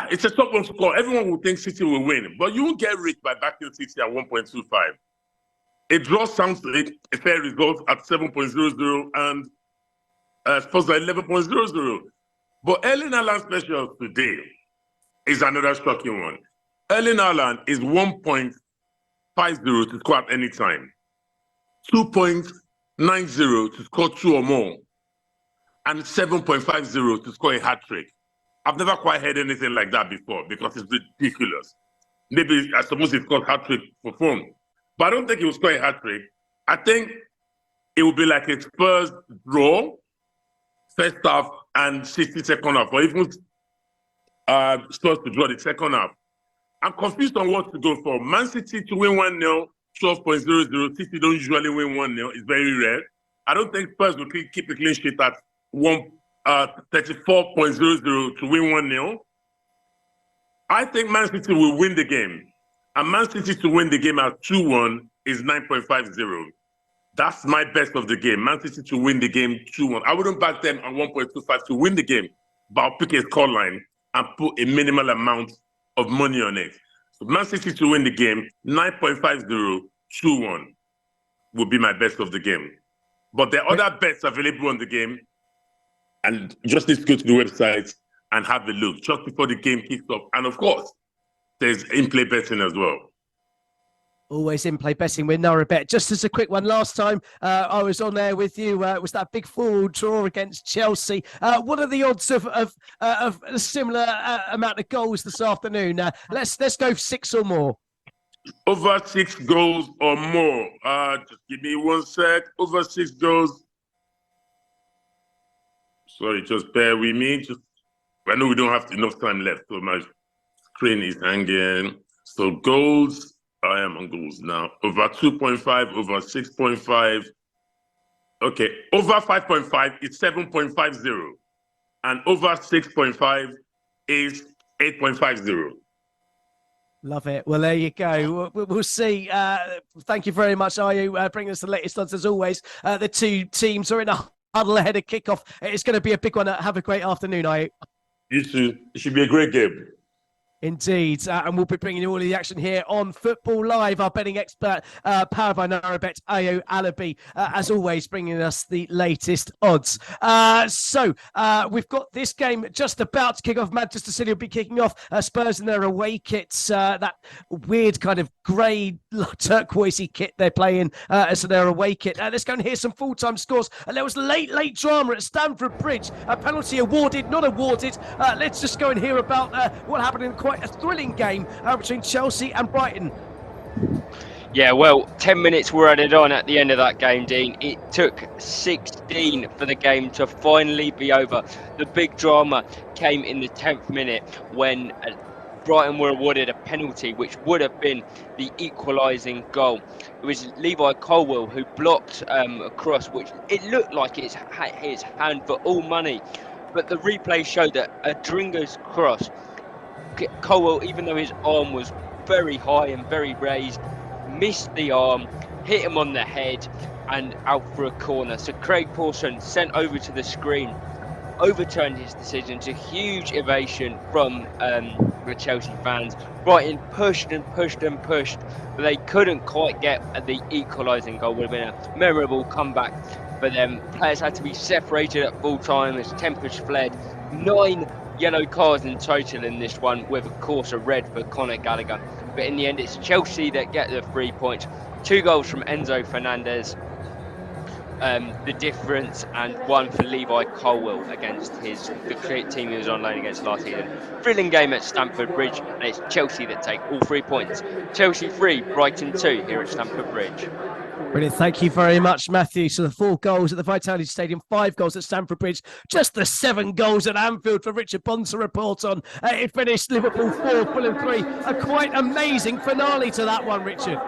It's a tough one to call. Everyone will think City will win, but you won't get rich by backing City at 1.25. A draw sounds like a fair result at 7.00 and Spurs are 11.00. But Erling Haaland special today is another shocking one. Erling Haaland is 1.50 to score at any time, 2.90 to score 2 or more, and 7.50 to score a hat-trick. I've never quite heard anything like that before because it's ridiculous. Maybe I suppose it's called hat-trick for fun. But I don't think he will score a hat-trick. I think it will be like a Spurs draw, first half, and 60 second half, or even Spurs to draw the second half. I'm confused on what to go for. Man City to win 1-0, 12.00. City don't usually win 1-0. It's very rare. I don't think Spurs will keep a clean sheet at 34.00 to win 1-0. I think Man City will win the game. And Man City to win the game at 2-1 is 9.50. That's my best of the game. Man City to win the game 2-1. I wouldn't back them on 1.25 to win the game, but I'll pick a scoreline and put a minimal amount of money on it. So Man City to win the game, 9.50, 2-1 would be my best of the game. But there are other bets available on the game, and just need to go to the website and have a look just before the game kicks off. And of course, there's in-play betting as well. Always in-play betting with NairaBet. Just as a quick one, last time I was on there with you, was that big 4-4 draw against Chelsea. What are the odds of a similar amount of goals this afternoon? Let's go 6 or more. Over 6 goals or more. Just give me 1 sec. Over 6 goals. Sorry, just bear with me. I know we don't have enough time left, so my screen is hanging. So goals, I am on goals now. Over 2.5, over 6.5. Okay, over 5.5 is 7.50. And over 6.5 is 8.50. Love it. Well, there you go. We'll see. Thank you very much, Ayu, bringing us the latest odds as always. The two teams are in a huddle ahead of kickoff. It's going to be a big one. Have a great afternoon, Ayu. You too. It should be a great game. Indeed, and we'll be bringing you all of the action here on Football Live. Our betting expert, powered by NairaBet, Ayu Alabi, as always, bringing us the latest odds. So we've got this game just about to kick off. Manchester City will be kicking off. Spurs in their away kits, that weird kind of grey turquoisey kit they're playing as their away kit. Let's go and hear some full-time scores. There was late drama at Stamford Bridge. A penalty awarded, not awarded. Let's just go and hear about what happened in quite a thrilling game between Chelsea and Brighton. Yeah, well, 10 minutes were added on at the end of that game, Dean. It took 16 for the game to finally be over. The big drama came in the 10th minute when Brighton were awarded a penalty, which would have been the equalising goal. It was Levi Colwill who blocked a cross, which it looked like his hand for all money. But the replay showed that Adringa's cross, Colwill, even though his arm was very high and very raised, missed the arm, hit him on the head, and out for a corner. So Craig Pawson sent over to the screen, overturned his decision to huge ovation from the Chelsea fans. Brighton pushed and pushed and pushed, but they couldn't quite get the equalising goal. Would have been a memorable comeback for them. Players had to be separated at full time as tempers fled. 9 yellow cards in total in this one, with of course a red for Conor Gallagher. But in the end, it's Chelsea that get the 3 points. 2 goals from Enzo Fernandez, the difference, and 1 for Levi Colwill against the team he was on loan against last season. Thrilling game at Stamford Bridge, and it's Chelsea that take all 3 points. Chelsea 3, Brighton 2 here at Stamford Bridge. Brilliant. Thank you very much, Matthew. So the 4 goals at the Vitality Stadium, 5 goals at Stamford Bridge, just the 7 goals at Anfield for Richard Bond to report on. It finished Liverpool 4, Fulham 3. A quite amazing finale to that one, Richard.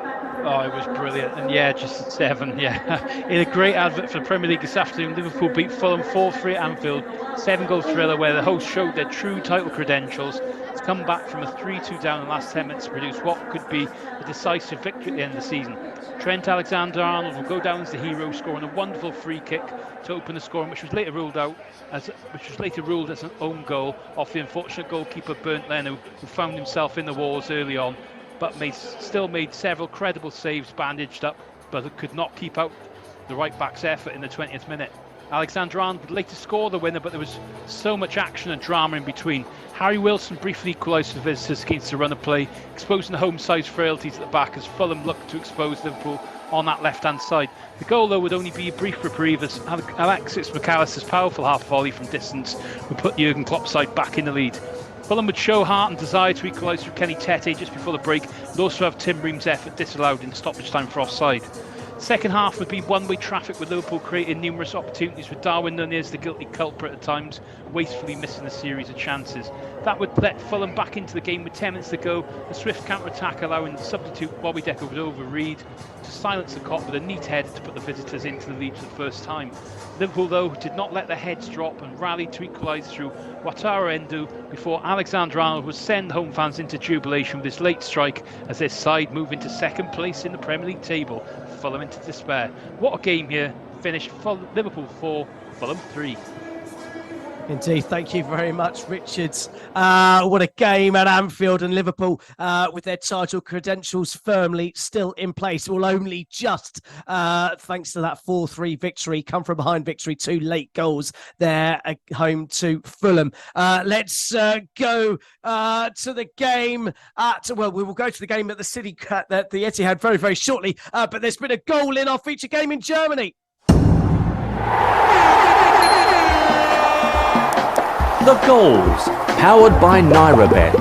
Oh, it was brilliant. And yeah, just 7, yeah. In a great advert for the Premier League this afternoon, Liverpool beat Fulham 4-3 at Anfield. 7-goal thriller where the hosts showed their true title credentials. It's come back from a 3-2 down in the last 10 minutes to produce what could be a decisive victory at the end of the season. Trent Alexander-Arnold will go down as the hero, scoring a wonderful free kick to open the scoring, which was later ruled as an own goal off the unfortunate goalkeeper Bernd Leno, who found himself in the wars early on, but still made several credible saves bandaged up, but could not keep out the right back's effort in the 20th minute. Alexander-Arnold would later score the winner, but there was so much action and drama in between. Harry Wilson briefly equalised for visitors against the run of play, exposing the home side's frailties at the back as Fulham looked to expose Liverpool on that left-hand side. The goal, though, would only be a brief reprieve as Alexis McAllister's powerful half volley from distance would put Jurgen Klopp's side back in the lead. Fulham would show heart and desire to equalise through Kenny Tete just before the break, and also have Tim Ream's effort disallowed in stoppage time for offside. Second half would be one-way traffic, with Liverpool creating numerous opportunities, with Darwin Nunez, the guilty culprit at times, wastefully missing a series of chances. That would let Fulham back into the game with 10 minutes to go. A swift counter-attack allowing the substitute Bobby Decker over Reed to silence the cop with a neat header to put the visitors into the lead for the first time. Liverpool, though, did not let their heads drop and rallied to equalise through Wataru Endo before Alexander-Arnold would send home fans into jubilation with his late strike as their side move into second place in the Premier League table, Fulham into despair. What a game here. Finished Liverpool 4, Fulham 3. Indeed, thank you very much, Richard. What a game at Anfield, and Liverpool with their title credentials firmly still in place will only just, thanks to that 4-3 victory, come from behind victory, 2 late goals there at home to Fulham. Let's go to the game we will go to the game at the City at the Etihad very, very shortly, but there's been a goal in our feature game in Germany. The goals, powered by NairaBet.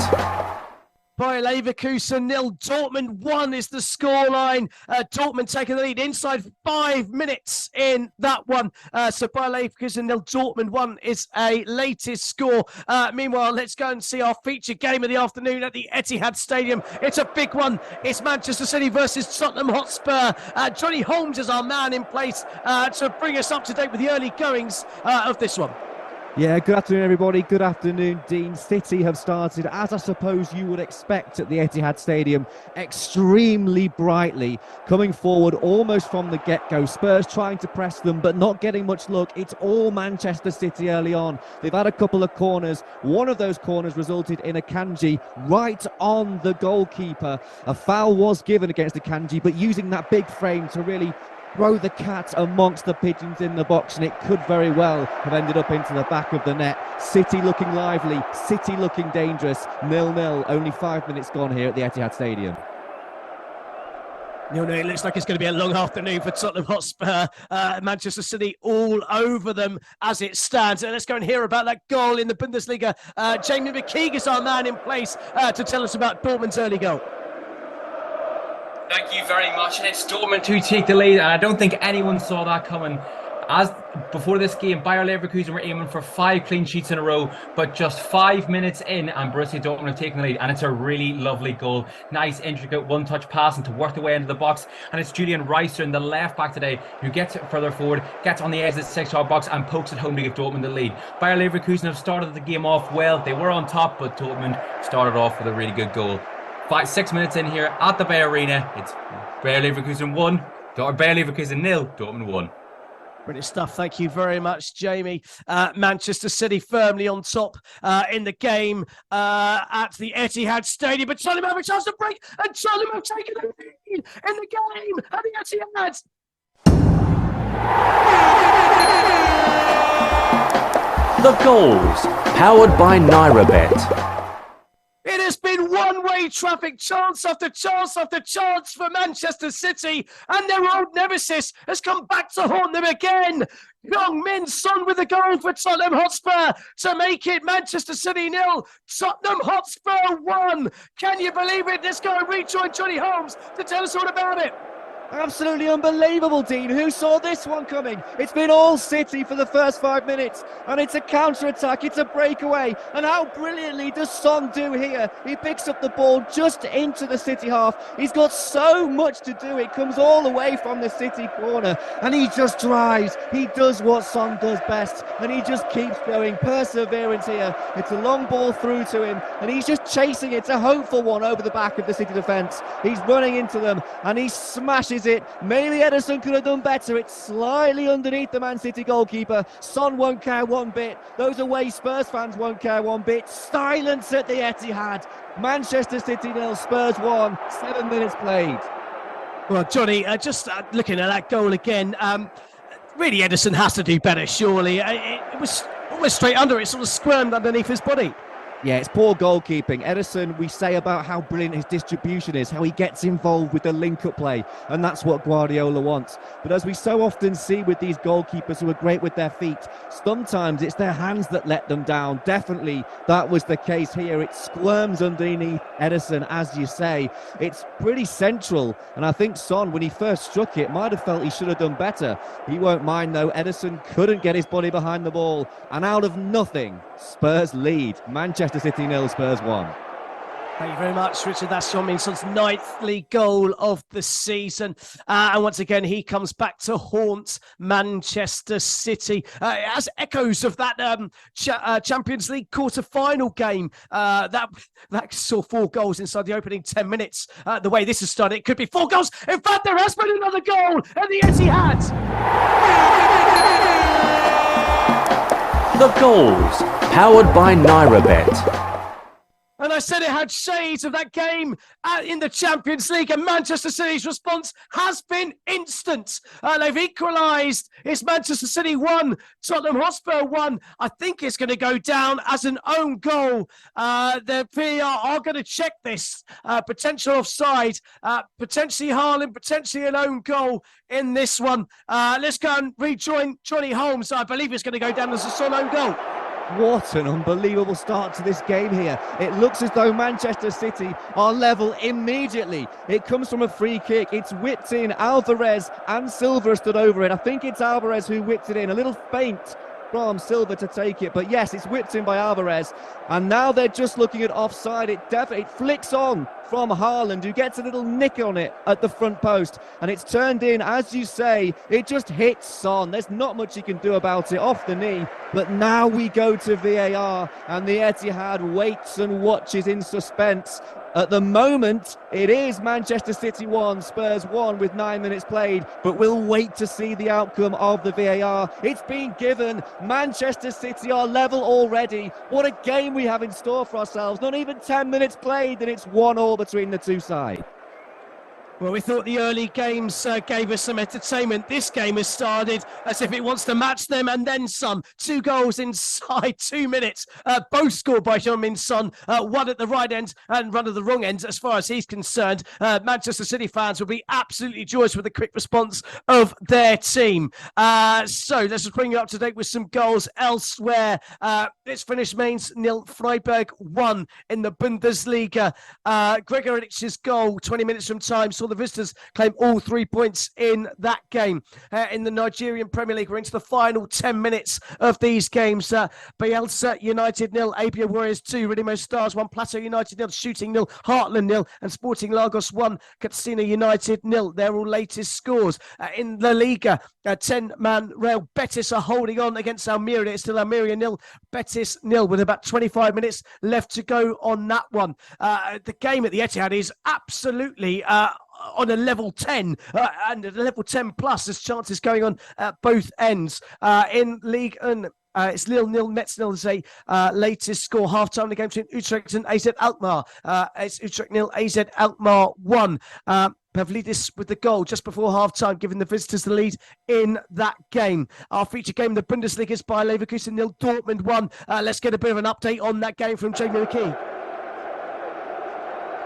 Bayer Leverkusen 0, Dortmund 1 is the scoreline. Dortmund taking the lead inside 5 minutes in that one. So Bayer Leverkusen 0, Dortmund 1 is a latest score. Meanwhile, let's go and see our feature game of the afternoon at the Etihad Stadium. It's a big one. It's Manchester City versus Tottenham Hotspur. Johnny Holmes is our man in place to bring us up to date with the early goings of this one. Yeah, good afternoon, everybody. Good afternoon, Dean. City have started, as I suppose you would expect at the Etihad Stadium, extremely brightly, coming forward almost from the get-go. Spurs trying to press them, but not getting much luck. It's all Manchester City early on. They've had a couple of corners. One of those corners resulted in a Akanji right on the goalkeeper. A foul was given against Akanji, but using that big frame to really throw the cat amongst the pigeons in the box, and it could very well have ended up into the back of the net. City looking lively, City looking dangerous. 0-0, only 5 minutes gone here at the Etihad Stadium. No, it looks like it's going to be a long afternoon for Tottenham Hotspur. Manchester City all over them as it stands. Let's go and hear about that goal in the Bundesliga. Jamie McKeag is our man in place to tell us about Dortmund's early goal. Thank you very much. And it's Dortmund who take the lead, and I don't think anyone saw that coming. As before this game, Bayer Leverkusen were aiming for 5 clean sheets in a row, but just 5 minutes in, and Borussia Dortmund have taken the lead, and it's a really lovely goal. Nice, intricate one-touch passing to work the way into the box, and it's Julian Reister in the left back today who gets it further forward, gets on the edge of the 6-yard box, and pokes it home to give Dortmund the lead. Bayer Leverkusen have started the game off well. They were on top, but Dortmund started off with a really good goal. 6 minutes in here at the Bayer Arena, it's Bayer Leverkusen 1, Bayer Leverkusen 0, Dortmund 1. Brilliant stuff. Thank you very much, Jamie. Manchester City firmly on top in the game at the Etihad Stadium. But Tottenham have a chance to break, and Tottenham have taken the lead in the game at the Etihad. The goals, powered by NairaBet. It has been one-way traffic, chance after chance after chance for Manchester City, and their old nemesis has come back to haunt them again. Heung-min Son with a goal for Tottenham Hotspur to make it Manchester City 0, Tottenham Hotspur 1. Can you believe it? Let's go and rejoin Johnny Holmes to tell us all about it. Absolutely unbelievable, Dean. Who saw this one coming? It's been all City for the first 5 minutes, and it's a counter-attack, it's a breakaway, and how brilliantly does Son do here? He picks up the ball just into the City half. He's got so much to do. It comes all the way from the City corner, and he just drives. He does what Son does best, and he just keeps going. Perseverance here. It's a long ball through to him, and he's just chasing it. It's a hopeful one over the back of the City defence. He's running into them, and he smashes it. Maybe Ederson could have done better. It's slightly underneath the Man City goalkeeper. Son won't care one bit. Those away Spurs fans won't care one bit. Silence at the Etihad. Manchester City 0, Spurs 1. 7 minutes played. Well, Johnny, just looking at that goal again, really Ederson has to do better, surely. It was almost straight under it, sort of squirmed underneath his body. Yeah, it's poor goalkeeping. Ederson, we say about how brilliant his distribution is, how he gets involved with the link-up play, and that's what Guardiola wants. But as we so often see with these goalkeepers who are great with their feet, sometimes it's their hands that let them down. Definitely that was the case here. It squirms underneath Ederson, as you say. It's pretty central, and I think Son, when he first struck it, might have felt he should have done better. He won't mind, though. Ederson couldn't get his body behind the ball, and out of nothing, Spurs lead. Manchester City 0, Spurs 1. Thank you very much, Richard. That's Heung-min Son's 9th league goal of the season. And once again, he comes back to haunt Manchester City. As echoes of that Champions League quarter-final game that saw 4 goals inside the opening 10 minutes. The way this has started, it could be 4 goals. In fact, there has been another goal at the Etihad. The goals, powered by NairaBet. And I said it had shades of that game in the Champions League, and Manchester City's response has been instant. They've equalised. It's Manchester City 1, Tottenham Hotspur 1. I think it's going to go down as an own goal. The VAR are going to check this. Potential offside, potentially Haaland, potentially an own goal in this one. Let's go and rejoin Johnny Holmes. I believe it's going to go down as a Son own goal. What an unbelievable start to this game here. It looks as though Manchester City are level immediately. It comes from a free kick. It's whipped in. Alvarez and Silva stood over it. I think it's Alvarez who whipped it in. A little feint from Silva to take it. But yes, it's whipped in by Alvarez. And now they're just looking at offside. It flicks on from Haaland, who gets a little nick on it at the front post. And it's turned in, as you say, it just hits Son. There's not much he can do about it, off the knee. But now we go to VAR, and the Etihad waits and watches in suspense. At the moment, it is Manchester City 1, Spurs 1 with 9 minutes played, but we'll wait to see the outcome of the VAR. It's been given. Manchester City are level already. What a game we have in store for ourselves. Not even 10 minutes played, and it's 1-1 between the two sides. Well, we thought the early games gave us some entertainment. This game has started as if it wants to match them and then some. 2 goals inside 2 minutes, both scored by Heung-min Son. One at the right end and one at the wrong end, as far as he's concerned. Manchester City fans will be absolutely joyous with the quick response of their team. So let's just bring you up to date with some goals elsewhere. It's finished Mainz 0, Freiburg 1 in the Bundesliga. Gregoric's goal, 20 minutes from time, saw the The visitors claim all 3 points in that game. In the Nigerian Premier League, we're into the final 10 minutes of these games. Bielsa United 0, Abia Warriors 2, Ridimo Stars 1, Plateau United 0, Shooting 0, Heartland 0, and Sporting Lagos 1, Katsina United 0. They're all latest scores. In La Liga, 10-man Real Betis are holding on against Almeria. It's still Almeria 0, Betis 0, with about 25 minutes left to go on that one. The game at the Etihad is absolutely on a level 10 and at a level 10 plus. There's chances going on at both ends. In League 1, it's Lille 0, Metz 0 is a latest score. Half-time the game between Utrecht and AZ Alkmaar. It's Utrecht 0, AZ Alkmaar 1. Pavlidis with the goal just before half-time, giving the visitors the lead in that game. Our feature game in the Bundesliga is Bayer Leverkusen 0, Dortmund 1. Let's get a bit of an update on that game from Jamie McKee.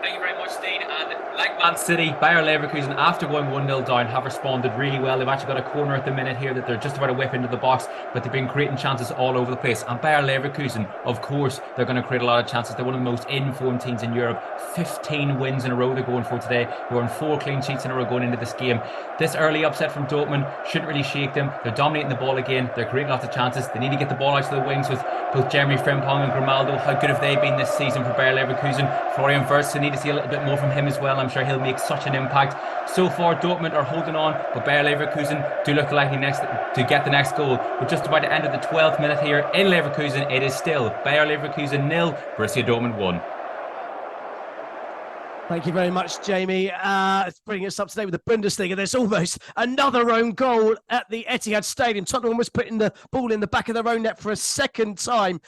Thank you very much, Dean. And like Man City, Bayer Leverkusen, after going 1-0 down, have responded really well. They've actually got a corner at the minute here that they're just about to whip into the box, but they've been creating chances all over the place. And Bayer Leverkusen, of course, they're going to create a lot of chances. They're one of the most informed teams in Europe. 15 wins in a row they're going for today. They're on 4 clean sheets in a row going into this game. This early upset from Dortmund shouldn't really shake them. They're dominating the ball again. They're creating lots of chances. They need to get the ball out to the wings with both Jeremy Frimpong and Grimaldo. How good have they been this season for Bayer Leverkusen? Florian Wirtz, they need to see a little bit more from him as well. I'm sure he'll make such an impact. So far, Dortmund are holding on, but Bayer Leverkusen do look likely next to get the next goal. We're just about to end of the 12th minute here in Leverkusen. It is still Bayer Leverkusen 0, Borussia Dortmund 1. Thank you very much, Jamie. It's bringing us up to date with the Bundesliga. There's almost another own goal at the Etihad Stadium. Tottenham was putting the ball in the back of their own net for a second time.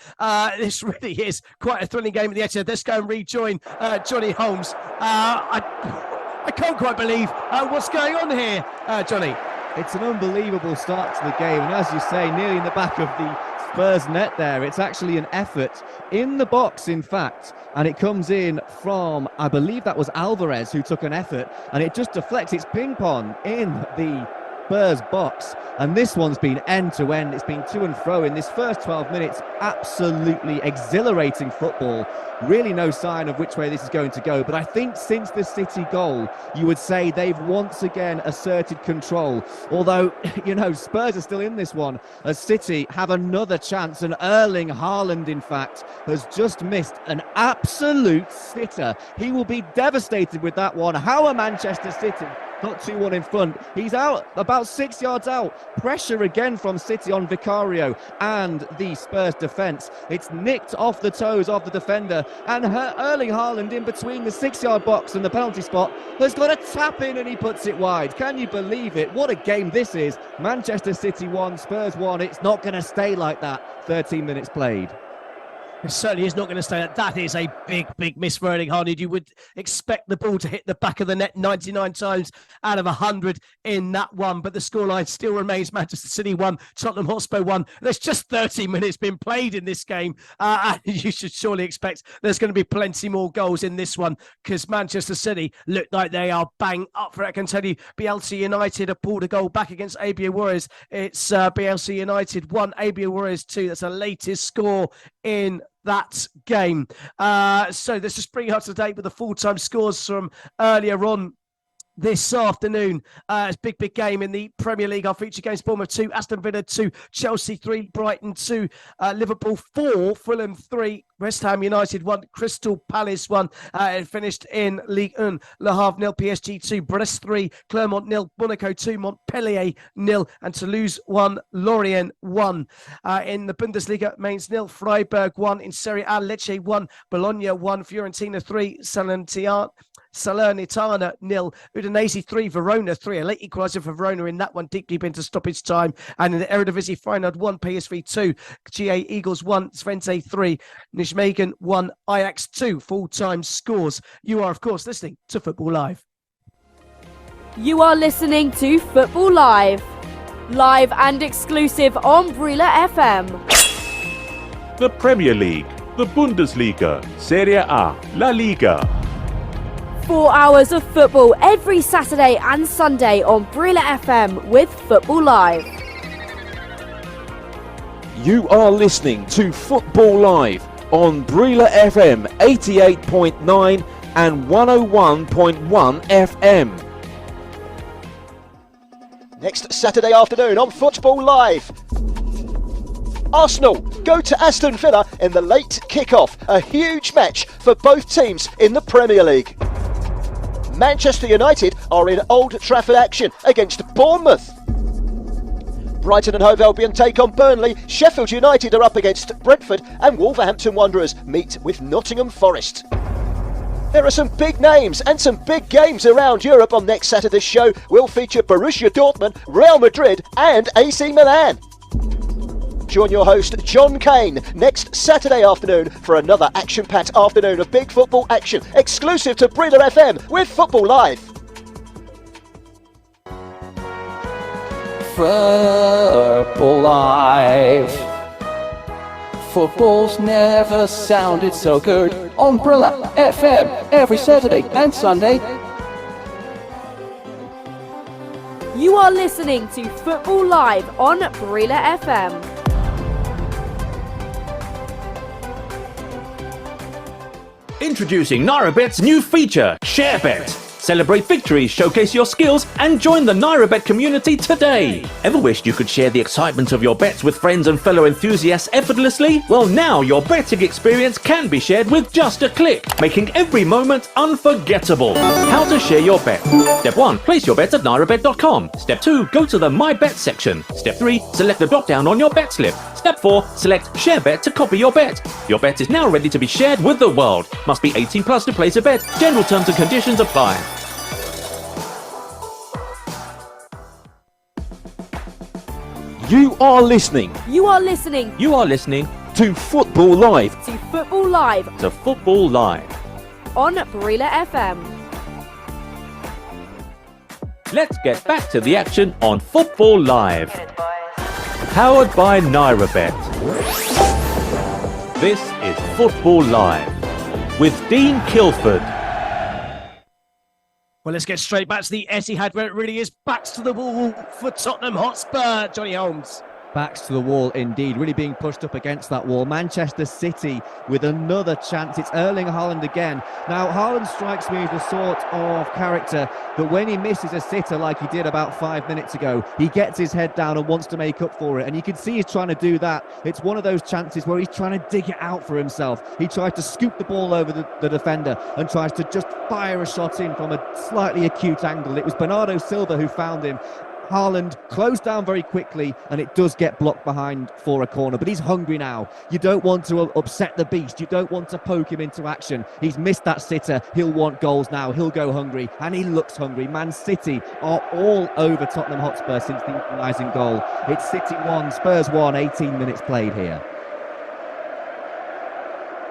This really is quite a thrilling game at the Etihad. Let's go and rejoin Johnny Holmes. I can't quite believe what's going on here, Johnny. It's an unbelievable start to the game, and as you say, nearly in the back of the Spurs net there. It's actually an effort in the box, in fact, and it comes in from, I believe that was Alvarez who took an effort, and it just deflects. It's ping pong in the Spurs box, and this one's been end to end. It's been to and fro in this first 12 minutes. Absolutely exhilarating football. Really no sign of which way this is going to go, but I think since the City goal, you would say they've once again asserted control. Although, you know, Spurs are still in this one as City have another chance, and Erling Haaland, in fact, has just missed an absolute sitter. He will be devastated with that one. How are Manchester City not 2-1 in front? He's out, about 6 yards out. Pressure again from City on Vicario and the Spurs defence. It's nicked off the toes of the defender, and Erling Haaland in between the 6-yard box and the penalty spot has got a tap in, and he puts it wide. Can you believe it? What a game this is. Manchester City 1, Spurs 1. It's not going to stay like that. 13 minutes played. It certainly is not going to stay. That is a big miss for Erling Haaland. You would expect the ball to hit the back of the net 99 times out of 100 in that one. But the scoreline still remains Manchester City 1, Tottenham Hotspur 1. There's just 30 minutes been played in this game. And you should surely expect there's going to be plenty more goals in this one, because Manchester City look like they are bang up for it. I can tell you, Bielsa United have pulled a goal back against Abia Warriors. It's Bielsa United 1, Abia Warriors 2. That's the latest score in that game. So let's just bring you up to date with the full-time scores from earlier on this afternoon. It's a big game in the Premier League. Our feature games: Bournemouth 2, Aston Villa 2, Chelsea 3, Brighton 2, Liverpool 4, Fulham 3, West Ham United 1, Crystal Palace 1. It finished in Ligue 1. Le Havre 0, PSG 2, Brest 3, Clermont 0, Monaco 2, Montpellier 0, and Toulouse 1, Lorient 1. In the Bundesliga, Mainz 0, Freiburg 1. In Serie A, Lecce 1, Bologna 1, Fiorentina 3, Salernitana 0, Udinese 3, Verona 3. A late equaliser for Verona in that one, deep into stoppage time. And in the Eredivisie, Feyenoord 1, PSV 2, GA Eagles 1, Twente 3, Nijmegen 1, Ajax 2. Full-time scores. You are, of course, listening to Football Live. You are listening to Football Live. Live and exclusive on Brila FM. The Premier League, the Bundesliga, Serie A, La Liga. 4 hours of football every Saturday and Sunday on Brila FM with Football Live. You are listening to Football Live on Brila FM 88.9 and 101.1 FM. Next Saturday afternoon on Football Live. Arsenal go to Aston Villa in the late kick-off. A huge match for both teams in the Premier League. Manchester United are in Old Trafford action against Bournemouth. Brighton and Hove Albion take on Burnley. Sheffield United are up against Brentford, and Wolverhampton Wanderers meet with Nottingham Forest. There are some big names and some big games around Europe on next Saturday's show. We'll feature Borussia Dortmund, Real Madrid and AC Milan. Join your host John Kane next Saturday afternoon for another action-packed afternoon of big football action, exclusive to Breeder FM with Football Live. Football Live. Football's never sounded so good on Brilla FM every Saturday and Sunday. You are listening to Football Live on Brila FM. Introducing NairaBet's new feature, ShareBet. Celebrate victories, showcase your skills, and join the NairaBet community today. Ever wished you could share the excitement of your bets with friends and fellow enthusiasts effortlessly? Well, now your betting experience can be shared with just a click, making every moment unforgettable. How to share your bet. Step 1. Place your bets at nairabet.com. Step 2. Go to the My Bet section. Step 3. Select the drop-down on your bet slip. Step 4. Select Share Bet to copy your bet. Your bet is now ready to be shared with the world. Must be 18 plus to place a bet. General terms and conditions apply. You are listening You are listening to Football Live. to Football Live To Football Live. on Brila FM. Let's get back to the action on Football Live. Powered by NairaBet. This is Football Live with Dean Kilford. Well, let's get straight back to the Etihad, where it really is backs to the wall for Tottenham Hotspur. Johnny Holmes. Backs to the wall indeed, really being pushed up against that wall. Manchester City with another chance. It's Erling Haaland again. Now, Haaland strikes me as the sort of character that when he misses a sitter like he did about 5 minutes ago, he gets his head down and wants to make up for it. And you can see he's trying to do that. It's one of those chances where he's trying to dig it out for himself. He tries to scoop the ball over the defender and tries to just fire a shot in from a slightly acute angle. It was Bernardo Silva who found him. Haaland closed down very quickly, and it does get blocked behind for a corner, but he's hungry now. You don't want to upset the beast. You don't want to poke him into action. He's missed that sitter. He'll want goals now. He'll go hungry, and he looks hungry. Man City are all over Tottenham Hotspur since the equalising goal. It's City 1, Spurs 1, 18 minutes played here.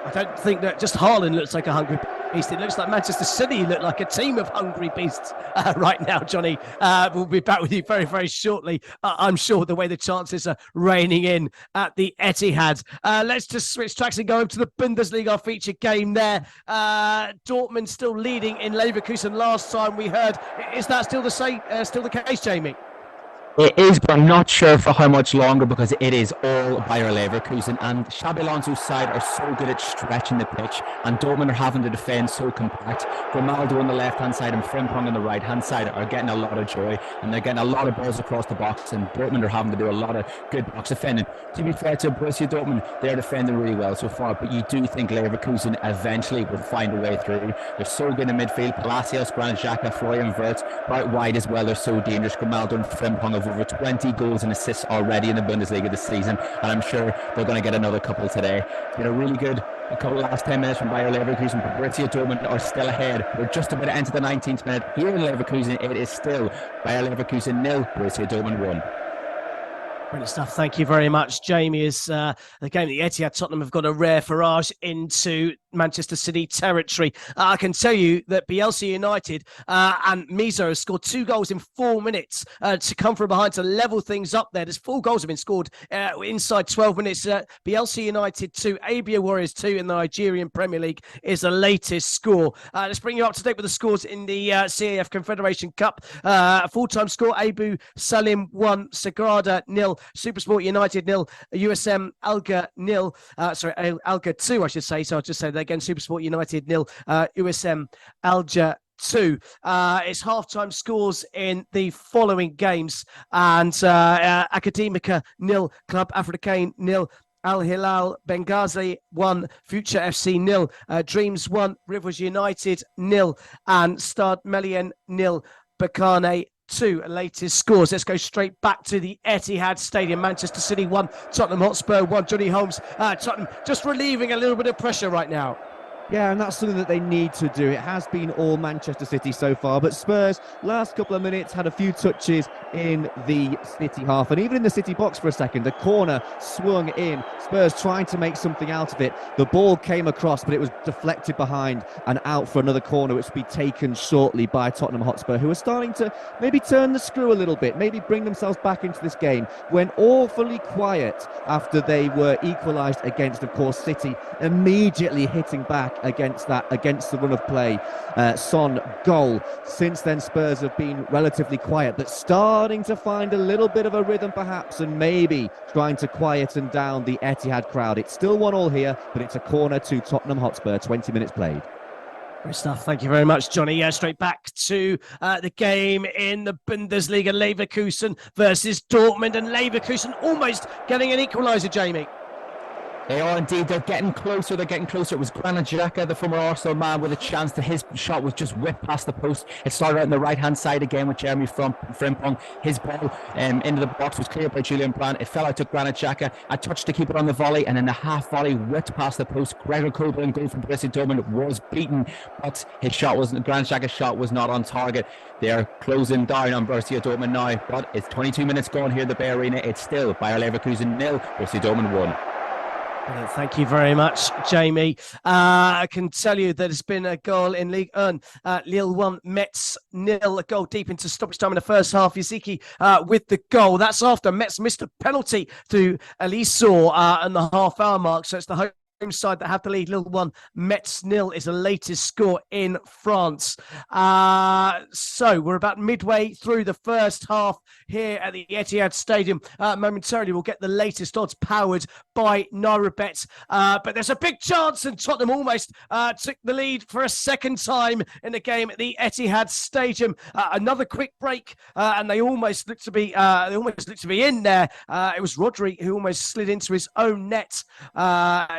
I don't think that just Haaland looks like a hungry beast. It looks like Manchester City look like a team of hungry beasts right now, Johnny. We'll be back with you very, very shortly. I'm sure the way the chances are raining in at the Etihad. Let's just switch tracks and go over to the Bundesliga, our featured game there. Dortmund still leading in Leverkusen. Last time we heard, is that still the case, Jamie? It is, but I'm not sure for how much longer because it is all Bayer Leverkusen, and Xabi Alonso's side are so good at stretching the pitch, and Dortmund are having to defend so compact. Grimaldo on the left-hand side and Frimpong on the right-hand side are getting a lot of joy, and they're getting a lot of balls across the box, and Dortmund are having to do a lot of good box defending. To be fair to Borussia Dortmund, they're defending really well so far, but you do think Leverkusen eventually will find a way through. They're so good in midfield. Palacios, Granit Xhaka, Florian Wirtz, out wide as well. They're so dangerous. Grimaldo and Frimpong have over 20 goals and assists already in the Bundesliga this season, and I'm sure they're going to get another couple today. It's been a really good last 10 minutes from Bayer Leverkusen, but Borussia Dortmund are still ahead. We're just about to enter the 19th minute here in Leverkusen. It is still Bayer Leverkusen 0, Borussia Dortmund 1. Brilliant stuff. Thank you very much, Jamie. As the game at the Etihad, Tottenham have got a rare barrage into Manchester City territory. I can tell you that Bielsa United and Mizo have scored 2 goals in 4 minutes to come from behind to level things up there. There's 4 goals have been scored inside 12 minutes. Bielsa United 2, Abia Warriors 2 in the Nigerian Premier League is the latest score. Let's bring you up to date with the scores in the CAF Confederation Cup. Full-time score, Abu Salim 1, Sagrada 0, Supersport United 0, USM Alga 0, Alga 2 I should say, so I'll just say that again, Supersport United 0, USM Alger 2. It's halftime scores in the following games, and Academica 0, Club Africain 0, Al Hilal Benghazi 1, Future FC 0, Dreams 1, Rivers United 0, and Stade Malien 0, Bakane 2. Latest scores. Let's go straight back to the Etihad Stadium. Manchester City 1, Tottenham Hotspur 1. Johnny Holmes, Tottenham just relieving a little bit of pressure right now. Yeah, and that's something that they need to do. It has been all Manchester City so far, but Spurs, last couple of minutes, had a few touches in the City half, and even in the City box for a second. A corner swung in, Spurs trying to make something out of it. The ball came across, but it was deflected behind and out for another corner, which will be taken shortly by Tottenham Hotspur, who are starting to maybe turn the screw a little bit, maybe bring themselves back into this game. Went awfully quiet after they were equalised against, of course, City, immediately hitting back against the run of play. Son goal. Since then, Spurs have been relatively quiet, but starting to find a little bit of a rhythm perhaps, and maybe trying to quieten down the Etihad crowd. It's still 1-1 here, but it's a corner to Tottenham Hotspur. 20 minutes played. Great stuff. Thank you very much, Johnny. Yeah, straight back to the game in the Bundesliga. Leverkusen versus Dortmund, and Leverkusen almost getting an equaliser, Jamie. They are indeed. They're getting closer. It was Granit Xhaka, the former Arsenal man, with a chance that his shot was just whipped past the post. It started out on the right-hand side again with Jeremy Frimpong. His ball into the box was cleared by Julian Brandt. It fell out to Granit Xhaka. A touch to keep it on the volley, and then the half volley whipped past the post. Gregor Kobel, goal from Borussia Dortmund, was beaten, but Granit Xhaka's shot was not on target. They're closing down on Borussia Dortmund now, but it's 22 minutes gone here at the Bay Arena. It's still Bayer Leverkusen 0, Borussia Dortmund 1. Thank you very much, Jamie. I can tell you that it's been a goal in Ligue 1. Lille 1, Metz 0. A goal deep into stoppage time in the first half. Yaziki with the goal. That's after Metz missed a penalty to Elisor on the half-hour mark. So it's the home side that have the lead. Lille 1, Metz 0 is the latest score in France. So we're about midway through the first half here at the Etihad Stadium. Momentarily we'll get the latest odds powered by NairaBet. But there's a big chance, and Tottenham almost took the lead for a second time in the game at the Etihad Stadium. Another quick break, and they almost looked to be in there. It was Rodri who almost slid into his own net.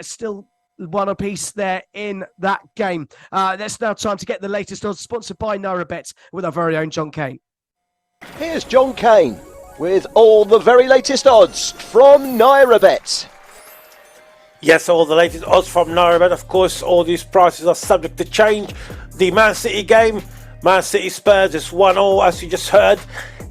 Still one apiece there in that game. It's now time to get the latest odds, sponsored by NairaBet with our very own John Kane. Here's John Kane with all the very latest odds from NairaBet. Yes, all the latest odds from NairaBet. Of course, all these prices are subject to change. The Man City game, Man City Spurs is 1-0, as you just heard.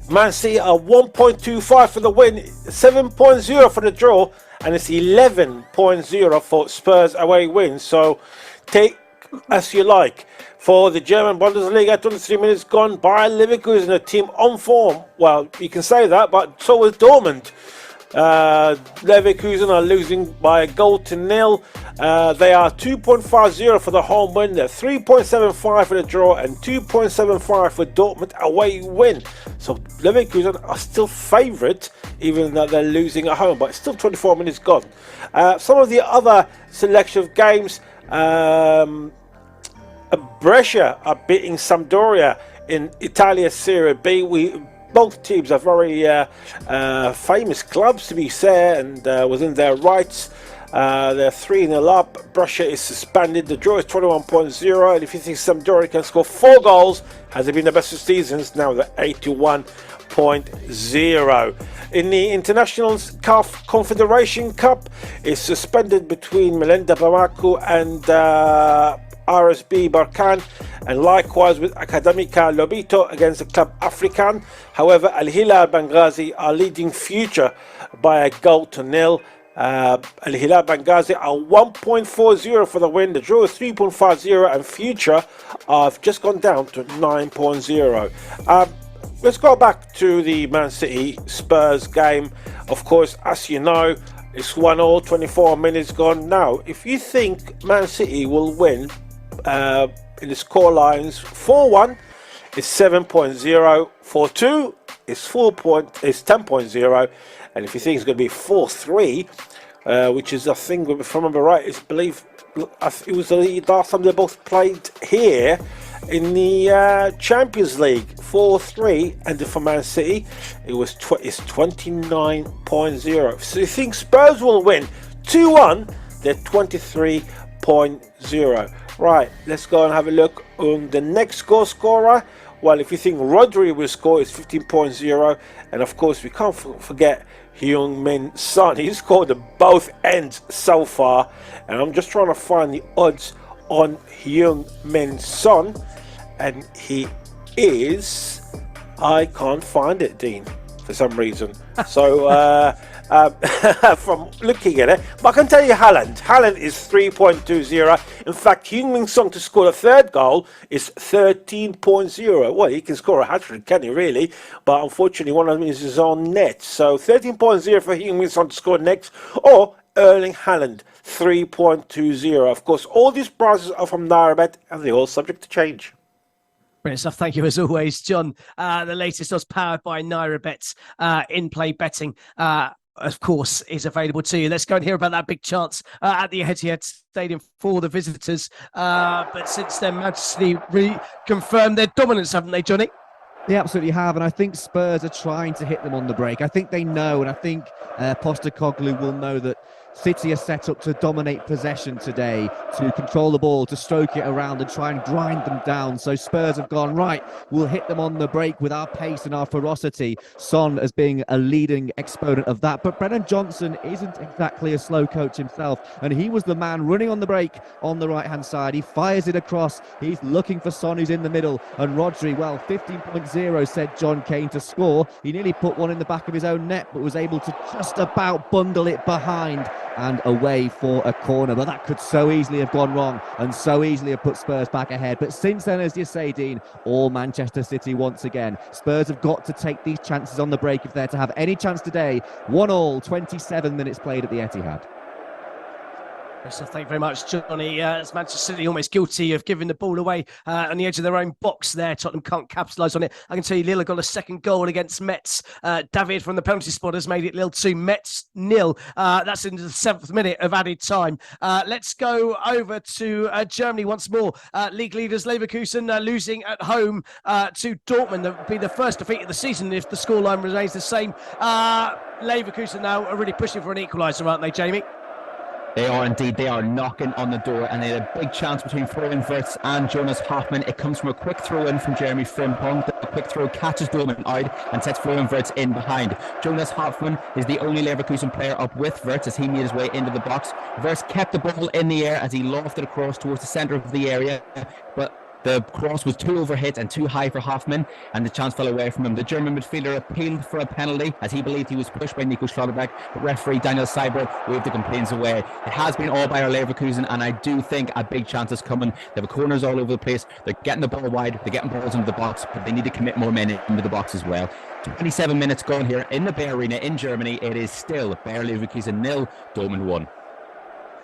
Man City are 1.25 for the win, 7.0 for the draw, and it's 11.0 for Spurs away win. So take as you like. For the German Bundesliga, 23 minutes gone. Bayer Leverkusen, a team on form. Well, you can say that, but so is Dortmund. Leverkusen are losing by a goal to nil. They are 2.50 for the home win. They're 3.75 for the draw and 2.75 for Dortmund away win. So Leverkusen are still favourite, even though they're losing at home, but it's still 24 minutes gone. Some of the other selection of games, Brescia are beating Sampdoria in Italia Serie B. Both teams are very famous clubs, to be fair, and within their rights. They're 3-0 up. Brescia is suspended. The draw is 21.0, and if you think Sampdoria can score 4 goals, has it been the best of seasons? Now they're 81.0. In the Internationals, CAF Confederation Cup is suspended between Melenda Bamako and RSB Barkan, and likewise with Academica Lobito against the Club African. However, Al Hilal Benghazi are leading Future by a goal to nil. Al Hilal Benghazi are 1.40 for the win. The draw is 3.50, and Future have just gone down to 9.0. Let's go back to the Man City Spurs game. Of course, as you know, it's 1-0, 24 minutes gone. Now, if you think Man City will win in the score lines, 4-1 is 7.0, 4-2 is 10.0, and if you think it's going to be 4-3, which is, I think, if I remember right, it's believe it was the last time they both played here in the Champions League. 4-3 ended for Man City. It's 29.0. So you think Spurs will win 2-1? They're 23.0. Right, let's go and have a look on the next goal scorer. Well, if you think Rodri will score, it's 15.0. And of course, we can't forget Heung-min Son. He's scored at both ends so far. And I'm just trying to find the odds on Heung-min Son. And he is... I can't find it, Dean, for some reason. So, from looking at it, but I can tell you Haaland is 3.20. In fact, Heung-min Son to score a third goal is 13.0. Well, he can score a hat-trick, can he really? But unfortunately, one of them is his own net. So 13.0 for Heung-min Son to score next, or Erling Haaland, 3.20. Of course, all these prices are from NairaBet, and they're all subject to change. Brilliant stuff. Thank you as always, John. The latest was powered by NairaBet. In-play betting, of course, is available to you. Let's go and hear about that big chance at the Etihad Stadium for the visitors. But since then, Manchester City reconfirmed their dominance, haven't they, Johnny? They absolutely have, and I think Spurs are trying to hit them on the break. I think they know, and I think Postecoglou will know that City are set up to dominate possession today, to control the ball, to stroke it around and try and grind them down. So Spurs have gone, right, we'll hit them on the break with our pace and our ferocity. Son as being a leading exponent of that. But Brennan Johnson isn't exactly a slow coach himself, and he was the man running on the break on the right-hand side. He fires it across. He's looking for Son, who's in the middle. And Rodri, well, 15.0 said John Kane to score. He nearly put one in the back of his own net, but was able to just about bundle it behind and away for a corner. But that could so easily have gone wrong and so easily have put Spurs back ahead. But since then, as you say, Dean, all Manchester City once again. Spurs have got to take these chances on the break if they're to have any chance today. 1-1, 27 minutes played at the Etihad. So thank you very much, Johnny. It's Manchester City almost guilty of giving the ball away on the edge of their own box there. Tottenham can't capitalise on it. I can tell you Lille got a second goal against Metz. David from the penalty spot has made it Lille 2, Metz 0. That's into the 7th minute of added time. Let's go over to Germany once more. League leaders Leverkusen losing at home to Dortmund. That would be the first defeat of the season if the scoreline remains the same. Leverkusen now are really pushing for an equaliser, aren't they, Jamie? They are indeed. They are knocking on the door, and they had a big chance between Florian Wirtz and Jonas Hoffmann. It comes from a quick throw in from Jeremy Frimpong. The quick throw catches Dortmund out and sets Florian Wirtz in behind. Jonas Hoffmann is the only Leverkusen player up with Wirtz as he made his way into the box. Wirtz kept the ball in the air as he lofted across towards the centre of the area, but the cross was too overhit and too high for Hoffmann, and the chance fell away from him. The German midfielder appealed for a penalty as he believed he was pushed by Nico Schlotterbeck, but referee Daniel Seiber waved the complaints away. It has been all by our Leverkusen, and I do think a big chance is coming. They have corners all over the place. They're getting the ball wide. They're getting balls into the box, but they need to commit more men into the box as well. 27 minutes gone here in the Bayer Arena in Germany. It is still Bayer Leverkusen 0, Dortmund 1.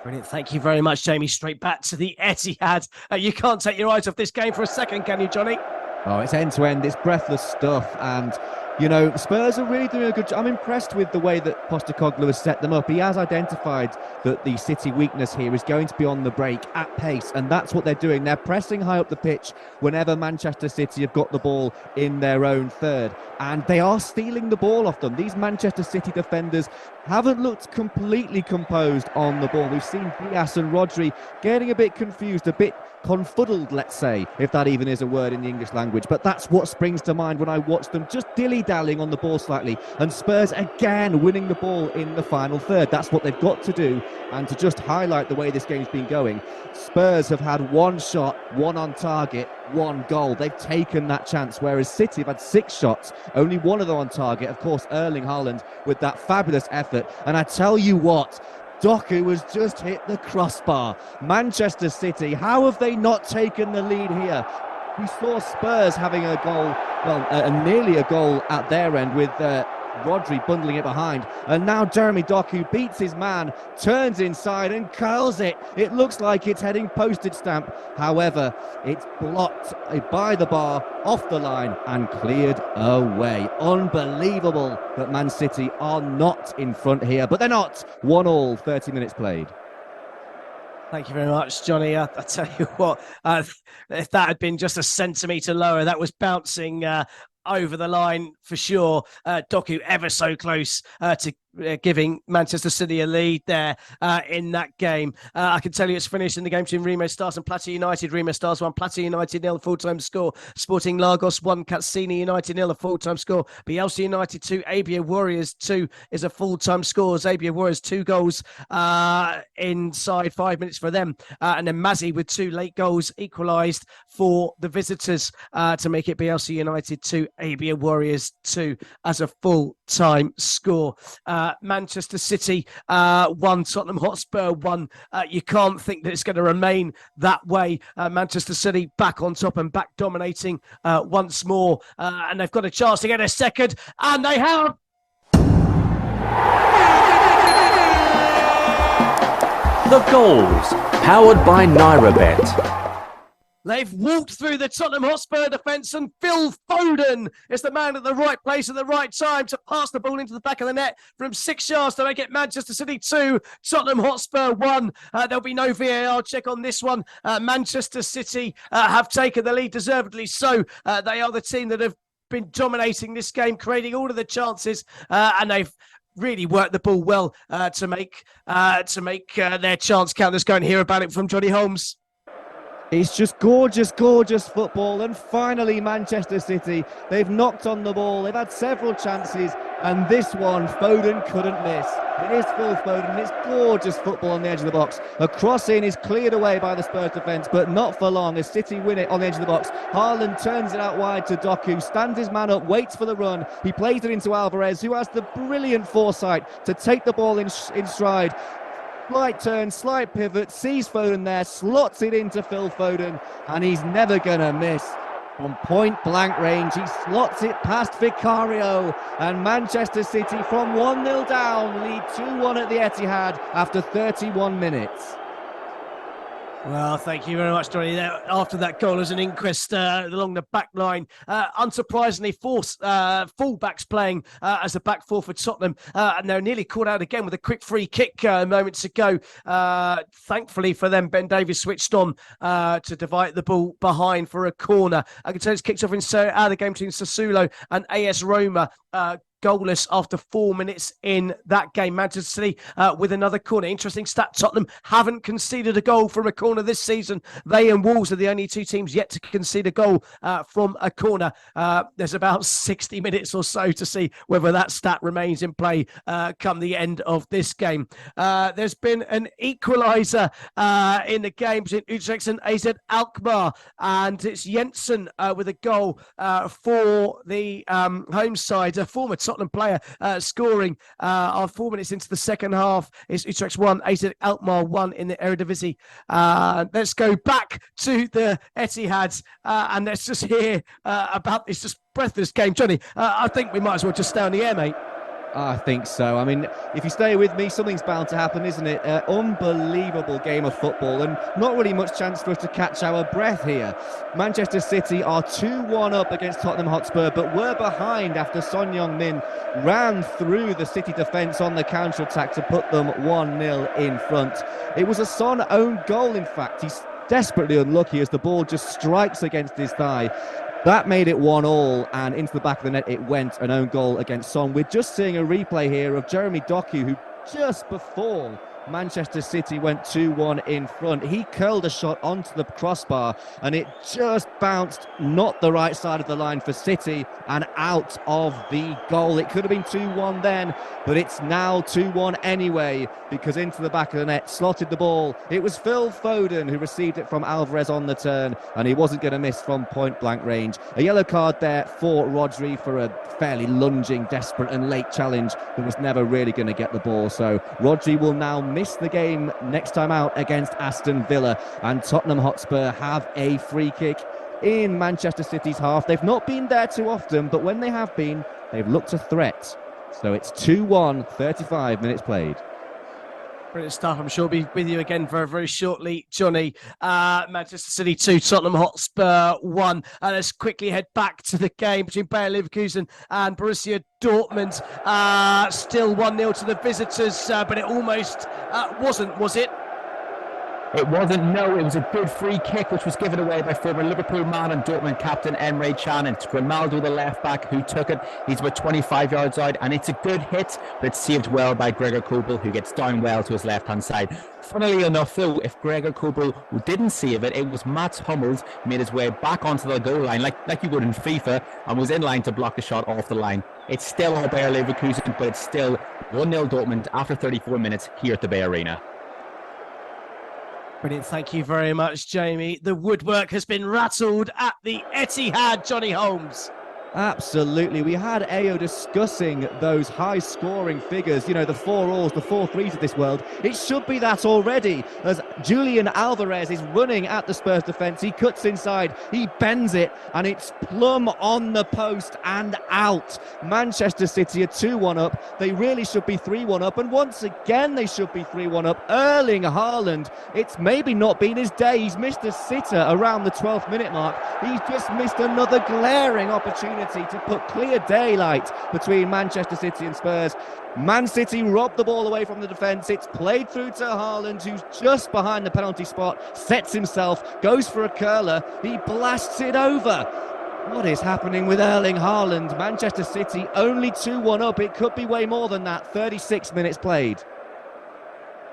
Brilliant. Thank you very much, Jamie. Straight back to the Etihad. You can't take your eyes off this game for a second, can you, Johnny? Oh, it's end-to-end. It's breathless stuff. And, you know, Spurs are really doing a good job. I'm impressed with the way that Postecoglou has set them up. He has identified that the City weakness here is going to be on the break at pace, and that's what they're doing. They're pressing high up the pitch whenever Manchester City have got the ball in their own third, and they are stealing the ball off them. These Manchester City defenders haven't looked completely composed on the ball. We've seen Diaz and Rodri getting a bit confused, a bit confuddled, let's say, if that even is a word in the English language. But that's what springs to mind when I watch them just dilly-dallying on the ball slightly. And Spurs again winning the ball in the final third. That's what they've got to do. And to just highlight the way this game's been going, Spurs have had one shot, one on target, one goal. They've taken that chance, whereas City have had 6 shots, only one of them on target. Of course, Erling Haaland with that fabulous effort. And I tell you what, Doku has just hit the crossbar. Manchester City, how have they not taken the lead here? We saw Spurs having a goal, well, nearly a goal at their end with Rodri bundling it behind. And now Jeremy Doku beats his man, turns inside and curls it. It looks like it's heading postage stamp. However, it's blocked by the bar, off the line and cleared away. Unbelievable that Man City are not in front here, but they're not. 1-1, 30 minutes played. Thank you very much, Johnny. I tell you what, if that had been just a centimetre lower, that was bouncing over the line for sure. Doku ever so close to giving Manchester City a lead there in that game. I can tell you it's finished in the game between Remo Stars and Plata United. Remo Stars 1, Plata United 0, full-time score. Sporting Lagos 1, Katsina United 0, a full-time score. Bielsa United 2, Abia Warriors 2 is a full-time score. Abia Warriors 2 goals inside 5 minutes for them. And then Mazzi with 2 late goals equalised for the visitors to make it Bielsa United 2, Abia Warriors 2 as a full-time score. Manchester City 1, Tottenham Hotspur 1. You can't think that it's going to remain that way. Manchester City back on top and back dominating once more. And they've got a chance to get a second. And they have. The goals, powered by NairaBet. They've walked through the Tottenham Hotspur defence, and Phil Foden is the man at the right place at the right time to pass the ball into the back of the net from 6 yards to make it Manchester City 2, Tottenham Hotspur 1. There'll be no VAR check on this one. Manchester City have taken the lead, deservedly so. They are the team that have been dominating this game, creating all of the chances, and they've really worked the ball well to make their chance count. Let's go and hear about it from Johnny Holmes. It's just gorgeous, gorgeous football. And finally, Manchester City, they've knocked on the ball. They've had several chances. And this one, Foden couldn't miss. It is Phil Foden. It's gorgeous football on the edge of the box. A cross-in is cleared away by the Spurs defence, but not for long as City win it on the edge of the box. Haaland turns it out wide to Doku, stands his man up, waits for the run. He plays it into Alvarez, who has the brilliant foresight to take the ball in stride. Slight turn, slight pivot, sees Foden there, slots it into Phil Foden, and he's never going to miss. From point blank range, he slots it past Vicario, and Manchester City from 1-0 down lead 2-1 at the Etihad after 31 minutes. Well, thank you very much, Johnny. After that goal, as an inquest along the back line. Unsurprisingly, full-backs playing as a back four for Tottenham. And they're nearly caught out again with a quick free kick moments ago. Thankfully for them, Ben Davies switched on to divide the ball behind for a corner. I can tell it's kicked off out of the game between Sassuolo and AS Roma. Goalless after 4 minutes in that game. Manchester City with another corner. Interesting stat, Tottenham haven't conceded a goal from a corner this season. They and Wolves are the only two teams yet to concede a goal from a corner. There's about 60 minutes or so to see whether that stat remains in play come the end of this game. There's been an equaliser in the game between Utrecht and AZ Alkmaar, and it's Jensen with a goal for the home side, a former Tottenham player scoring 4 minutes into the second half. It's Utrecht 1, AZ Alkmaar 1 in the Eredivisie. Let's go back to the Etihad and let's just hear about this just breathless game. Johnny, I think we might as well just stay on the air, mate. I think so. I mean, if you stay with me, something's bound to happen, isn't it? Unbelievable game of football and not really much chance for us to catch our breath here. Manchester City are 2-1 up against Tottenham Hotspur, but were behind after Son Heung-min ran through the City defence on the counter-attack to put them 1-0 in front. It was a Son own goal, in fact. He's desperately unlucky as the ball just strikes against his thigh. That made it 1-1, and into the back of the net it went, an own goal against Son. We're just seeing a replay here of Jeremy Doku, who just before Manchester City went 2-1 in front, he curled a shot onto the crossbar and it just bounced not the right side of the line for City and out of the goal. It could have been 2-1 then, but it's now 2-1 anyway, because into the back of the net, slotted the ball. It was Phil Foden who received it from Alvarez on the turn, and he wasn't going to miss from point blank range. A yellow card there for Rodri for a fairly lunging, desperate and late challenge that was never really going to get the ball. So Rodri will now miss the game next time out against Aston Villa, and Tottenham Hotspur have a free kick in Manchester City's half. They've not been there too often, but when they have been, they've looked a threat. So it's 2-1, 35 minutes played. Brilliant stuff. I'm sure we'll be with you again very, very shortly, Johnny. Manchester City 2, Tottenham Hotspur 1. Let's quickly head back to the game between Bayer Leverkusen and Borussia Dortmund. Still 1-0 to the visitors, but it almost wasn't, was it? It wasn't, no, it was a good free kick which was given away by former Liverpool man and Dortmund captain Emre Can. It's Grimaldo, the left back, who took it. He's about 25 yards out, and it's a good hit, but it's saved well by Gregor Kobel, who gets down well to his left-hand side. Funnily enough, though, if Gregor Kobel didn't save it, it was Mats Hummels made his way back onto the goal line, like you would in FIFA, and was in line to block the shot off the line. It's still all Bayer Leverkusen, but it's still 1-0 Dortmund after 34 minutes here at the Bay Arena. Brilliant. Thank you very much, Jamie. The woodwork has been rattled at the Etihad, Johnny Holmes. Absolutely. We had Ayo discussing those high-scoring figures, you know, the 4-alls, the 4-3s of this world. It should be that already, as Julian Alvarez is running at the Spurs defence. He cuts inside, he bends it, and it's plumb on the post and out. Manchester City are 2-1 up. They really should be 3-1 up, and once again they should be 3-1 up. Erling Haaland, it's maybe not been his day. He's missed a sitter around the 12th minute mark. He's just missed another glaring opportunity to put clear daylight between Manchester City and Spurs. Man City robbed the ball away from the defence. It's played through to Haaland, who's just behind the penalty spot, sets himself, goes for a curler. He blasts it over. What is happening with Erling Haaland? Manchester City only 2-1 up. It could be way more than that. 36 minutes played.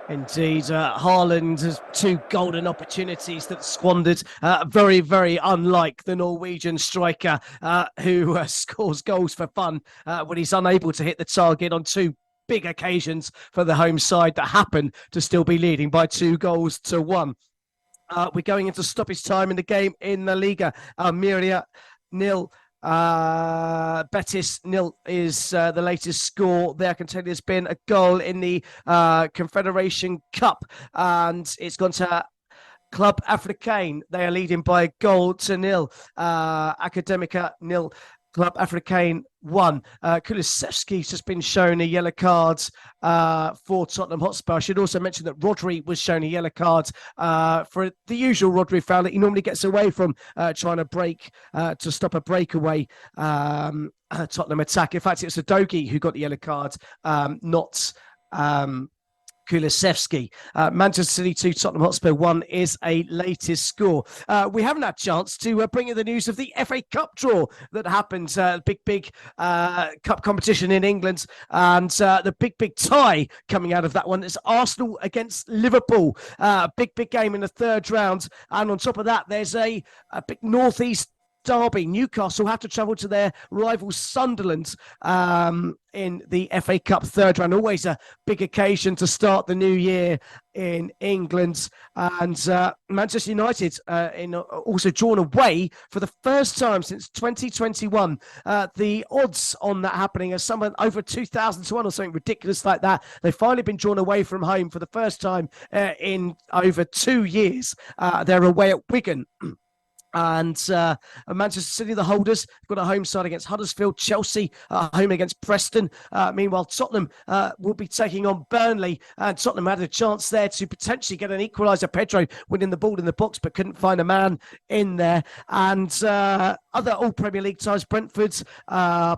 Indeed, Haaland has 2 golden opportunities that squandered. Very, very unlike the Norwegian striker who scores goals for fun when he's unable to hit the target on 2 big occasions for the home side that happen to still be leading by 2-1. We're going into stoppage time in the game in La Liga. Almeria 0. Betis 0 is the latest score there. I can tell you there's been a goal in the Confederation Cup, and it's gone to Club Africain. They are leading by 1-0. Academica 0. Club Africain 1. Kulusevski's just been shown a yellow card for Tottenham Hotspur. I should also mention that Rodri was shown a yellow card for the usual Rodri foul that he normally gets away from, trying to break to stop a breakaway Tottenham attack. In fact, it's Udogie who got the yellow card, not Kulusevski. Manchester City 2, Tottenham Hotspur 1 is a latest score. We haven't had a chance to bring you the news of the FA Cup draw that happened. Big cup competition in England, and the big tie coming out of that one is Arsenal against Liverpool. Big game in the 3rd round, and on top of that, there's a big northeast derby. Newcastle have to travel to their rival Sunderland in the FA Cup 3rd round. Always a big occasion to start the new year in England. And Manchester United also drawn away for the first time since 2021. The odds on that happening are somewhere over 2,000 to 1 or something ridiculous like that. They've finally been drawn away from home for the first time in over 2 years. They're away at Wigan. And Manchester City, the holders, got a home side against Huddersfield. Chelsea home against Preston. Meanwhile, Tottenham will be taking on Burnley. And Tottenham had a chance there to potentially get an equaliser. Pedro winning the ball in the box, but couldn't find a man in there. And other all Premier League ties, Brentford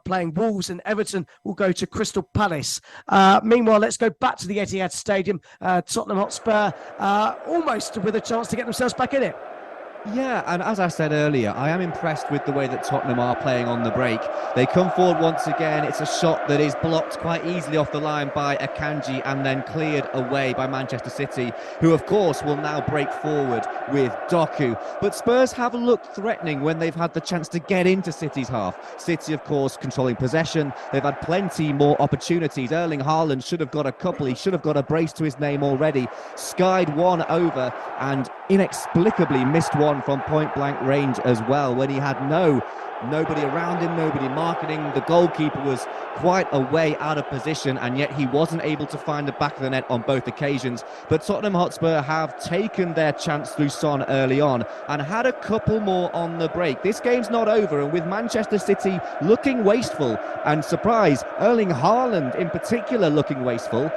playing Wolves, and Everton will go to Crystal Palace. Meanwhile, let's go back to the Etihad Stadium. Tottenham Hotspur almost with a chance to get themselves back in it. Yeah, and as I said earlier, I am impressed with the way that Tottenham are playing on the break. They come forward once again. It's a shot that is blocked quite easily off the line by Akanji and then cleared away by Manchester City, who of course will now break forward with Doku. But Spurs have looked threatening when they've had the chance to get into City's half. City, of course, controlling possession. They've had plenty more opportunities. Erling Haaland should have got a couple. He should have got a brace to his name already. Skied one over and inexplicably missed one from point-blank range as well when he had nobody around him, nobody marking. The goalkeeper was quite a way out of position, and yet he wasn't able to find the back of the net on both occasions. But Tottenham Hotspur have taken their chance through Son early on and had a couple more on the break. This game's not over, and with Manchester City looking wasteful, and surprise, Erling Haaland in particular looking wasteful,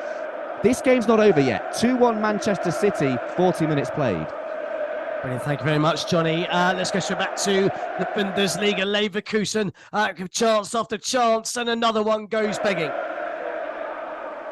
this game's not over yet. 2-1 Manchester City, 40 minutes played. Brilliant. Thank you very much, Johnny. Let's go straight back to the Bundesliga. Leverkusen, chance after chance, and another one goes begging.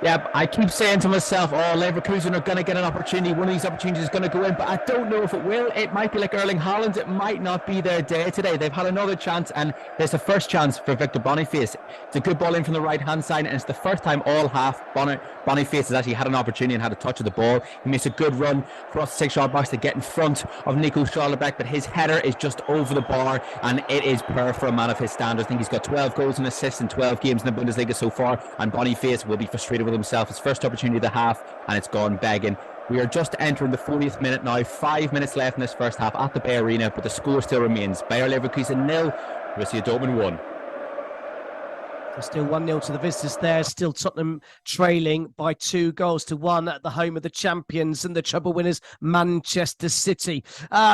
Yeah, I keep saying to myself, Leverkusen are going to get an opportunity. One of these opportunities is going to go in, but I don't know if it will. It might be like Erling Haaland. It might not be their day today. They've had another chance, and there's the first chance for Victor Boniface. It's a good ball in from the right-hand side, and it's the first time all half Boniface has actually had an opportunity and had a touch of the ball. He makes a good run across the 6-yard box to get in front of Nico Schallenberg, but his header is just over the bar, and it is per for a man of his standards. I think he's got 12 goals and assists in 12 games in the Bundesliga so far, and Boniface will be frustrated with himself. His first opportunity of the half, and it's gone begging. We are just entering the 40th minute now. 5 minutes left in this first half at the Bay Arena, but the score still remains. Bayer Leverkusen 0, Borussia Dortmund 1. Still 1-0 to the visitors there. Still Tottenham trailing by 2-1 at the home of the champions and the treble winners, Manchester City.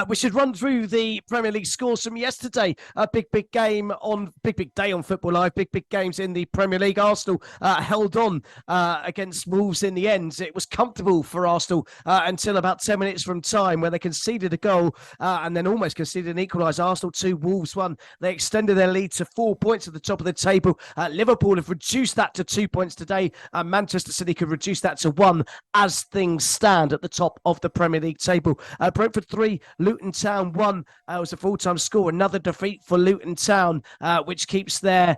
We should run through the Premier League scores from yesterday. A big day on Football Live. Big games in the Premier League. Arsenal held on against Wolves in the end. It was comfortable for Arsenal until about 10 minutes from time, where they conceded a goal and then almost conceded an equaliser. Arsenal 2, Wolves 1. They extended their lead to 4 points at the top of the table. Liverpool have reduced that to 2 points today, and Manchester City could reduce that to 1 as things stand at the top of the Premier League table. Brentford 3, Luton Town 1 was a full-time score. Another defeat for Luton Town, which keeps them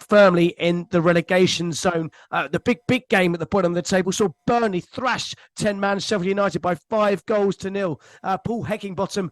firmly in the relegation zone. The big game at the bottom of the table saw Burnley thrash 10-man Sheffield United by 5-0. Paul Heckingbottom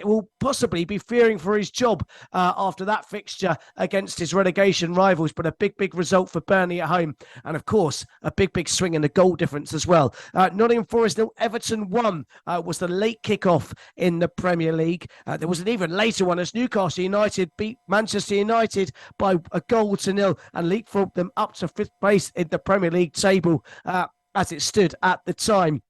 will possibly be fearing for his job after that fixture against his relegation rivals, but a big result for Burnley at home, and of course a big swing in the goal difference as well. Nottingham Forest 0, Everton 1 was the late kickoff in the Premier League. There was an even later one as Newcastle United beat Manchester United by 1-0 and leapfrogged them up to 5th place in the Premier League table as it stood at the time.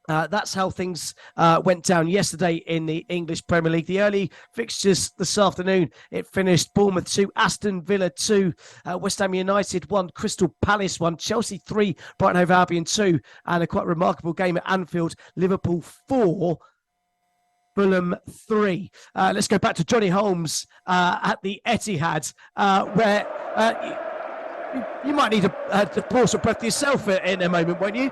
That's how things went down yesterday in the English Premier League. The early fixtures this afternoon, it finished Bournemouth 2, Aston Villa 2, West Ham United 1, Crystal Palace 1, Chelsea 3, Brighton Hove Albion 2, and a quite remarkable game at Anfield, Liverpool 4, Fulham 3. Let's go back to Johnny Holmes at the Etihad, where you might need to pause for breath yourself in a moment, won't you?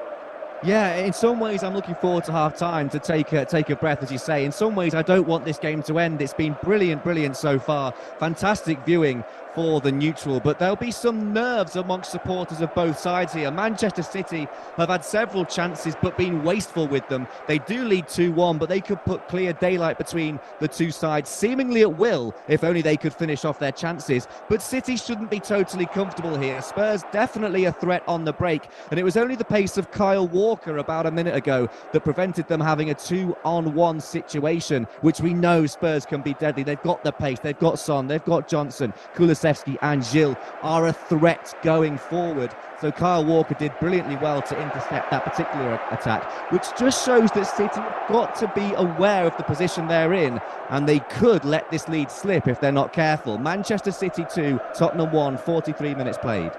Yeah, in some ways I'm looking forward to half-time to take a breath, as you say. In some ways I don't want this game to end. It's been brilliant so far. Fantastic viewing for the neutral, but there'll be some nerves amongst supporters of both sides here. Manchester City have had several chances but been wasteful with them. They do lead 2-1, but they could put clear daylight between the two sides, seemingly at will, if only they could finish off their chances. But City shouldn't be totally comfortable here. Spurs definitely a threat on the break, and it was only the pace of Kyle Walker about a minute ago that prevented them having a 2-on-1 situation, which we know Spurs can be deadly. They've got the pace, they've got Son, they've got Johnson, Kulusevski and Gil are a threat going forward. So Kyle Walker did brilliantly well to intercept that particular attack, which just shows that City have got to be aware of the position they're in, and they could let this lead slip if they're not careful. Manchester City 2, Tottenham 1, 43 minutes played.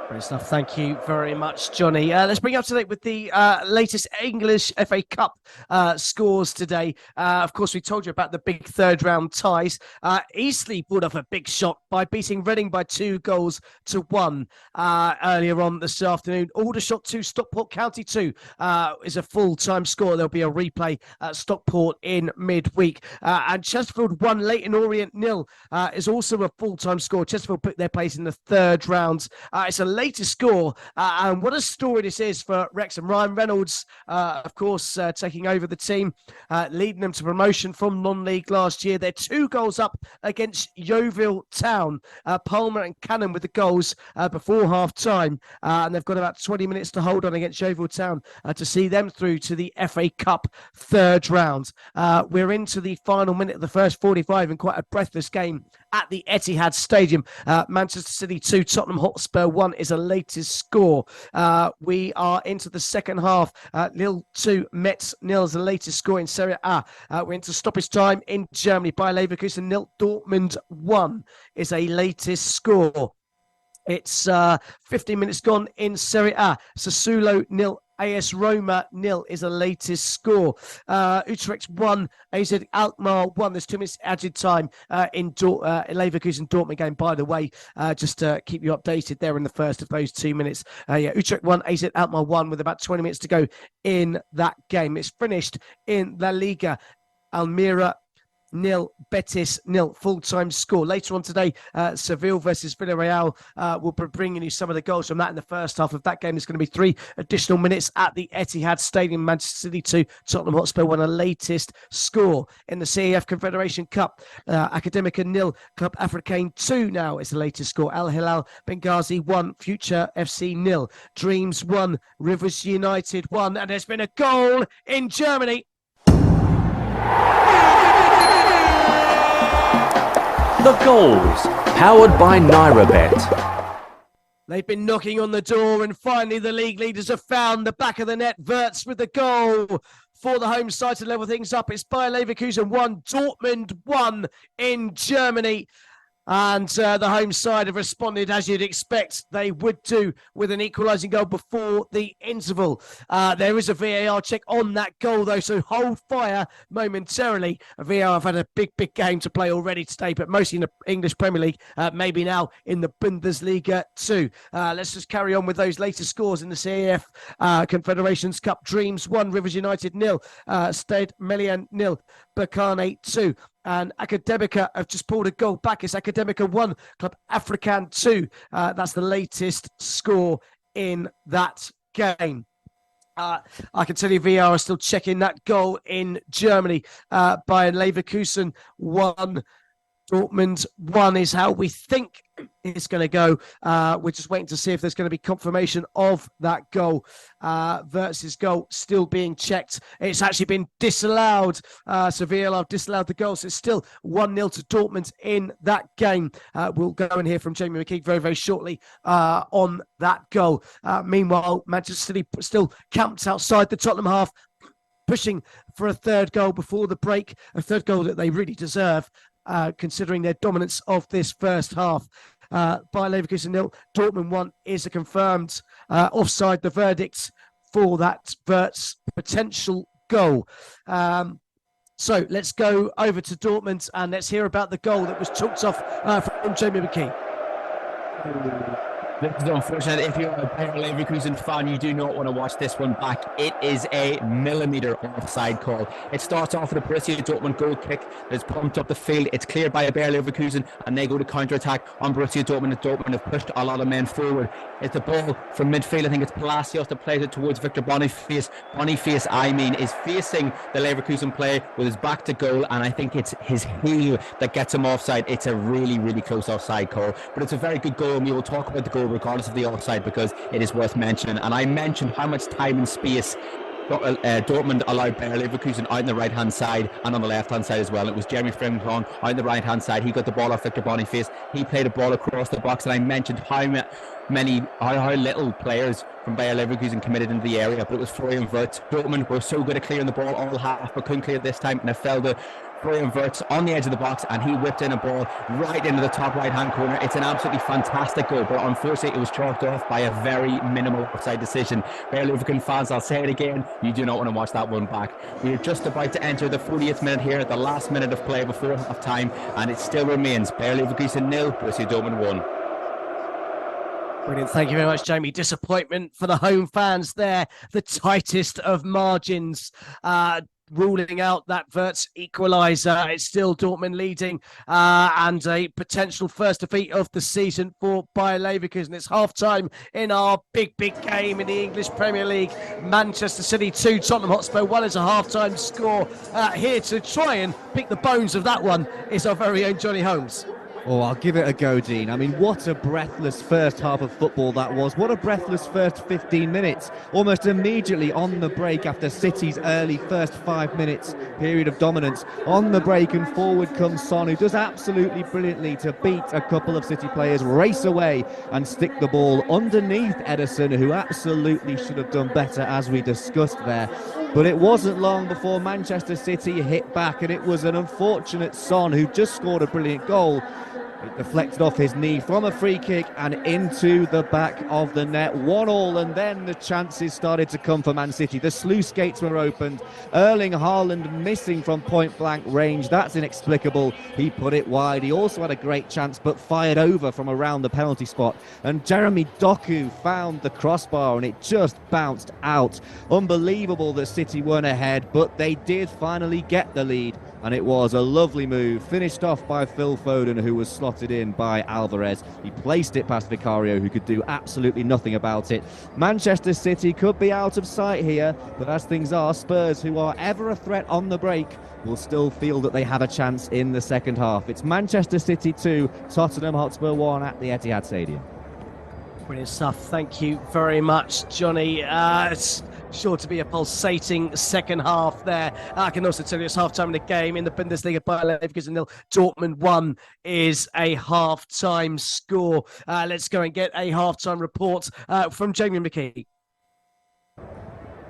Great stuff. Thank you very much, Johnny. Let's bring you up to date with the latest English FA Cup scores today. Of course, we told you about the big third-round ties. Eastleigh pulled off a big shot by beating Reading by 2-1 earlier on this afternoon. Aldershot 2, Stockport County 2 is a full-time score. There'll be a replay at Stockport in midweek. And Chesterfield 1, Leyton Orient 0 is also a full-time score. Chesterfield put their place in the third round. It's a latest score, and what a story this is for Wrexham. Ryan Reynolds, of course, taking over the team, leading them to promotion from non-league last year. They're 2 goals up against Yeovil Town. Palmer and Cannon with the goals before half-time, and they've got about 20 minutes to hold on against Yeovil Town to see them through to the FA Cup third round. We're into the final minute of the first 45 in quite a breathless game at the Etihad Stadium. Manchester City 2, Tottenham Hotspur 1 is a latest score. We are into the second half. Lille 2, Metz 0 is the latest score in Serie A. We're into stoppage time in Germany. Bayer Leverkusen 0, Dortmund 1 is a latest score. It's 15 minutes gone in Serie A. Sassuolo 0, AS Roma 0 is the latest score. Utrecht 1, AZ Alkmaar 1. There's 2 minutes added time in Leverkusen Dortmund game, by the way, just to keep you updated there in the first of those 2 minutes. Utrecht 1, AZ Alkmaar 1 with about 20 minutes to go in that game. It's finished in La Liga. Almeria 0, Betis 0, full-time score. Later on today, Seville versus Villarreal will be bringing you some of the goals from that in the first half of that game. There's going to be 3 additional minutes at the Etihad Stadium. Manchester City 2, Tottenham Hotspur 1, a latest score. In the CAF Confederation Cup, Academica 0, Club Africain 2 now is the latest score. Al Hilal Benghazi 1, Future FC 0, Dreams 1, Rivers United 1, and there's been a goal in Germany. The goals, powered by NairaBet. They've been knocking on the door, and finally the league leaders have found the back of the net. Wirtz with the goal for the home side to level things up. It's Bayer Leverkusen 1, Dortmund 1 in Germany. And the home side have responded as you'd expect they would do, with an equalising goal before the interval. There is a VAR check on that goal, though, so hold fire momentarily. VAR have had a big game to play already today, but mostly in the English Premier League, maybe now in the Bundesliga too. Let's just carry on with those latest scores in the CAF Confederations Cup. Dreams 1, Rivers United 0, Stade Melian 0, Berkane 2. And Academica have just pulled a goal back. It's Academica 1, Club Africain 2. That's the latest score in that game. I can tell you VR are still checking that goal in Germany. Bayern Leverkusen 1, Dortmund 1 is how we think it's going to go. We're just waiting to see if there's going to be confirmation of that goal. Wirtz's goal still being checked. It's actually been disallowed. Sevilla have disallowed the goal, so it's still 1-0 to Dortmund in that game. We'll go and hear from Jamie McKeag very shortly on that goal. Meanwhile, Manchester City still camped outside the Tottenham half, pushing for a third goal before the break, a third goal that they really deserve, considering their dominance of this first half. Bayer Leverkusen 0, Dortmund 1 is a confirmed offside, the verdict for that Wirtz potential goal. So let's go over to Dortmund and let's hear about the goal that was chucked off from Jamie McKee. This is unfortunate. If you're a Bayer Leverkusen fan, you do not want to watch this one back. It is a millimetre offside call. It starts off with a Borussia Dortmund goal kick that's pumped up the field. It's cleared by a Bayer Leverkusen, and they go to counter-attack on Borussia Dortmund. Dortmund have pushed a lot of men forward. It's the ball from midfield. I think it's Palacios that plays it towards Victor Boniface. Boniface, is facing the Leverkusen player with his back to goal, and I think it's his heel that gets him offside. It's a really close offside call, but it's a very good goal, and we will talk about the goal regardless of the offside because it is worth mentioning. And I mentioned how much time and space Dortmund allowed Bayer Leverkusen out on the right-hand side and on the left-hand side as well. It was Jeremy Frimpong out on the right-hand side. He got the ball off Victor Boniface. He played a ball across the box, and I mentioned how little players from Bayer Leverkusen committed into the area, but it was Florian Wirtz. Dortmund were so good at clearing the ball all half, but couldn't clear this time, and it fell to Florian Wirtz on the edge of the box, and he whipped in a ball right into the top right-hand corner. It's an absolutely fantastic goal, but unfortunately it was chalked off by a very minimal offside decision. Bayer Leverkusen fans, I'll say it again, you do not want to watch that one back. We're just about to enter the 40th minute here, the last minute of play before half time, and it still remains Bayer Leverkusen 0, Borussia Dortmund 1. Brilliant. Thank you very much, Jamie. Disappointment for the home fans there. The tightest of margins. Ruling out that Wirtz equaliser. It's still Dortmund leading and a potential first defeat of the season for Bayer Leverkusen. It's half-time in our big game in the English Premier League. Manchester City 2, Tottenham Hotspur 1 is a half-time score. Here to try and pick the bones of that one is our very own Johnny Holmes. Oh, I'll give it a go, Dean. I mean, what a breathless first half of football that was. What a breathless first 15 minutes. Almost immediately on the break after City's early first 5 minutes period of dominance. On the break and forward comes Son, who does absolutely brilliantly to beat a couple of City players, race away and stick the ball underneath Ederson, who absolutely should have done better, as we discussed there. But it wasn't long before Manchester City hit back, and it was an unfortunate Son who just scored a brilliant goal. It deflected off his knee from a free kick and into the back of the net. 1-1, and then the chances started to come for Man City. The sluice gates were opened. Erling Haaland missing from point-blank range. That's inexplicable. He put it wide. He also had a great chance, but fired over from around the penalty spot. And Jeremy Doku found the crossbar, and it just bounced out. Unbelievable that City weren't ahead, but they did finally get the lead. And it was a lovely move, finished off by Phil Foden, who was slotted in by Alvarez. He placed it past Vicario, who could do absolutely nothing about it. Manchester City could be out of sight here, but as things are, Spurs, who are ever a threat on the break, will still feel that they have a chance in the second half. It's Manchester City 2, Tottenham Hotspur 1 at the Etihad Stadium. Brilliant stuff. Thank you very much, Johnny. It's sure to be a pulsating second half there. I can also tell you it's half-time in the game in the Bundesliga. Bayer Leverkusen 0, Dortmund 1 is a half-time score. Let's go and get a half-time report from Jamie McKee.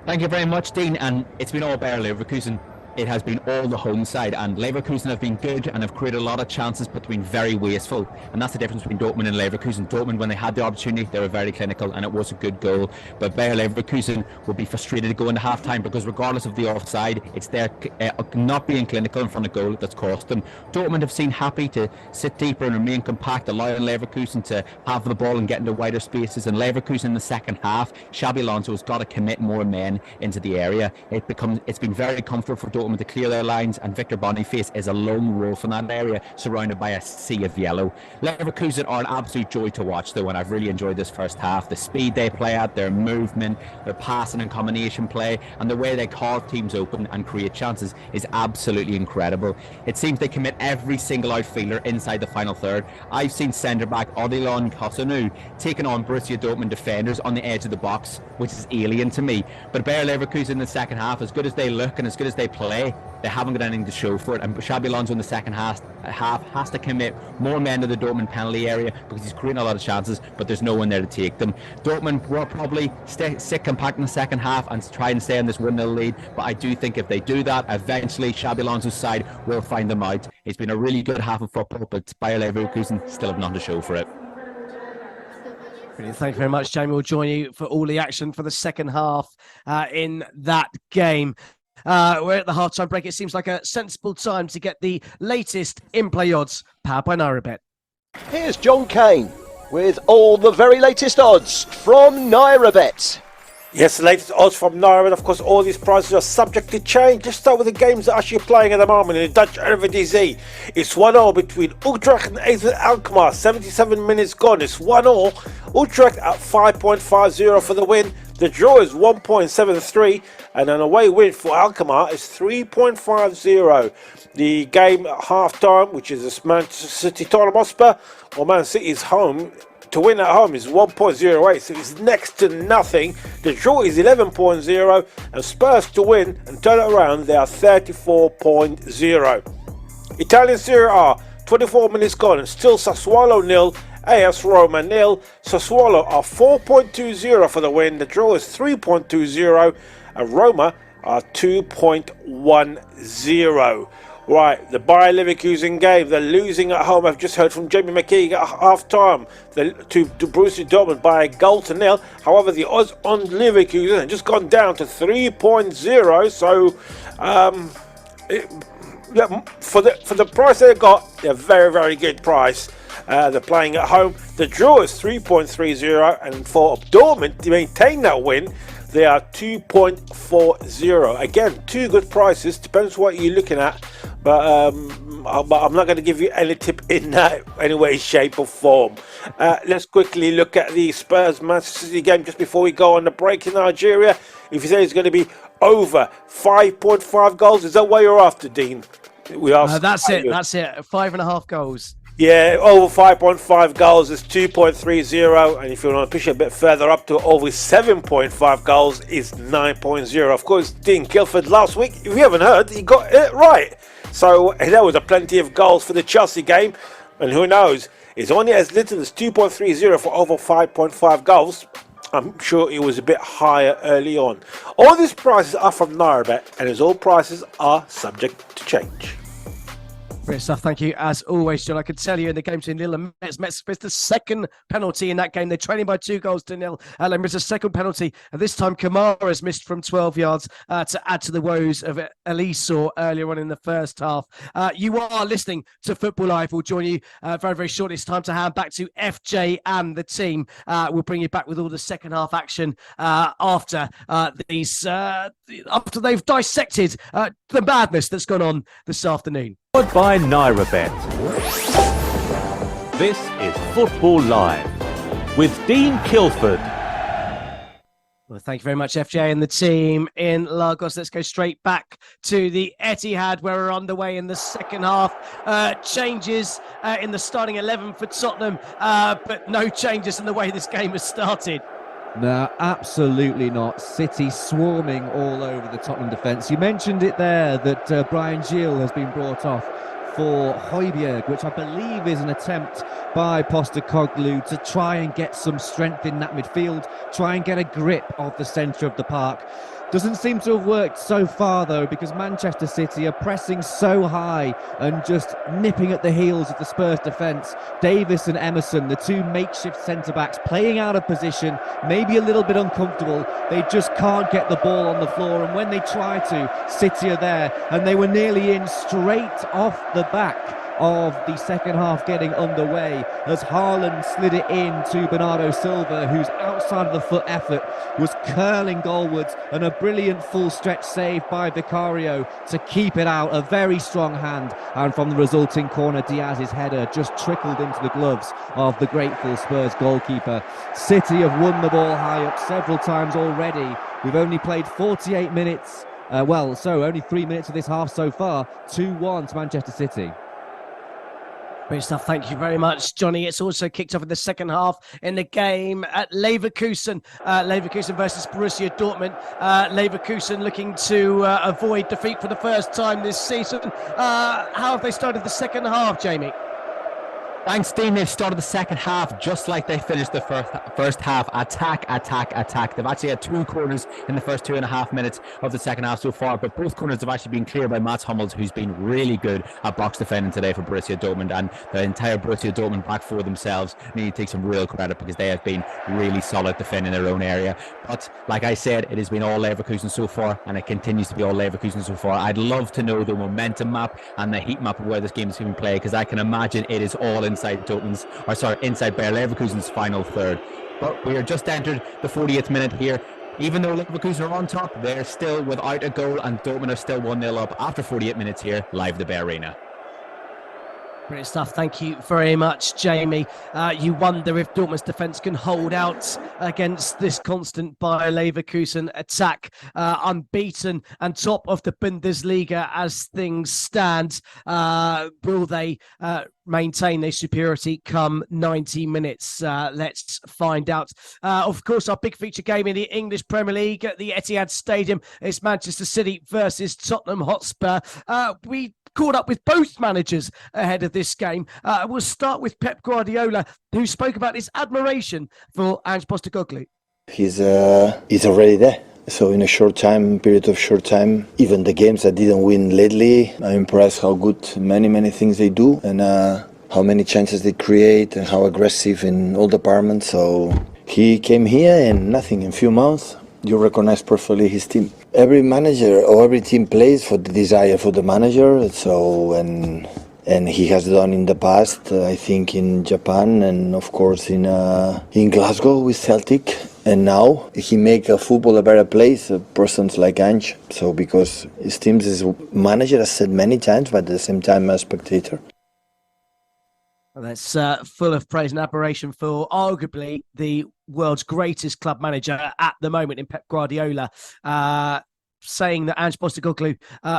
Thank you very much, Dean. And it's been all Bayer Leverkusen. It has been all the home side, and Leverkusen have been good and have created a lot of chances but been very wasteful, and that's the difference between Dortmund and Leverkusen. Dortmund, when they had the opportunity, they were very clinical and it was a good goal, but Bayer Leverkusen will be frustrated to go into half-time because regardless of the offside, it's their not being clinical in front of goal that's cost them. Dortmund have seemed happy to sit deeper and remain compact, allowing Leverkusen to have the ball and get into wider spaces, and Leverkusen in the second half, Xabi Alonso has got to commit more men into the area. It's been very comfortable for Dortmund to clear their lines, and Victor Boniface is a lone wolf in that area, surrounded by a sea of yellow. Leverkusen are an absolute joy to watch though, and I've really enjoyed this first half. The speed they play at, their movement, their passing and combination play, and the way they carve teams open and create chances is absolutely incredible. It seems they commit every single outfielder inside the final third. I've seen centre-back Odilon Kosunu taking on Borussia Dortmund defenders on the edge of the box, which is alien to me. But Bayer Leverkusen in the second half, as good as they look and as good as they play, they haven't got anything to show for it, and Xabi Alonso in the second half has to commit more men to the Dortmund penalty area because he's creating a lot of chances, but there's no one there to take them. Dortmund will probably sit compact in the second half and try and stay in this 1-0 lead, but I do think if they do that, eventually Xabi Alonso's side will find them out. It's been a really good half of football, but Bayer Leverkusen still have nothing to show for it. Brilliant. Thank you very much, Jamie. We'll join you for all the action for the second half in that game. We're at the half-time break. It seems like a sensible time to get the latest in-play odds, powered by NairaBet. Here's John Kane with all the very latest odds from NairaBet. Yes, the latest odds from NairaBet. Of course, all these prices are subject to change. Let's start with the games that are actually playing at the moment in the Dutch Eredivisie. It's 1-0 between Utrecht and AZ Alkmaar. 77 minutes gone. It's 1-0. Utrecht at 5.50 for the win. The draw is 1.73, and an away win for Alkmaar is 3.50. The game at half-time, which is Manchester City Tottenham Hotspur, or Man City's home, to win at home is 1.08, so it's next to nothing. The draw is 11.0, and Spurs to win and turn it around, they are 34.0. Italian Serie A, 24 minutes gone, and still Sassuolo 0, AS Roma 0. Sassuolo are 4.20 for the win. The draw is 3.20, and Roma are 2.10. Right, the Bayer Leverkusen game, they're losing at home. I've just heard from Jamie McKee at half-time to Borussia Dortmund by a goal to nil. However, the odds on Leverkusen have just gone down to 3.0. So, for the price they got, they're a very, very good price. They're playing at home. The draw is 3.30, and for Dortmund to maintain that win, they are 2.40. Again, two good prices. Depends what you're looking at. But I'm not going to give you any tip in that any way, shape or form. Let's quickly look at the Spurs-Manchester City game just before we go on the break in Nigeria. If you say it's going to be over 5.5 goals, is that what you're after, Dean? That's it. 5.5 goals. Yeah, over 5.5 goals is 2.30, and if you want to push it a bit further up to over 7.5 goals is 9.0. Of course, Dean Guilford last week, if you haven't heard, he got it right. So there was a plenty of goals for the Chelsea game, and who knows, it's only as little as 2.30 for over 5.5 goals. I'm sure it was a bit higher early on. All these prices are from NairaBet, and as all prices are subject to change. Great stuff. Thank you, as always, John. I could tell you in the game between Lille and Metz missed the second penalty in that game. They're trailing by 2-0. They missed a second penalty. And this time, Kamara's missed from 12 yards to add to the woes of Elisor earlier on in the first half. You are listening to Football Live. We'll join you very, very shortly. It's time to hand back to FJ and the team. We'll bring you back with all the second half action after they've dissected the madness that's gone on this afternoon. By NairaBet. This is Football Live with Dean Kilford. Well, thank you very much, FJ and the team in Lagos. Let's go straight back to the Etihad, where we're underway in the second half. Changes in the starting 11 for Tottenham, but no changes in the way this game has started. No, absolutely not. City swarming all over the Tottenham defence. You mentioned it there that Brian Gil has been brought off for Højbjerg, which I believe is an attempt by Postecoglou to try and get some strength in that midfield, try and get a grip of the centre of the park. Doesn't seem to have worked so far, though, because Manchester City are pressing so high and just nipping at the heels of the Spurs defence. Davis and Emerson, the two makeshift centre-backs, playing out of position, maybe a little bit uncomfortable. They just can't get the ball on the floor, and when they try to, City are there, and they were nearly in straight off the back of the second half getting underway as Haaland slid it in to Bernardo Silva, whose outside of the foot effort was curling goalwards, and a brilliant full stretch save by Vicario to keep it out. A very strong hand, and from the resulting corner, Diaz's header just trickled into the gloves of the grateful Spurs goalkeeper. City have won the ball high up several times already. We've only played 48 minutes, only 3 minutes of this half so far. 2-1 to Manchester City. Great stuff. Thank you very much, Johnny. It's also kicked off in the second half in the game at Leverkusen. Leverkusen versus Borussia Dortmund. Leverkusen looking to avoid defeat for the first time this season. How have they started the second half, Jamie? Thanks, Dean. They've started the second half just like they finished the first half. Attack. They've actually had 2 corners in the first 2.5 minutes of the second half so far, but both corners have actually been cleared by Mats Hummels, who's been really good at box defending today for Borussia Dortmund, and the entire Borussia Dortmund back four themselves need to take some real credit because they have been really solid defending their own area. But like I said, it has been all Leverkusen so far, and it continues to be all Leverkusen so far. I'd love to know the momentum map and the heat map of where this game is being played, because I can imagine it is all inside Bayer Leverkusen's final third. But we are just entered the 40th minute here. Even though Leverkusen are on top, they're still without a goal, and Dortmund are still 1-0 up after 48 minutes here, live at the Bayer Arena. Great stuff. Thank you very much, Jamie. You wonder if Dortmund's defence can hold out against this constant Bayer Leverkusen attack. Unbeaten and top of the Bundesliga as things stand. Will they maintain their superiority come 90 minutes? Let's find out. Of course, our big feature game in the English Premier League at the Etihad Stadium is Manchester City versus Tottenham Hotspur. We caught up with both managers ahead of this game. We'll start with Pep Guardiola, who spoke about his admiration for Ange Postecoglou. He's already there. So in a period of short time, even the games that didn't win lately, I'm impressed how good many things they do, and how many chances they create, and how aggressive in all departments. So he came here and nothing, in a few months, you recognize perfectly his team. Every manager or every team plays for the desire for the manager. So and he has done in the past, I think in Japan, and of course in Glasgow with Celtic. And now he make football a better place, persons like Ange. So because his teams, his manager has said many times, but at the same time a spectator. Well, that's full of praise and admiration for arguably the world's greatest club manager at the moment in Pep Guardiola, saying that Ange Postecoglou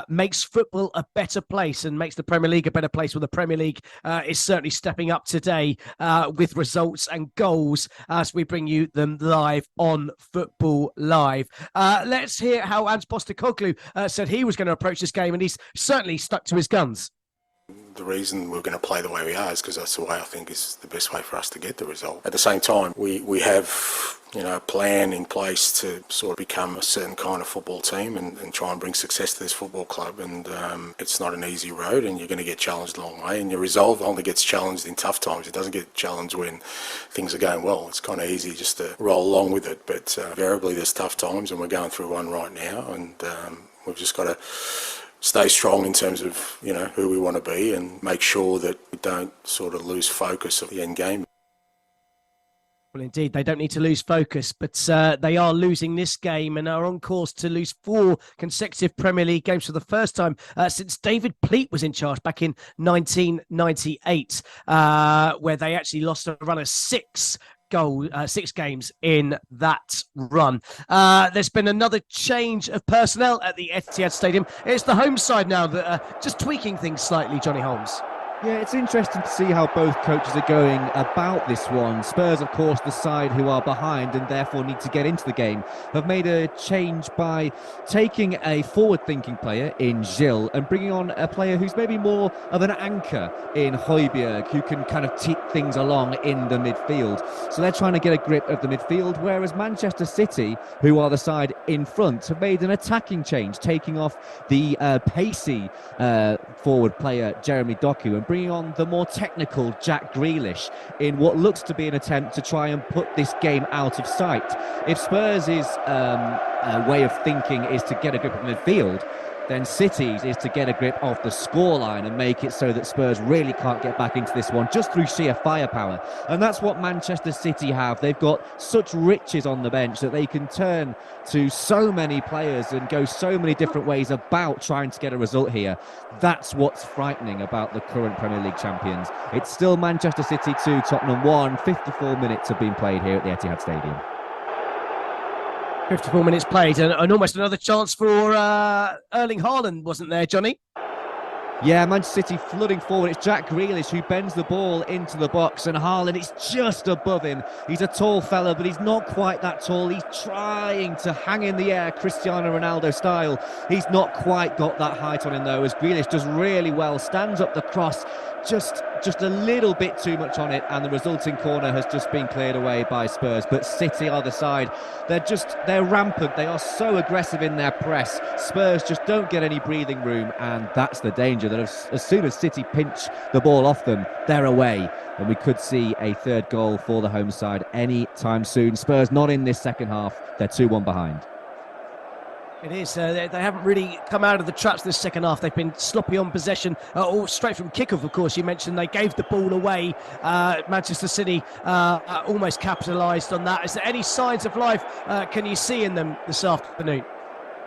makes football a better place and makes the Premier League a better place. Well, the Premier League is certainly stepping up today with results and goals as we bring you them live on Football Live. Let's hear how Ange Postecoglou said he was going to approach this game, and he's certainly stuck to his guns. The reason we're going to play the way we are is because that's the way I think is the best way for us to get the result. At the same time, we have a plan in place to sort of become a certain kind of football team and try and bring success to this football club. And it's not an easy road, and you're going to get challenged a long way. And your resolve only gets challenged in tough times. It doesn't get challenged when things are going well. It's kind of easy just to roll along with it. But invariably, there's tough times, and we're going through one right now. And we've just got to stay strong in terms of who we want to be and make sure that we don't sort of lose focus of the end game. Well, indeed, they don't need to lose focus, but they are losing this game and are on course to lose 4 consecutive Premier League games for the first time since David Pleat was in charge back in 1998, where they actually lost a run of 6 games in that run. There's been another change of personnel at the Etihad Stadium. It's the home side now that are just tweaking things slightly, Johnny Holmes. Yeah, it's interesting to see how both coaches are going about this one. Spurs, of course, the side who are behind and therefore need to get into the game, have made a change by taking a forward-thinking player in Gilles and bringing on a player who's maybe more of an anchor in Højbjerg, who can kind of take things along in the midfield. So they're trying to get a grip of the midfield, whereas Manchester City, who are the side in front, have made an attacking change, taking off the pacey forward player Jeremy Doku and bringing on the more technical Jack Grealish in what looks to be an attempt to try and put this game out of sight. If Spurs' way of thinking is to get a grip of midfield, then City's is to get a grip of the scoreline and make it so that Spurs really can't get back into this one just through sheer firepower. And that's what Manchester City have. They've got such riches on the bench that they can turn to so many players and go so many different ways about trying to get a result here. That's what's frightening about the current Premier League champions. It's still Manchester City 2, Tottenham 1. 54 minutes have been played here at the Etihad Stadium. 54 minutes played and almost another chance for Erling Haaland, wasn't there, Johnny? Yeah, Manchester City flooding forward. It's Jack Grealish who bends the ball into the box, and Haaland is just above him. He's a tall fella, but he's not quite that tall. He's trying to hang in the air, Cristiano Ronaldo style. He's not quite got that height on him, though, as Grealish does really well, stands up the cross, just a little bit too much on it, and the resulting corner has just been cleared away by Spurs. But City are the side. They're rampant. They are so aggressive in their press. Spurs just don't get any breathing room, and that's the danger, that as soon as City pinch the ball off them, they're away. And we could see a third goal for the home side any time soon. Spurs not in this second half. They're 2-1 behind. It is. They haven't really come out of the traps this second half. They've been sloppy on possession, all straight from kickoff, of course. You mentioned they gave the ball away. Manchester City almost capitalised on that. Is there any signs of life can you see in them this afternoon?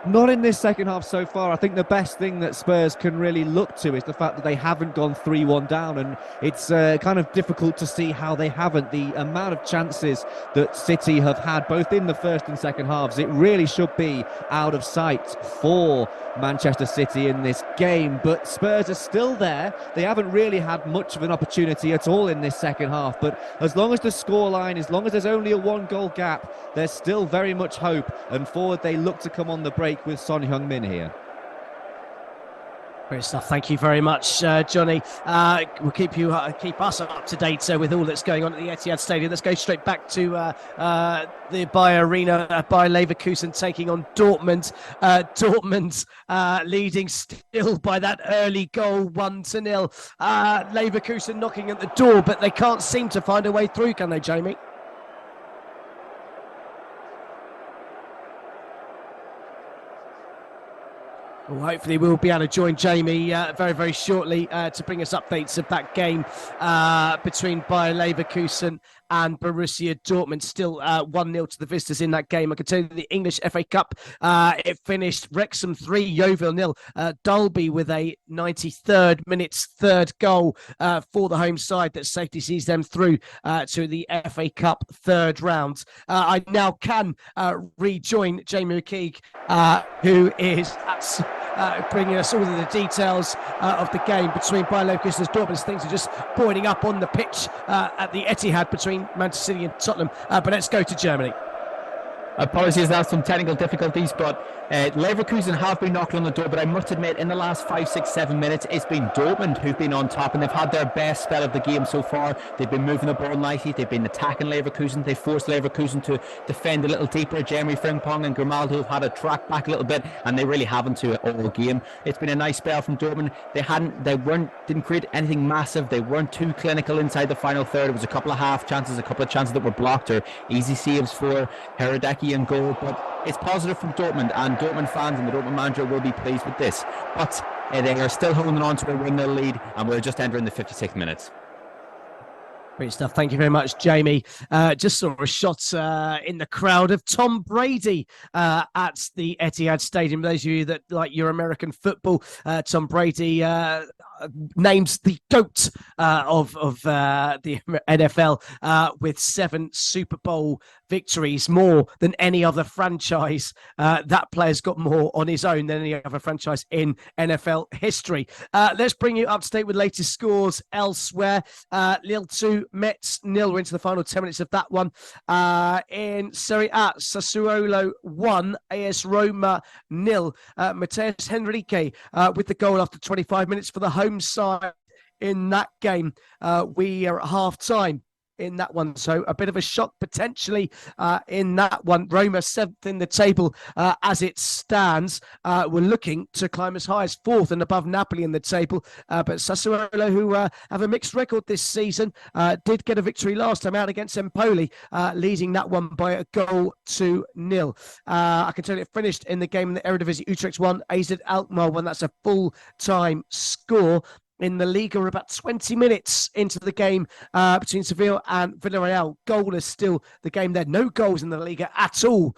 Not in this second half so far. I think the best thing that Spurs can really look to is the fact that they haven't gone 3-1 down, and it's kind of difficult to see how they haven't. The amount of chances that City have had both in the first and second halves, it really should be out of sight for Manchester City in this game, but Spurs are still there. They haven't really had much of an opportunity at all in this second half, but as long as the scoreline, as long as there's only a 1-goal gap, there's still very much hope, and forward they look to come on the break with Son Heung-min here. Great stuff. Thank you very much, Johnny. We'll keep us up to date with all that's going on at the Etihad Stadium. Let's go straight back to the Bayer Arena. Bayer Leverkusen taking on Dortmund. Dortmund leading still by that early goal, 1-0. Leverkusen knocking at the door, but they can't seem to find a way through, can they, Jamie? Well, hopefully we'll be able to join Jamie very, very shortly to bring us updates of that game between Bayer Leverkusen and Borussia Dortmund. Still 1-0 to the visitors in that game. I can tell you the English FA Cup, it finished Wrexham 3, Yeovil 0. Dalby with a 93rd minute's third goal for the home side that safely sees them through to the FA Cup third round. I now can rejoin Jamie McKeague, who is bringing us all of the details of the game between Bayer Leverkusen and Dortmund. Things are just boiling up on the pitch at the Etihad between Manchester City and Tottenham. But let's go to Germany. Apologies, there are some technical difficulties, but Leverkusen have been knocking on the door, but I must admit, in the last 5, 6, 7 minutes, it's been Dortmund who've been on top, and they've had their best spell of the game so far. They've been moving the ball nicely. They've been attacking Leverkusen. They forced Leverkusen to defend a little deeper. Jeremy Frimpong and Grimaldo have had to track back a little bit, and they really haven't to it all game. It's been a nice spell from Dortmund. Didn't create anything massive. They weren't too clinical inside the final third. It was a couple of half chances, a couple of chances that were blocked or easy saves for Hradecky and goal, but it's positive from Dortmund, and Dortmund fans and the Dortmund manager will be pleased with this. But they are still holding on to a 1-0 lead, and we're just entering the 56th minute. Great stuff. Thank you very much, Jamie. Just saw a shot in the crowd of Tom Brady at the Etihad Stadium. Those of you that like your American football, Tom Brady names the GOAT of the NFL with 7 Super Bowl victories, more than any other franchise. That player's got more on his own than any other franchise in NFL history. Let's bring you up to date with latest scores elsewhere. Lille 2, Metz 0. We're into the final 10 minutes of that one. In Serie A, Sassuolo 1, AS Roma 0. Mateus Henrique with the goal after 25 minutes for the home side in that game. We are at half-time in that one, so a bit of a shock potentially in that one. Roma 7th in the table as it stands. We're looking to climb as high as 4th and above Napoli in the table, but Sassuolo, who have a mixed record this season, did get a victory last time out against Empoli, leading that one by a 1-0. I can tell you it finished in the game in the Eredivisie. Utrecht 1, AZ Alkmaar 1. That's a full-time score. In the Liga, we're about 20 minutes into the game between Seville and Villarreal. Goalless still the game there. No goals in the Liga at all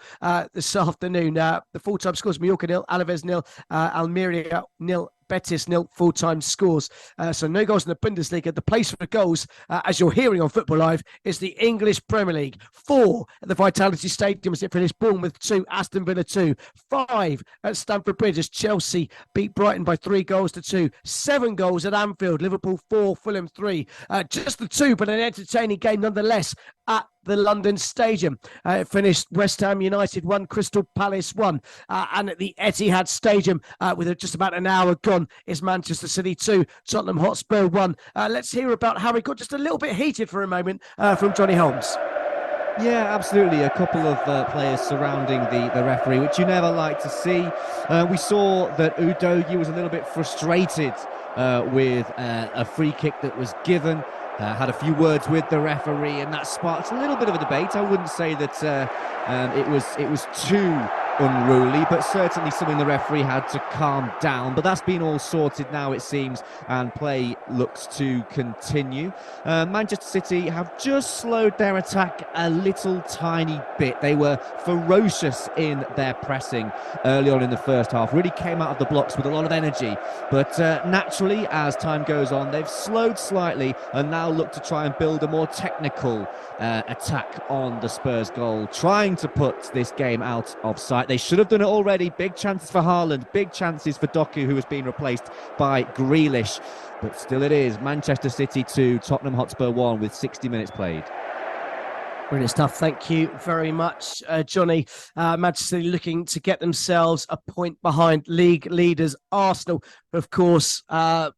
this afternoon. The full-time scores: Mallorca 0, Alaves 0, Almeria 0, Betis 0 full-time scores. So no goals in the Bundesliga. The place for goals, as you're hearing on Football Live, is the English Premier League. 4 at the Vitality Stadium as it finished. Bournemouth 2, Aston Villa 2. 5 at Stamford Bridge as Chelsea beat Brighton by 3-2. 7 goals at Anfield. Liverpool 4, Fulham 3. Just the 2, but an entertaining game nonetheless at the London Stadium. It finished West Ham United 1, Crystal Palace 1. And at the Etihad Stadium, with just about an hour gone, is Manchester City 2, Tottenham Hotspur 1. Let's hear about how it got just a little bit heated for a moment from Johnny Holmes. Yeah, absolutely. A couple of players surrounding the referee, which you never like to see. We saw that Udogie was a little bit frustrated with a free kick that was given. Had a few words with the referee, and that sparked a little bit of a debate. I wouldn't say that it was too unruly, but certainly something the referee had to calm down. But that's been all sorted now, it seems, and play looks to continue. Manchester City have just slowed their attack a little tiny bit. They were ferocious in their pressing early on in the first half, really came out of the blocks with a lot of energy. But naturally, as time goes on, they've slowed slightly and now look to try and build a more technical attack on the Spurs goal, trying to put this game out of sight. They should have done it already. Big chances for Haaland, big chances for Doku, who has been replaced by Grealish. But still it is Manchester City 2, Tottenham Hotspur 1 with 60 minutes played. Brilliant stuff. Thank you very much, Johnny. Manchester City looking to get themselves a point behind league leaders Arsenal, who, of course,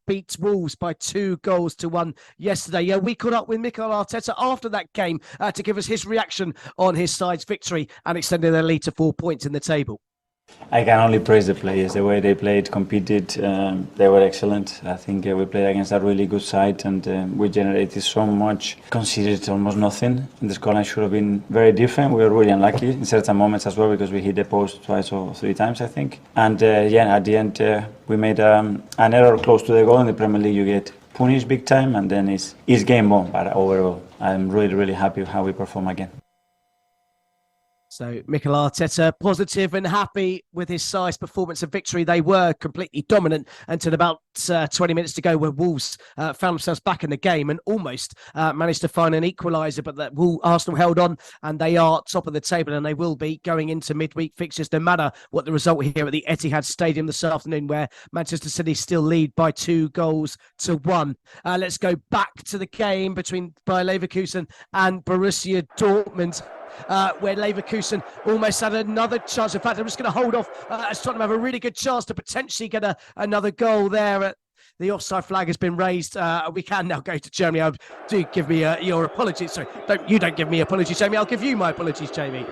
beat Wolves by 2-1 yesterday. Yeah, we caught up with Mikel Arteta after that game to give us his reaction on his side's victory and extending their lead to 4 points in the table. I can only praise the players. The way they played, competed, they were excellent. I think we played against a really good side, and we generated so much, conceded almost nothing. And the scoreline should have been very different. We were really unlucky in certain moments as well, because we hit the post 2 or 3 times, I think. And at the end, we made an error close to the goal. In the Premier League, you get punished big time, and then it's game on. But overall, I'm really, really happy with how we perform again. So Mikel Arteta, positive and happy with his side's performance and victory. They were completely dominant until about 20 minutes to go, where Wolves found themselves back in the game and almost managed to find an equaliser, but that Arsenal held on, and they are top of the table, and they will be going into midweek fixtures no matter what the result here at the Etihad Stadium this afternoon, where Manchester City still lead by 2-1. Let's go back to the game between Bayer Leverkusen and Borussia Dortmund, where Leverkusen almost had another chance. In fact, I'm just going to hold off as Tottenham have a really good chance to potentially get another goal there. The offside flag has been raised. We can now go to Jamie. Do give me your apologies. Sorry, don't give me apologies, Jamie. I'll give you my apologies, Jamie.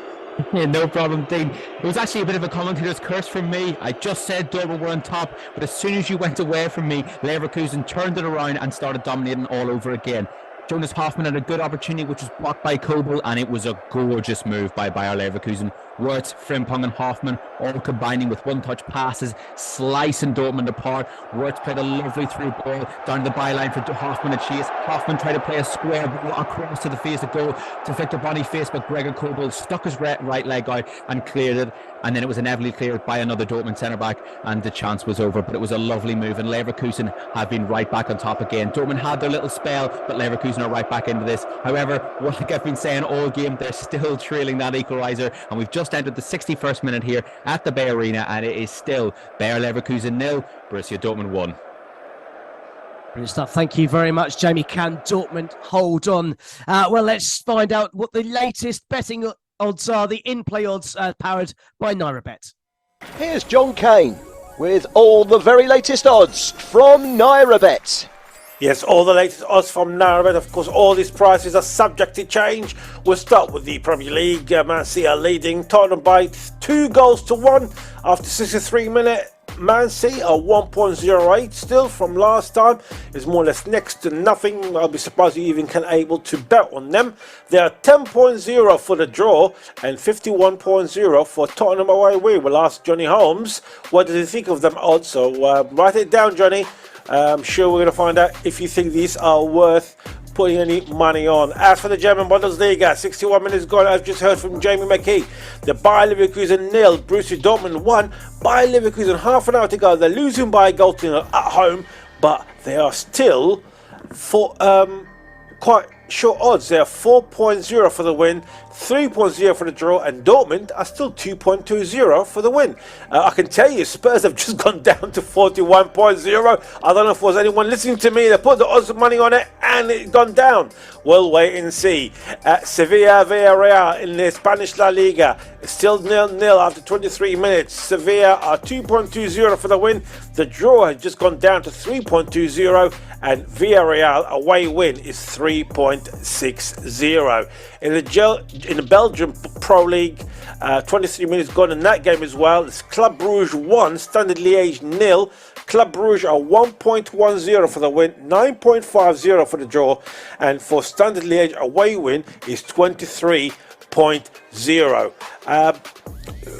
Yeah, no problem, Dean. It was actually a bit of a commentator's curse from me. I just said Dortmund were on top, but as soon as you went away from me, Leverkusen turned it around and started dominating all over again. Jonas Hoffmann had a good opportunity, which was blocked by Kobel, and it was a gorgeous move by Bayer Leverkusen. Wirtz, Frimpong and Hoffmann all combining with one-touch passes, slicing Dortmund apart. Wirtz played a lovely through ball down the byline for Hoffmann to chase. Hoffmann tried to play a square ball across to the face of goal to Victor Boniface, but Gregor Kobel stuck his right leg out and cleared it. And then it was inevitably cleared by another Dortmund centre-back, and the chance was over. But it was a lovely move, and Leverkusen have been right back on top again. Dortmund had their little spell, but Leverkusen are right back into this. However, like I've been saying all game, they're still trailing that equaliser, and we've just entered the 61st minute here at the Bay Arena, and it is still Bayer Leverkusen 0, Borussia Dortmund 1. Brilliant stuff. Thank you very much, Jamie. Can Dortmund hold on? Well, let's find out what the latest betting odds are, the in-play odds powered by NairaBet. Here's John Kane with all the very latest odds from NairaBet. Yes, all the latest odds from NairaBet. Of course, all these prices are subject to change. We'll start with the Premier League. Man City are leading Tottenham by 2-1 after 63 minutes. Man City are 1.08 still from last time. It's more or less next to nothing. I'll be surprised you even can able to bet on them. They are 10.0 for the draw and 51.0 for Tottenham away win. We'll ask Johnny Holmes what does he think of them odds. So write it down, Johnny. I'm sure we're going to find out if you think these are worth putting any money on. As for the German Bundesliga, 61 minutes gone. I've just heard from Jamie McKee. The Bayer Leverkusen 0, Borussia Dortmund 1. Bayer Leverkusen half an hour to go. They're losing by a goal to at home, but they are still for quite short odds. They are 4.0 for the win, 3.0 for the draw, and Dortmund are still 2.20 for the win. I can tell you, Spurs have just gone down to 41.0. I don't know if there was anyone listening to me that put the odds of money on it and it's gone down. We'll wait and see. Sevilla Villarreal in the Spanish La Liga, still 0-0 after 23 minutes. Sevilla are 2.20 for the win. The draw has just gone down to 3.20, and Villarreal away win is 3.60. In the Belgian Pro League, 23 minutes gone in that game as well. It's Club Brugge 1, Standard Liège 0. Club Brugge are 1.10 for the win, 9.50 for the draw, and for Standard Liège away win is 23.0.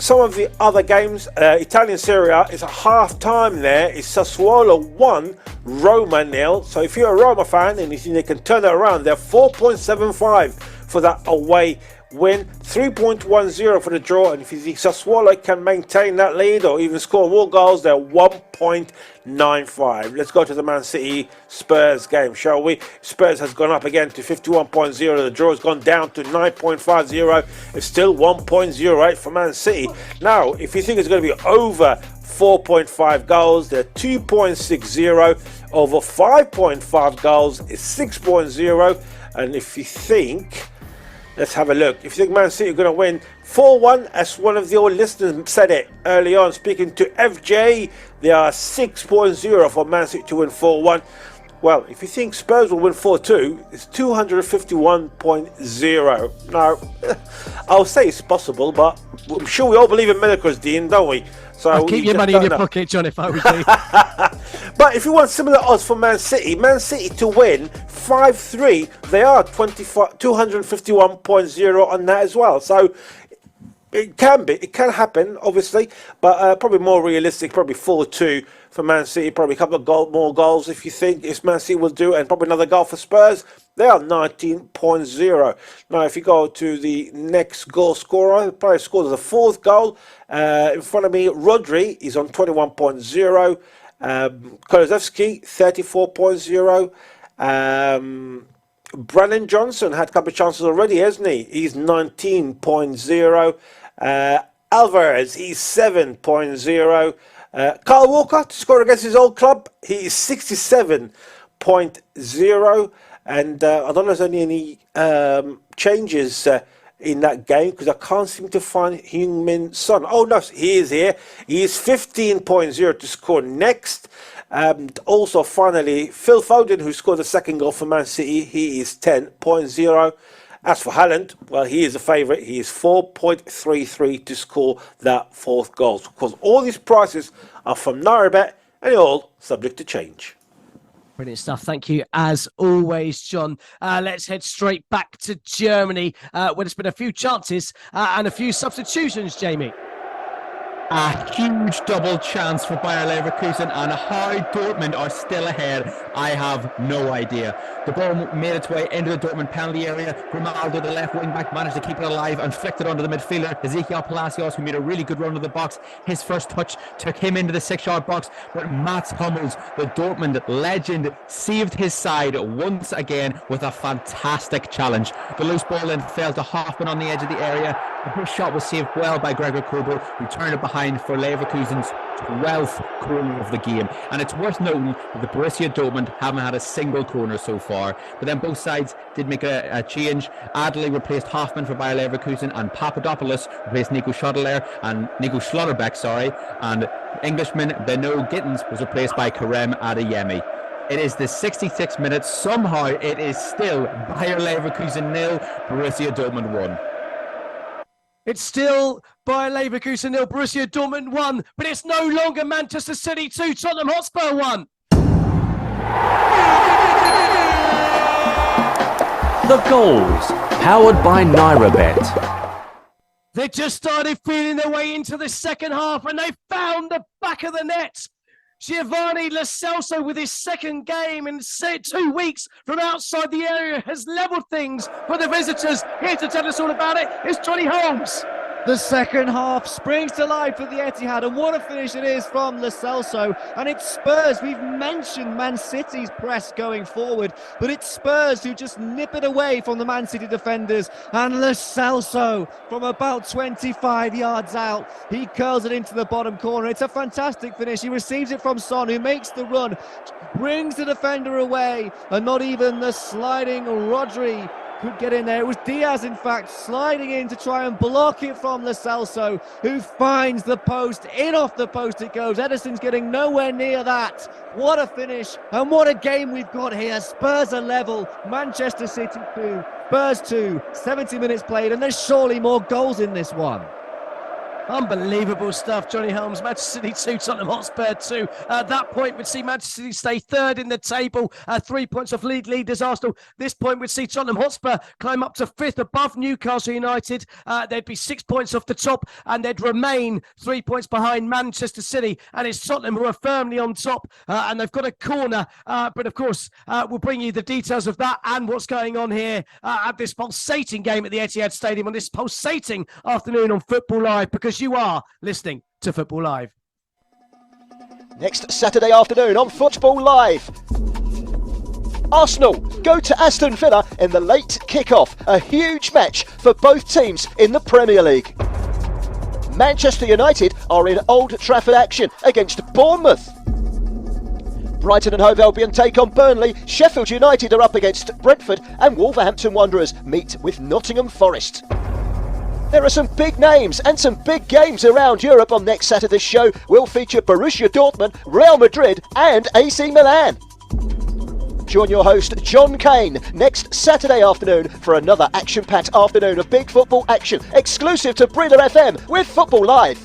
Some of the other games, Italian Serie A is a half time there. It's Sassuolo 1, Roma 0. So if you're a Roma fan and you think they can turn it around, they're 4.75 for that away win, 3.10 for the draw, and if you think Sassuolo can maintain that lead or even score more goals, they're 1.95. Let's go to the Man City Spurs game, shall we? Spurs has gone up again to 51.0. The draw has gone down to 9.50. It's still 1.08 for Man City. Now, if you think it's going to be over 4.5 goals, they're 2.60. Over 5.5 goals is 6.0. And if you think, let's have a look. If you think Man City are going to win 4-1, as one of the old listeners said it early on, speaking to FJ, they are 6.0 for Man City to win 4-1. Well, if you think Spurs will win 4-2, it's 251.0. Now, I'll say it's possible, but I'm sure we all believe in miracles, Dean, don't we? So I'll keep your money in your pocket, John, if I was you. But if you want similar odds for Man City to win 5-3, they are 251.0 on that as well. So it can happen, obviously, but probably more realistic, probably 4-2 for Man City, probably a couple of more goals if you think it's Man City will do, and probably another goal for Spurs. They are 19.0. Now, if you go to the next goal scorer, the player scored the fourth goal. In front of me, Rodri is on 21.0. Kolozowski 34.0. Brennan Johnson had a couple of chances already, hasn't he? He's 19.0. Alvarez, he's 7.0. Kyle Walker to score against his old club, he is 67.0. And I don't know if there's any changes in that game because I can't seem to find Heung-min Son. Oh no, he is here. He is 15.0 to score next. Also, finally, Phil Foden, who scored the second goal for Man City, he is 10.0. As for Haaland, well, he is a favourite. He is 4.33 to score that fourth goal. Of course, all these prices are from NairaBet and they're all subject to change. Brilliant stuff. Thank you, as always, John. Let's head straight back to Germany, where there's been a few chances and a few substitutions, Jamie. A huge double chance for Bayer Leverkusen, and how Dortmund are still ahead, I have no idea. The ball made its way into the Dortmund penalty area. Grimaldo, the left wing back, managed to keep it alive and flicked it onto the midfielder, Ezekiel Palacios, who made a really good run of the box. His first touch took him into the 6-yard box, but Mats Hummels, the Dortmund legend, saved his side once again with a fantastic challenge. The loose ball then fell to Hoffmann on the edge of the area. The first shot was saved well by Gregor Kobel, who turned it behind for Leverkusen's 12th corner of the game. And it's worth noting that the Borussia Dortmund haven't had a single corner so far. But then both sides did make a change. Adley replaced Hoffmann for Bayer Leverkusen, and Papadopoulos replaced Nico Schlotterbeck, and Englishman Beno Gittens was replaced by Kerem Adeyemi. It is the 66th minute. Somehow it is still Bayer Leverkusen 0, Borussia Dortmund 1. It's still Bayer Leverkusen 0, Borussia Dortmund 1, but it's no longer Manchester City 2, Tottenham Hotspur 1. The goals, powered by NairaBet. They just started feeling their way into the second half and they found the back of the net. Giovanni Lo Celso, with his second game in 2 weeks from outside the area, has levelled things for the visitors. Here to tell us all about it is Johnny Holmes. The second half springs to life at the Etihad, and what a finish it is from Lo Celso. And it's Spurs. We've mentioned Man City's press going forward, but it's Spurs who just nip it away from the Man City defenders. And Lo Celso, from about 25 yards out, he curls it into the bottom corner. It's a fantastic finish. He receives it from Son, who makes the run, brings the defender away, and not even the sliding Rodri could get in there. It was Diaz, in fact, sliding in to try and block it from Lo Celso, who finds the post. In off the post it goes. Ederson's getting nowhere near that. What a finish, and what a game we've got here. Spurs are level, Manchester City 2, Spurs 2, 70 minutes played, and there's surely more goals in this one. Unbelievable stuff, Johnny Holmes. Manchester City 2, Tottenham Hotspur 2. At that point, would see Manchester City stay third in the table, 3 points off leaders Arsenal. This point would see Tottenham Hotspur climb up to fifth above Newcastle United. They'd be 6 points off the top, and they'd remain 3 points behind Manchester City. And it's Tottenham who are firmly on top, and they've got a corner. But of course, we'll bring you the details of that and what's going on here at this pulsating game at the Etihad Stadium on this pulsating afternoon on Football Live, because you are listening to Football Live. Next Saturday afternoon on Football Live, Arsenal go to Aston Villa in the late kick-off. A huge match for both teams in the Premier League. Manchester United are in Old Trafford action against Bournemouth. Brighton and Hove Albion take on Burnley. Sheffield United are up against Brentford, and Wolverhampton Wanderers meet with Nottingham Forest. There are some big names and some big games around Europe on next Saturday's show. We'll feature Borussia Dortmund, Real Madrid and AC Milan. Join your host John Kane next Saturday afternoon for another action-packed afternoon of big football action, exclusive to Breedler FM with Football Live.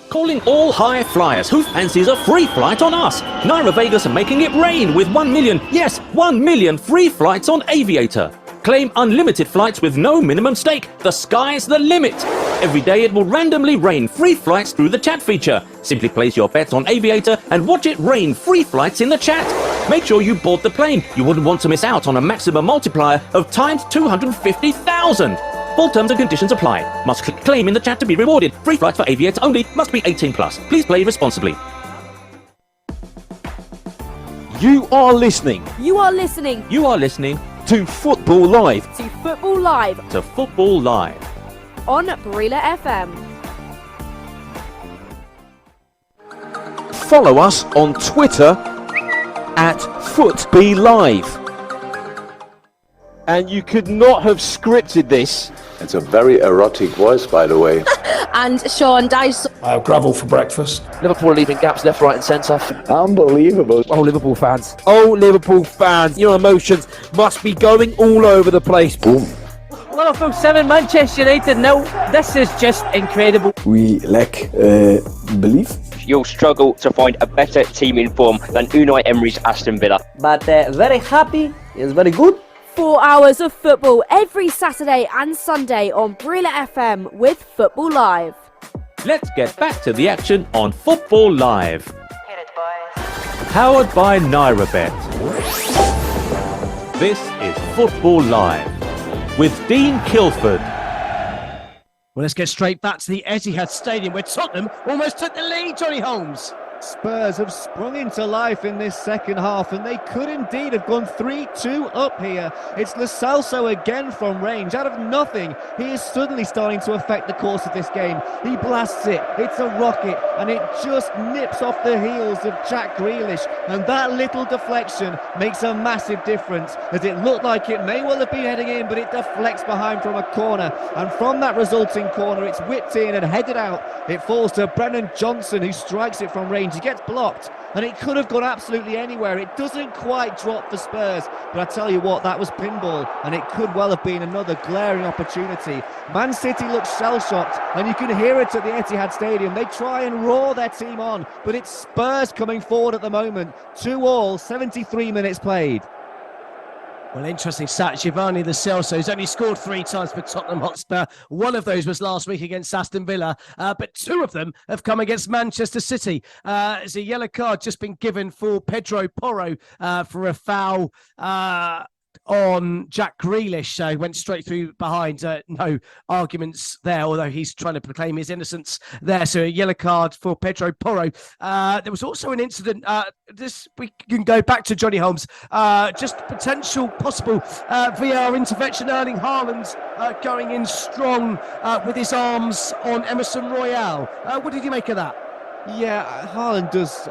Calling all high flyers who fancies a free flight on us. Naira Vegas are making it rain with 1 million, yes, 1 million free flights on Aviator. Claim unlimited flights with no minimum stake. The sky's the limit. Every day it will randomly rain free flights through the chat feature. Simply place your bets on Aviator and watch it rain free flights in the chat. Make sure you board the plane. You wouldn't want to miss out on a maximum multiplier of times 250,000. Full terms and conditions apply. Must click claim in the chat to be rewarded. Free flights for Aviator only. Must be 18 plus. Please play responsibly. You are listening. You are listening You are listening to Football Live. to Football Live to Football Live. on Brila FM. Follow us on Twitter at FootBLive. And you could not have scripted this. It's a very erotic voice, by the way. And Sean Dice. I have gravel for breakfast. Liverpool leaving gaps left, right, and centre. Unbelievable. Oh, Liverpool fans. Oh, Liverpool fans. Your emotions must be going all over the place. Boom. Liverpool 7, Manchester United 0. This is just incredible. We lack belief. You'll struggle to find a better team in form than Unai Emery's Aston Villa. But very happy. It's very good. 4 hours of football every Saturday and Sunday on Brila FM with Football Live. Let's get back to the action on Football Live. Powered by NairaBet. This is Football Live with Dean Kilford. Well, let's get straight back to the Etihad Stadium where Tottenham almost took the lead, Johnny Holmes. Spurs have sprung into life in this second half, and they could indeed have gone 3-2 up here. It's Lo Celso again from range. Out of nothing, he is suddenly starting to affect the course of this game. He blasts it, it's a rocket, and it just nips off the heels of Jack Grealish. And that little deflection makes a massive difference, as it looked like it may well have been heading in, but it deflects behind from a corner. And from that resulting corner, it's whipped in and headed out. It falls to Brennan Johnson, who strikes it from range. He gets blocked, and it could have gone absolutely anywhere. It doesn't quite drop for Spurs, but I tell you what, that was pinball, and it could well have been another glaring opportunity. Man City looks shell-shocked, and you can hear it at the Etihad Stadium. They try and roar their team on, but it's Spurs coming forward at the moment. 2-2, 73 minutes played. Well, interesting stat. Giovanni Lo Celso has only scored 3 times for Tottenham Hotspur. One of those was last week against Aston Villa, but 2 of them have come against Manchester City. There's a yellow card just been given for Pedro Porro for a foul on Jack Grealish. So he went straight through behind. No arguments there, although he's trying to proclaim his innocence there. So a yellow card for Pedro Porro. There was also an incident. We can go back to Johnny Holmes. Just potential possible VAR intervention. Erling Haaland going in strong with his arms on Emerson Royale. What did you make of that? Yeah, Haaland does,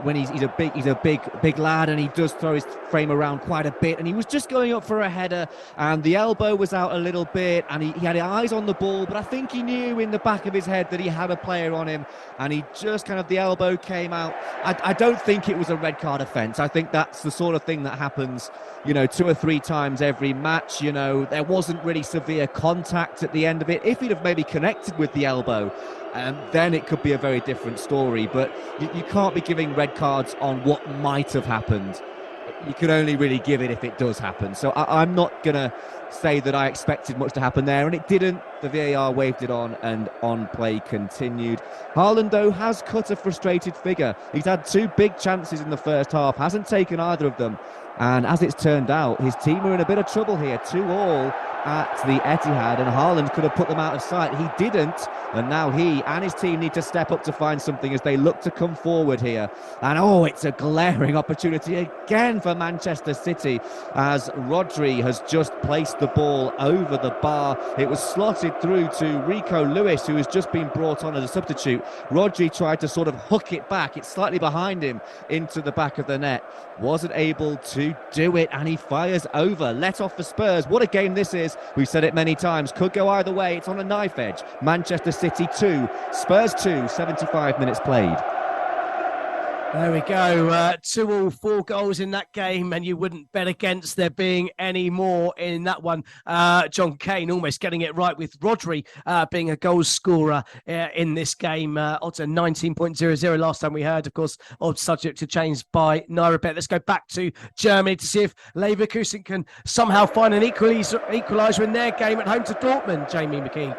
when he's a big lad, and he does throw his frame around quite a bit, and he was just going up for a header, and the elbow was out a little bit, and he had eyes on the ball, but I think he knew in the back of his head that he had a player on him, and he just the elbow came out. I don't think it was a red card offence. I think that's the sort of thing that happens, 2 or 3 times every match. There wasn't really severe contact at the end of it. If he'd have maybe connected with the elbow, then it could be a very different story. But you can't be giving red cards on what might have happened. You can only really give it if it does happen. So I'm not going to say that I expected much to happen there, and it didn't. The VAR waved it on, and on play continued. Haaland, though, has cut a frustrated figure. He's had 2 big chances in the first half, hasn't taken either of them. And as it's turned out, his team are in a bit of trouble here. 2-2 at the Etihad, and Haaland could have put them out of sight. He didn't, and now he and his team need to step up to find something as they look to come forward here. And it's a glaring opportunity again for Manchester City, as Rodri has just placed the ball over the bar. It was slotted through to Rico Lewis, who has just been brought on as a substitute. Rodri tried to sort of hook it back. It's slightly behind him into the back of the net. Wasn't able to do it, and he fires over. Let off for Spurs. What a game this is. We've said it many times. Could go either way. It's on a knife edge. Manchester City 2, Spurs 2, 75 minutes played. There we go. 2-2, 4 goals in that game, and you wouldn't bet against there being any more in that one. John Kane almost getting it right with Rodri being a goal scorer in this game. Odds are 19.00 last time we heard. Of course, odds subject to change by NairaBet. Let's go back to Germany to see if Leverkusen can somehow find an equaliser in their game at home to Dortmund. Jamie McKee.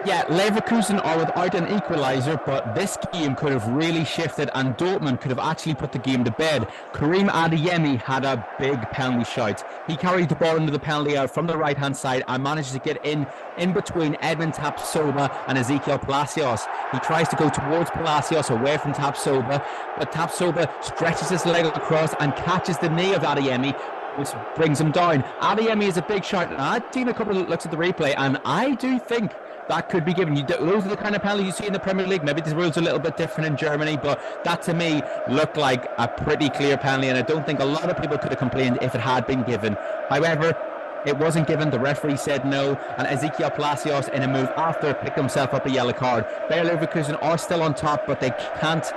Yeah, Leverkusen are without an equaliser, but this game could have really shifted and Dortmund could have actually put the game to bed. Karim Adeyemi had a big penalty shout. He carried the ball into the penalty area from the right-hand side and managed to get in between Edmund Tapsoba and Ezekiel Palacios. He tries to go towards Palacios, away from Tapsoba, but Tapsoba stretches his leg across and catches the knee of Adeyemi, which brings him down. Adeyemi is a big shot, and I've seen a couple of looks at the replay, and I do think that could be given. Those are the kind of penalties you see in the Premier League. Maybe the rules are a little bit different in Germany, but that to me looked like a pretty clear penalty, and I don't think a lot of people could have complained if it had been given. However, it wasn't given. The referee said no, and Ezekiel Palacios, in a move after, picked himself up a yellow card. Bayer Leverkusen are still on top, but they can't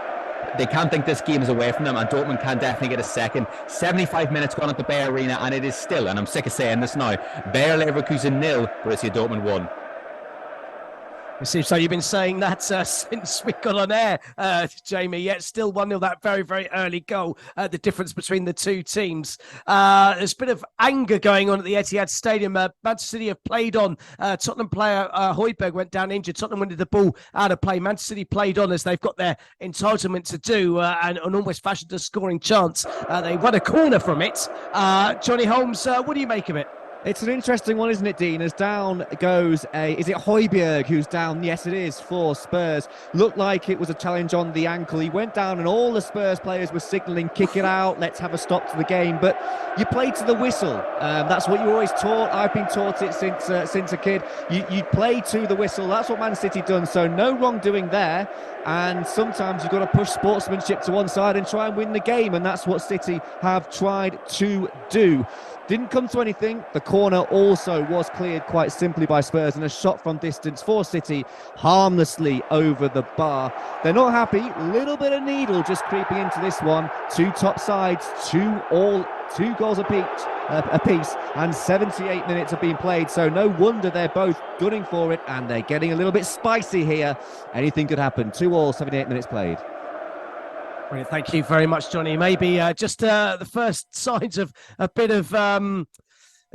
think this game is away from them, and Dortmund can definitely get a second. 75 minutes gone at the Bayer Arena, and it is still, and I'm sick of saying this now, Bayer Leverkusen 0, Borussia Dortmund 1. It seems like you've been saying that since we got on air, Jamie. Yet still 1-0, that very, very early goal. The difference between the two teams. There's a bit of anger going on at the Etihad Stadium. Manchester City have played on. Tottenham player Højbjerg went down injured. Tottenham wanted the ball out of play. Manchester City played on as they've got their entitlement to do, and almost fashioned a scoring chance. They won a corner from it. Johnny Holmes, what do you make of it? It's an interesting one, isn't it, Dean? As down goes is it Højbjerg who's down? Yes, it is, for Spurs. Looked like it was a challenge on the ankle. He went down and all the Spurs players were signalling, kick it out, let's have a stop to the game. But you play to the whistle. That's what you're always taught. I've been taught it since a kid. You play to the whistle. That's what Man City done. So no wrongdoing there. And sometimes you've got to push sportsmanship to one side and try and win the game. And that's what City have tried to do. Didn't come to anything. The corner also was cleared quite simply by Spurs, and a shot from distance for City harmlessly over the bar. They're not happy. Little bit of needle just creeping into this one. Two top sides, two goals apiece, and 78 minutes have been played. So no wonder they're both gunning for it, and they're getting a little bit spicy here. Anything could happen. 2-2, 78 minutes played. Brilliant. Thank you very much, Johnny. Maybe just the first signs of a bit of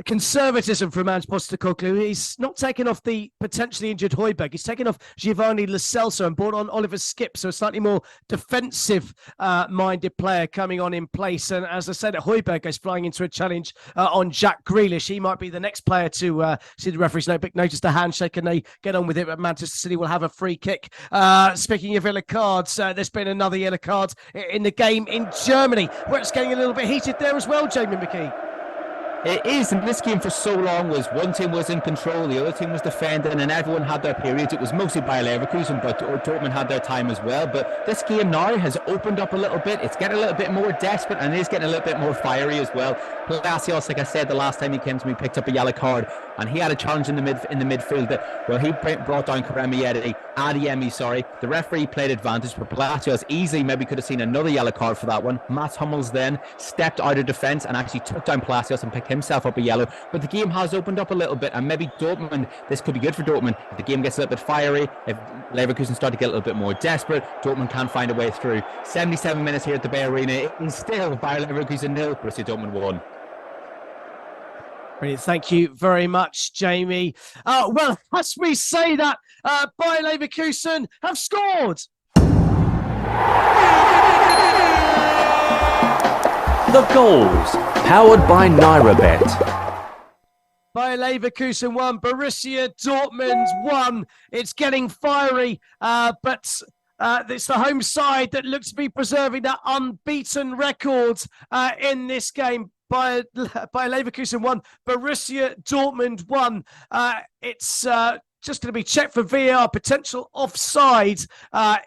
conservatism from Ange Postecoglou. He's not taken off the potentially injured Højbjerg. He's taken off Giovanni Lo Celso and brought on Oliver Skipp, so a slightly more defensive-minded player coming on in place. And as I said, Højbjerg is flying into a challenge on Jack Grealish. He might be the next player to see the referee's notice the handshake and they get on with it. But Manchester City will have a free kick. Speaking of yellow cards, there's been another yellow card in the game in Germany, where it's getting a little bit heated there as well, Jamie McKee. It is, and this game for so long was one team was in control, the other team was defending, and everyone had their periods. It was mostly Bayer Leverkusen, but Dortmund had their time as well. But this game now has opened up a little bit. It's getting a little bit more desperate, and it is getting a little bit more fiery as well. Palacios, like I said, the last time he came to me, picked up a yellow card, and he had a challenge in the midfield that, well, he brought down Karim Adeyemi. The referee played advantage, but Palacios easily maybe could have seen another yellow card for that one. Mats Hummels then stepped out of defence and actually took down Palacios and picked himself up a yellow. But the game has opened up a little bit, and maybe Dortmund, this could be good for Dortmund. If the game gets a little bit fiery, if Leverkusen start to get a little bit more desperate, Dortmund can find a way through. 77 minutes here at the Bayer Arena. It is still Bayer Leverkusen 0, Borussia Dortmund 1. Brilliant. Thank you very much, Jamie. Well, as we say that, Bayer Leverkusen have scored. The goals, powered by NairaBet. Bayer Leverkusen 1, Borussia Dortmund 1. It's getting fiery, but it's the home side that looks to be preserving that unbeaten record in this game. Bayer Leverkusen 1, Borussia Dortmund 1. It's just going to be checked for VAR, potential offside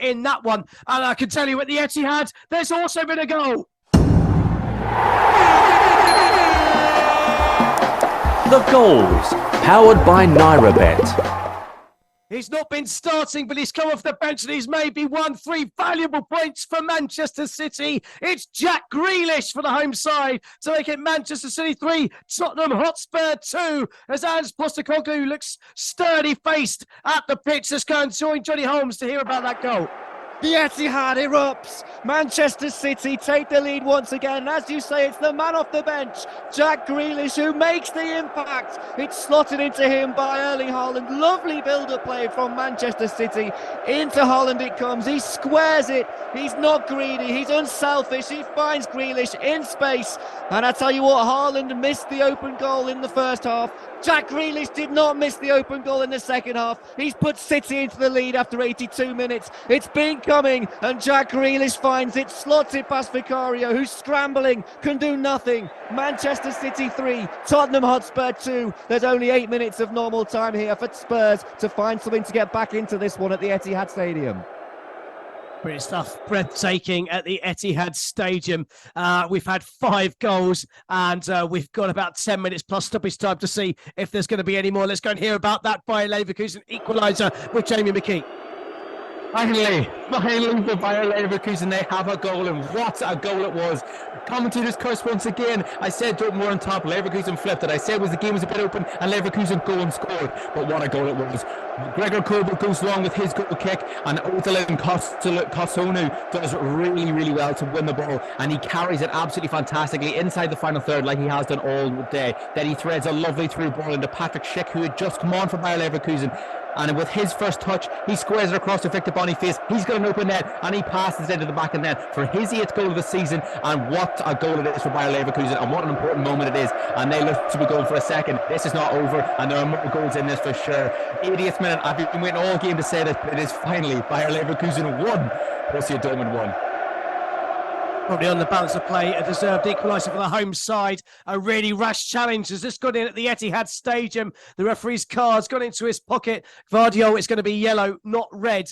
in that one. And I can tell you at the Etihad, there's also been a goal. The goals, powered by NairaBet. He's not been starting, but he's come off the bench and he's maybe won 3 valuable points for Manchester City. It's Jack Grealish for the home side to make it Manchester City 3, Tottenham Hotspur 2, as Ange Postecoglou looks sturdy-faced at the pitch. Let's go and join Johnny Holmes to hear about that goal. The Etihad erupts. Manchester City take the lead once again. As you say, it's the man off the bench, Jack Grealish, who makes the impact. It's slotted into him by Erling Haaland. Lovely build-up play from Manchester City. Into Haaland it comes. He squares it. He's not greedy. He's unselfish. He finds Grealish in space. And I tell you what, Haaland missed the open goal in the first half. Jack Grealish did not miss the open goal in the second half. He's put City into the lead after 82 minutes. It's been coming, and Jack Grealish finds it, slots it past Vicario, who's scrambling, can do nothing. Manchester City 3, Tottenham Hotspur 2. There's only 8 minutes of normal time here for Spurs to find something to get back into this one at the Etihad Stadium. Brilliant stuff, breathtaking at the Etihad Stadium. We've had 5 goals and we've got about 10 minutes plus stoppage time to see if there's going to be any more. Let's go and hear about that Bayer Leverkusen equaliser with Jamie McKee. Finally for Bayer Leverkusen, they have a goal, and what a goal it was. Commentators curse once again. I said Dortmund were on top, Leverkusen flipped it. I said the game was a bit open and Leverkusen goal and scored, but what a goal it was. Gregor Kobel goes long with his goal kick, and Otalin Kosunu does really well to win the ball, and he carries it absolutely fantastically inside the final third like he has done all day. Then he threads a lovely through ball into Patrick Schick, who had just come on for Bayer Leverkusen. And with his first touch, he squares it across to Victor Boniface. He's got an open net, and he passes into the back of the net for his 8th goal of the season. And what a goal it is for Bayer Leverkusen, and what an important moment it is. And they look to be going for a second. This is not over, and there are more goals in this for sure. 80th minute, I've been waiting all game to say this, but it is finally Bayer Leverkusen 1, Borussia Dortmund 1. Probably on the balance of play, a deserved equaliser for the home side. A really rash challenge has just got in at the Etihad Stadium. The referee's card's gone into his pocket. Gvardiol, it's going to be yellow, not red.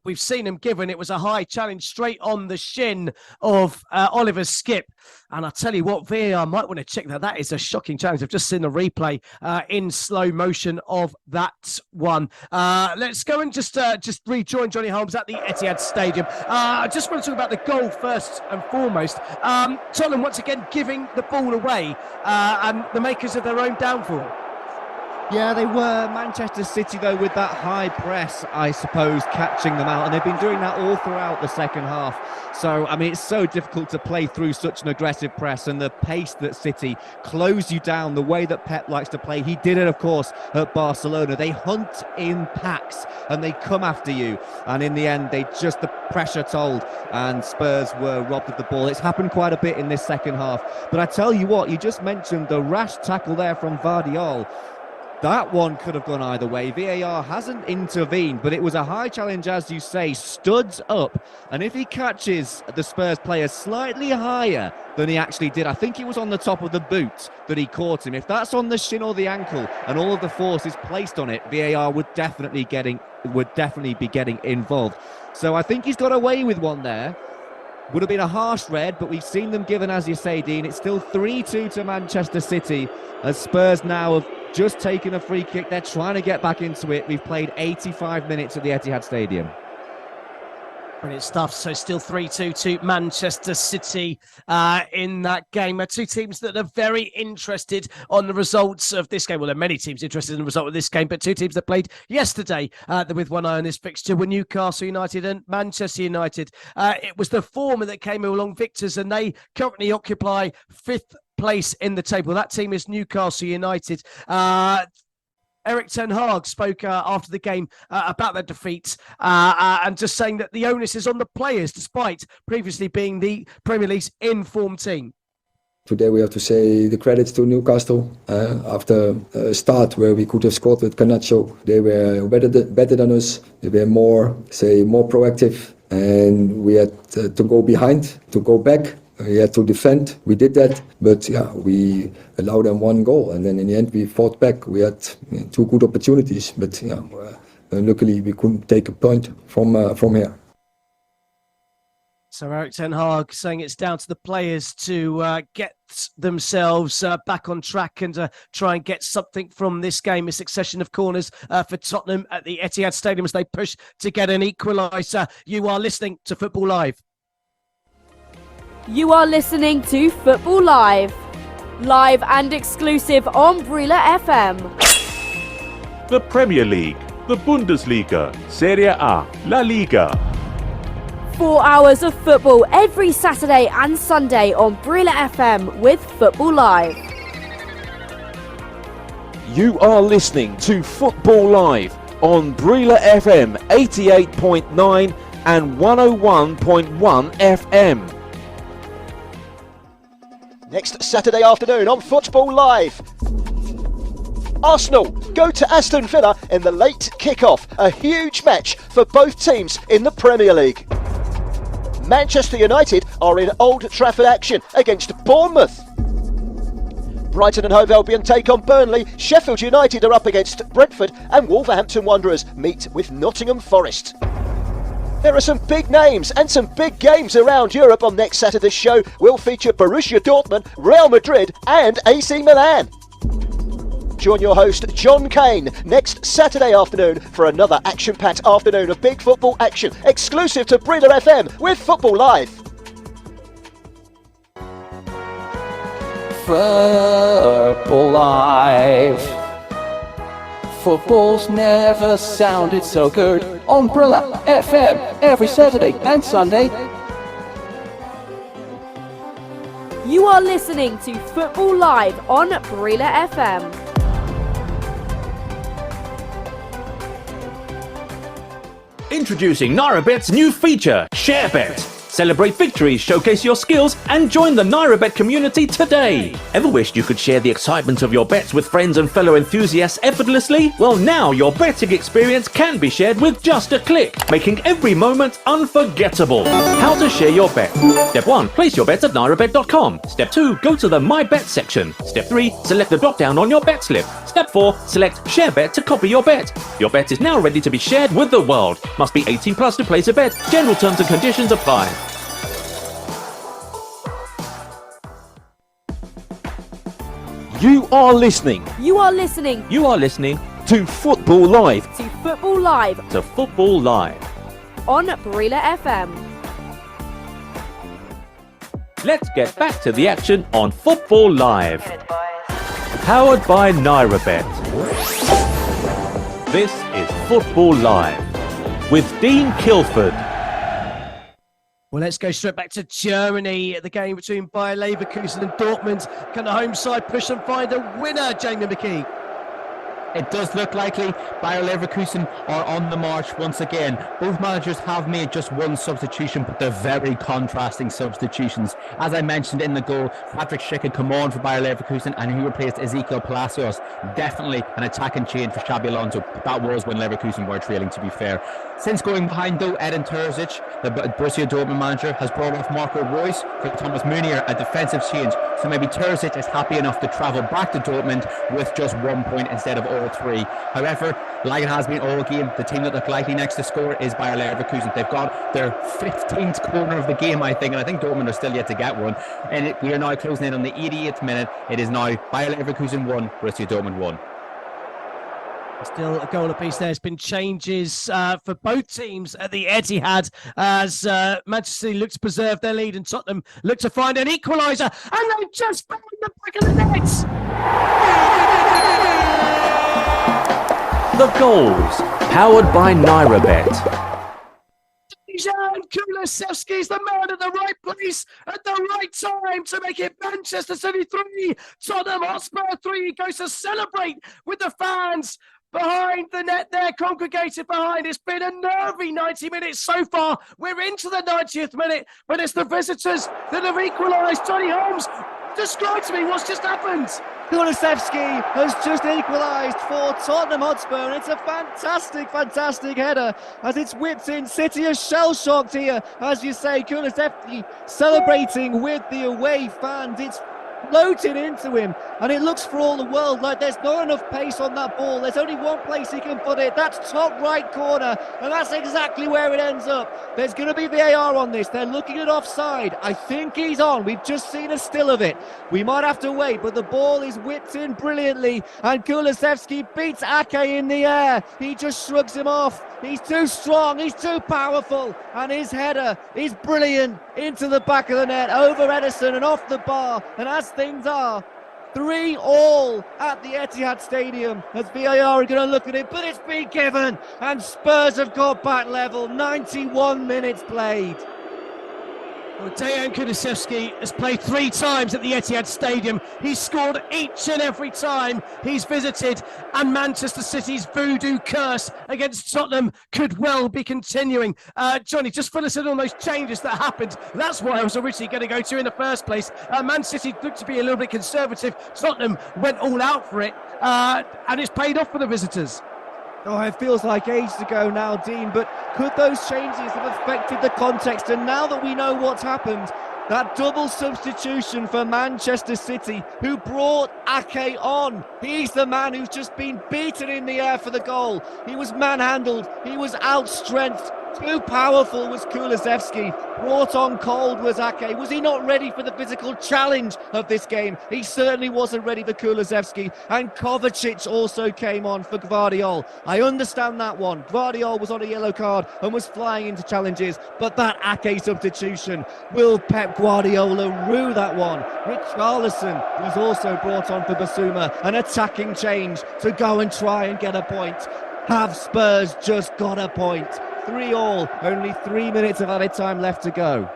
We've seen him given. It was a high challenge straight on the shin of Oliver Skipp. And I tell you what, VAR might want to check that. That is a shocking challenge. I've just seen the replay in slow motion of that one. Let's go and just rejoin Johnny Holmes at the Etihad Stadium. I just want to talk about the goal first and foremost. Tottenham once again giving the ball away, and the makers of their own downfall. Yeah, they were. Manchester City, though, with that high press, I suppose, catching them out. And they've been doing that all throughout the second half. So, I mean, it's so difficult to play through such an aggressive press, and the pace that City close you down, the way that Pep likes to play. He did it, of course, at Barcelona. They hunt in packs and they come after you. And in the end, the pressure told, and Spurs were robbed of the ball. It's happened quite a bit in this second half. But I tell you what, you just mentioned the rash tackle there from Gvardiol. That one could have gone either way. VAR hasn't intervened, but it was a high challenge, as you say, studs up. And if he catches the Spurs player slightly higher than he actually did, I think it was on the top of the boot that he caught him. If that's on the shin or the ankle and all of the force is placed on it, VAR would definitely be getting involved. So I think he's got away with one there. Would have been a harsh red, but we've seen them given, as you say, Dean. It's still 3-2 to Manchester City, as Spurs now have just taken a free kick. They're trying to get back into it. We've played 85 minutes at the Etihad Stadium. Brilliant stuff. So still 3-2 to Manchester City in that game. Two teams that are very interested on the results of this game. Well, there are many teams interested in the result of this game, but two teams that played yesterday with one eye on this fixture were Newcastle United and Manchester United. It was the former that came along victors, and they currently occupy 5th place in the table. That team is Newcastle United. Erik ten Hag spoke after the game about that defeat and just saying that the onus is on the players, despite previously being the Premier League's in-form team. Today we have to say the credits to Newcastle. After a start where we could have scored with Garnacho, they were better than us. They were more proactive, and we had to go behind, to go back. We had to defend. We did that, but we allowed them one goal, and then in the end we fought back. We had 2 good opportunities, but luckily we couldn't take a point from here. So Erik ten Hag saying it's down to the players to get themselves back on track and try and get something from this game. A succession of corners for Tottenham at the Etihad Stadium as they push to get an equaliser. You are listening to Football Live. You are listening to Football Live. Live and exclusive on Brüller FM. The Premier League, the Bundesliga, Serie A, La Liga. 4 hours of football every Saturday and Sunday on Brila FM with Football Live. You are listening to Football Live on Brila FM 88.9 and 101.1 FM. Next Saturday afternoon on Football Live. Arsenal go to Aston Villa in the late kick-off. A huge match for both teams in the Premier League. Manchester United are in Old Trafford action against Bournemouth. Brighton and Hove Albion take on Burnley. Sheffield United are up against Brentford, and Wolverhampton Wanderers meet with Nottingham Forest. There are some big names and some big games around Europe on next Saturday's show. We'll feature Borussia Dortmund, Real Madrid and AC Milan. Join your host John Kane next Saturday afternoon for another action-packed afternoon of big football action exclusive to Brila FM with Football Live. Football Live. Football's never sounded so good on Brila FM every Saturday and Sunday. You are listening to Football Live on Brila FM. Introducing NairaBet's new feature, ShareBet. Celebrate victories, showcase your skills, and join the NairaBet community today. Ever wished you could share the excitement of your bets with friends and fellow enthusiasts effortlessly? Well, now your betting experience can be shared with just a click, making every moment unforgettable. How to share your bet. Step 1. Place your bets at nairabet.com. Step 2. Go to the My Bet section. Step 3. Select the drop-down on your bet slip. Step 4. Select Share Bet to copy your bet. Your bet is now ready to be shared with the world. Must be 18 plus to place a bet. General terms and conditions apply. You are listening. You are listening. You are listening to Football Live. To Football Live. To Football Live. On Brila FM. Let's get back to the action on Football Live. Powered by NairaBet. This is Football Live with Dean Kilford. Well, let's go straight back to Germany. The game between Bayer Leverkusen and Dortmund. Can the home side push and find a winner, Jamie McKee? It does look likely. Bayer Leverkusen are on the march once again. Both managers have made just one substitution, but they're very contrasting substitutions. As I mentioned in the goal, Patrick Schick had come on for Bayer Leverkusen and he replaced Ezekiel Palacios. Definitely an attacking chain for Xabi Alonso. That was when Leverkusen were trailing, to be fair. Since going behind, though, Edin Terzic, the Borussia Dortmund manager, has brought off Marco Reus for Thomas Meunier, a defensive change. So maybe Terzic is happy enough to travel back to Dortmund with just 1 point instead of all three. However, like it has been all game, the team that look likely next to score is Bayer Leverkusen. They've got their 15th corner of the game, I think, and I think Dortmund are still yet to get one. And we are now closing in on the 88th minute. It is now Bayer Leverkusen 1, Borussia Dortmund 1. Still a goal apiece. There's been changes for both teams at the Etihad as Manchester City look to preserve their lead and Tottenham look to find an equaliser. And they just found the back of the net. The goals, powered by NairaBet. Jan Kulusevski is the man at the right place at the right time to make it Manchester City 3, Tottenham Hotspur 3. He goes to celebrate with the fans behind the net there, congregated behind. It's been a nervy 90 minutes so far. We're into the 90th minute, but it's the visitors that have equalised. Tony Holmes, describe to me what's just happened. Kulusevski has just equalised for Tottenham Hotspur, and it's a fantastic header as it's whipped in. City are shell-shocked here, as you say. Kulusevski celebrating with the away fans. It's floated into him, and it looks for all the world like there's not enough pace on that ball. There's only one place he can put it. That's top right corner, and that's exactly where it ends up. There's going to be VAR on this. They're looking at offside. I think he's on. We've just seen a still of it. We might have to wait, but the ball is whipped in brilliantly, and Kulusevski beats Ake in the air. He just shrugs him off. He's too strong, he's too powerful, and his header is brilliant into the back of the net, over Ederson and off the bar. And as things are, 3-3 at the Etihad Stadium as VAR are going to look at it, but it's been given and Spurs have got back level. 91 minutes played. Well, Dejan Kulusevski has played 3 times at the Etihad Stadium. He's scored each and every time he's visited, and Manchester City's voodoo curse against Tottenham could well be continuing. Johnny, just fill us in on those changes that happened. That's what I was originally going to go to in the first place. Man City looked to be a little bit conservative. Tottenham went all out for it, and it's paid off for the visitors. Oh, it feels like ages ago now, Dean, but could those changes have affected the context? And now that we know what's happened, that double substitution for Manchester City, who brought Ake on. He's the man who's just been beaten in the air for the goal. He was manhandled, he was outstrengthed. Too powerful was Kulusevski. Brought on cold was Ake. Was he not ready for the physical challenge of this game? He certainly wasn't ready for Kulusevski. And Kovacic also came on for Gvardiol. I understand that one. Gvardiol was on a yellow card and was flying into challenges. But that Ake substitution, will Pep Guardiola rue that one? Richarlison was also brought on for Basuma. An attacking change to go and try and get a point. Have Spurs just got a point? 3-3, only 3 minutes of added time left to go.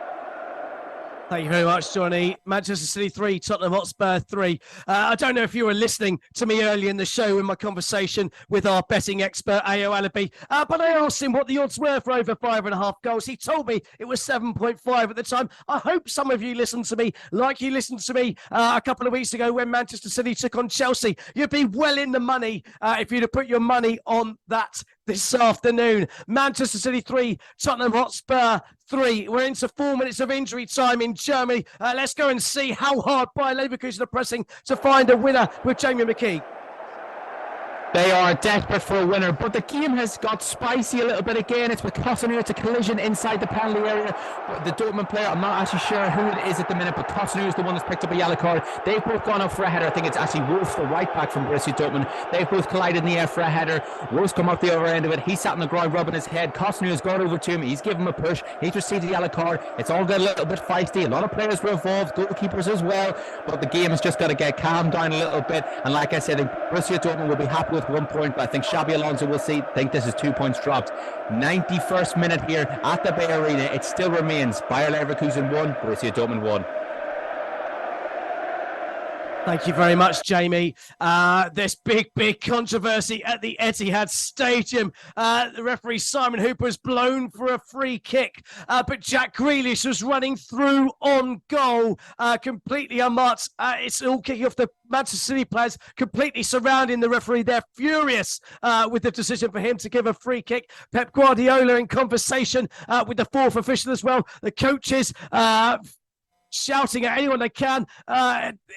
Thank you very much, Johnny. Manchester City 3, Tottenham Hotspur 3. I don't know if you were listening to me early in the show in my conversation with our betting expert, Ayo Alabi, but I asked him what the odds were for over 5.5 goals. He told me it was 7.5 at the time. I hope some of you listened to me like you listened to me a couple of weeks ago when Manchester City took on Chelsea. You'd be well in the money if you'd have put your money on that this afternoon. Manchester City 3, Tottenham Hotspur 3. We're into 4 minutes of injury time in Germany. Let's go and see how hard Bayer Leverkusen are pressing to find a winner with Jamie McKee. They are desperate for a winner, but the game has got spicy a little bit again. It's with Cotonou. It's a collision inside the penalty area. The Dortmund player, I'm not actually sure who it is at the minute, but Cotonou is the one that's picked up a yellow card. They've both gone up for a header. I think it's actually Wolf, the right back from Borussia Dortmund. They've both collided in the air for a header. Wolf's come up the other end of it. He's sat on the ground rubbing his head. Cotonou has gone over to him. He's given him a push. He's received a yellow card. It's all got a little bit feisty. A lot of players were involved, goalkeepers as well, but the game has just got to get calmed down a little bit. And like I said, Borussia Dortmund will be happy with 1 point, but I think Xabi Alonso will think this is 2 points dropped. 91st minute here at the Bay Arena. It still remains Bayer Leverkusen 1, Borussia Dortmund 1. Thank you very much, Jamie. This big controversy at the Etihad Stadium. The referee Simon Hooper was blown for a free kick, but Jack Grealish was running through on goal, completely unmarked. It's all kicking off. The Manchester City players completely surrounding the referee. They're furious with the decision for him to give a free kick. Pep Guardiola in conversation with the fourth official as well. The coaches shouting at anyone they can.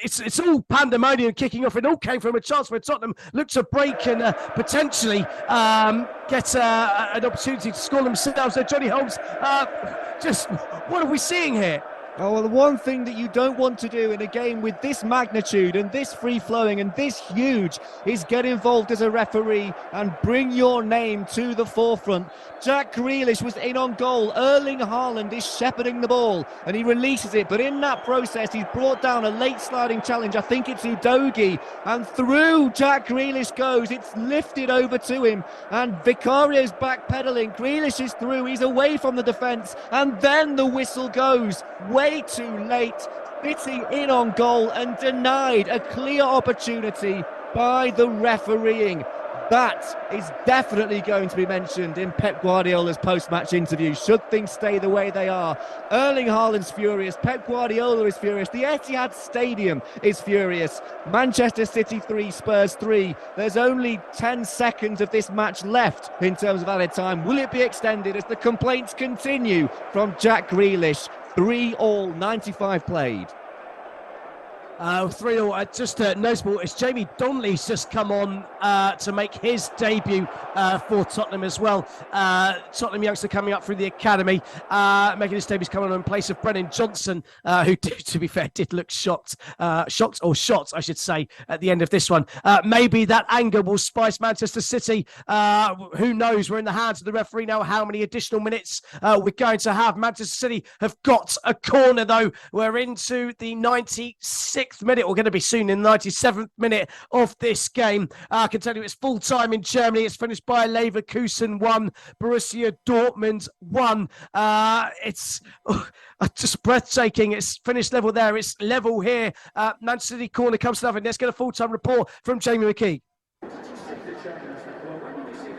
It's all pandemonium kicking off. It all came from a chance where Tottenham looked to break and potentially get an opportunity to score themselves. So Johnny Holmes, just what are we seeing here? Oh, well, the one thing that you don't want to do in a game with this magnitude and this free-flowing and this huge is get involved as a referee and bring your name to the forefront. Jack Grealish was in on goal. Erling Haaland is shepherding the ball and he releases it, but in that process he's brought down a late sliding challenge. I think it's Udogie, and through Jack Grealish goes. It's lifted over to him and Vicario's backpedaling. Grealish is through, he's away from the defence, and then the whistle goes. Way too late. City in on goal and denied a clear opportunity by the refereeing. That is definitely going to be mentioned in Pep Guardiola's post-match interview, should things stay the way they are. Erling Haaland's furious, Pep Guardiola is furious, the Etihad Stadium is furious. Manchester City 3, Spurs 3. There's only 10 seconds of this match left in terms of added time. Will it be extended as the complaints continue from Jack Grealish? 3-3, 95 played. 3-3. Just notable is Jamie Donnelly's just come on to make his debut for Tottenham as well. Tottenham youngster coming up through the academy, making his debut, coming on in place of Brennan Johnson, who, to be fair, did look shot, I should say, at the end of this one. Maybe that anger will spice Manchester City. Who knows? We're in the hands of the referee now. How many additional minutes we're going to have? Manchester City have got a corner, though. We're into the 96th 96th minute, or going to be soon in the 97th minute of this game. I can tell you it's full time in Germany. It's finished by Leverkusen 1, Borussia Dortmund 1. It's just breathtaking. It's finished level there. It's level here. Manchester City corner comes to nothing. Let's get a full-time report from Jamie McKee.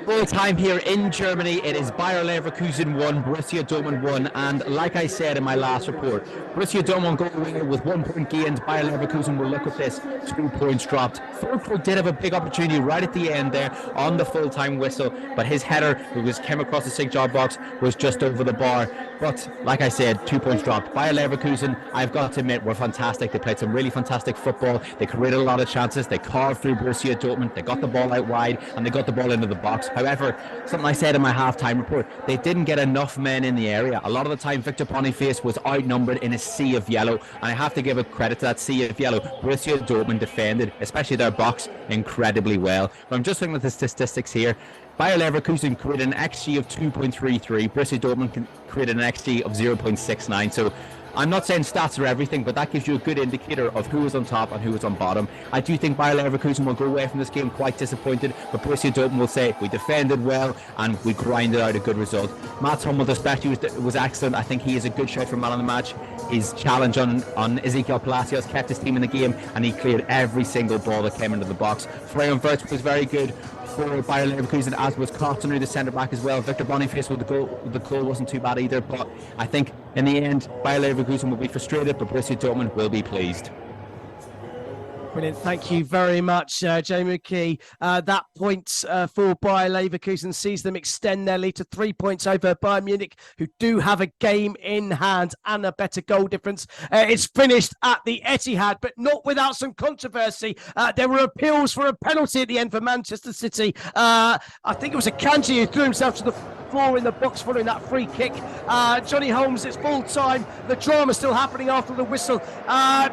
Full time here in Germany. It is Bayer Leverkusen 1, Borussia Dortmund 1, and like I said in my last report, Borussia Dortmund go away with 1 point gained. Bayer Leverkusen will look at this, 2 points dropped. Fulkrug did have a big opportunity right at the end there on the full time whistle, but his header, came across the six-yard box, was just over the bar. But like I said, 2 points dropped. Bayer Leverkusen, I've got to admit, were fantastic. They played some really fantastic football. They created a lot of chances. They carved through Borussia Dortmund. They got the ball out wide and they got the ball into the box. However, something I said in my half-time report, they didn't get enough men in the area. A lot of the time, Victor Boniface was outnumbered in a sea of yellow, and I have to give a credit to that sea of yellow. Borussia Dortmund defended, especially their box, incredibly well. But I'm just looking at the statistics here. Bayer Leverkusen created an XG of 2.33. Borussia Dortmund created an XG of 0.69. So I'm not saying stats are everything, but that gives you a good indicator of who is on top and who is on bottom. I do think Bayer Leverkusen will go away from this game quite disappointed, but Borussia Dortmund will say we defended well and we grinded out a good result. Mats Hummels especially was excellent. I think he is a good shout for man of the match. His challenge on Ezekiel Palacios kept his team in the game, and he cleared every single ball that came into the box. Florian Wirtz was very good for Bayer Leverkusen, as was Cotonou, the centre-back as well. Victor Boniface with the goal wasn't too bad either, but I think in the end Bayer Leverkusen will be frustrated, but Borussia Dortmund will be pleased. Brilliant. Thank you very much, Jamie McKee. That point for Bayer Leverkusen sees them extend their lead to 3 points over Bayern Munich, who do have a game in hand and a better goal difference. It's finished at the Etihad, but not without some controversy. There were appeals for a penalty at the end for Manchester City. I think it was Akanji who threw himself to the floor in the box following that free kick. Johnny Holmes, it's full time. The drama still happening after the whistle.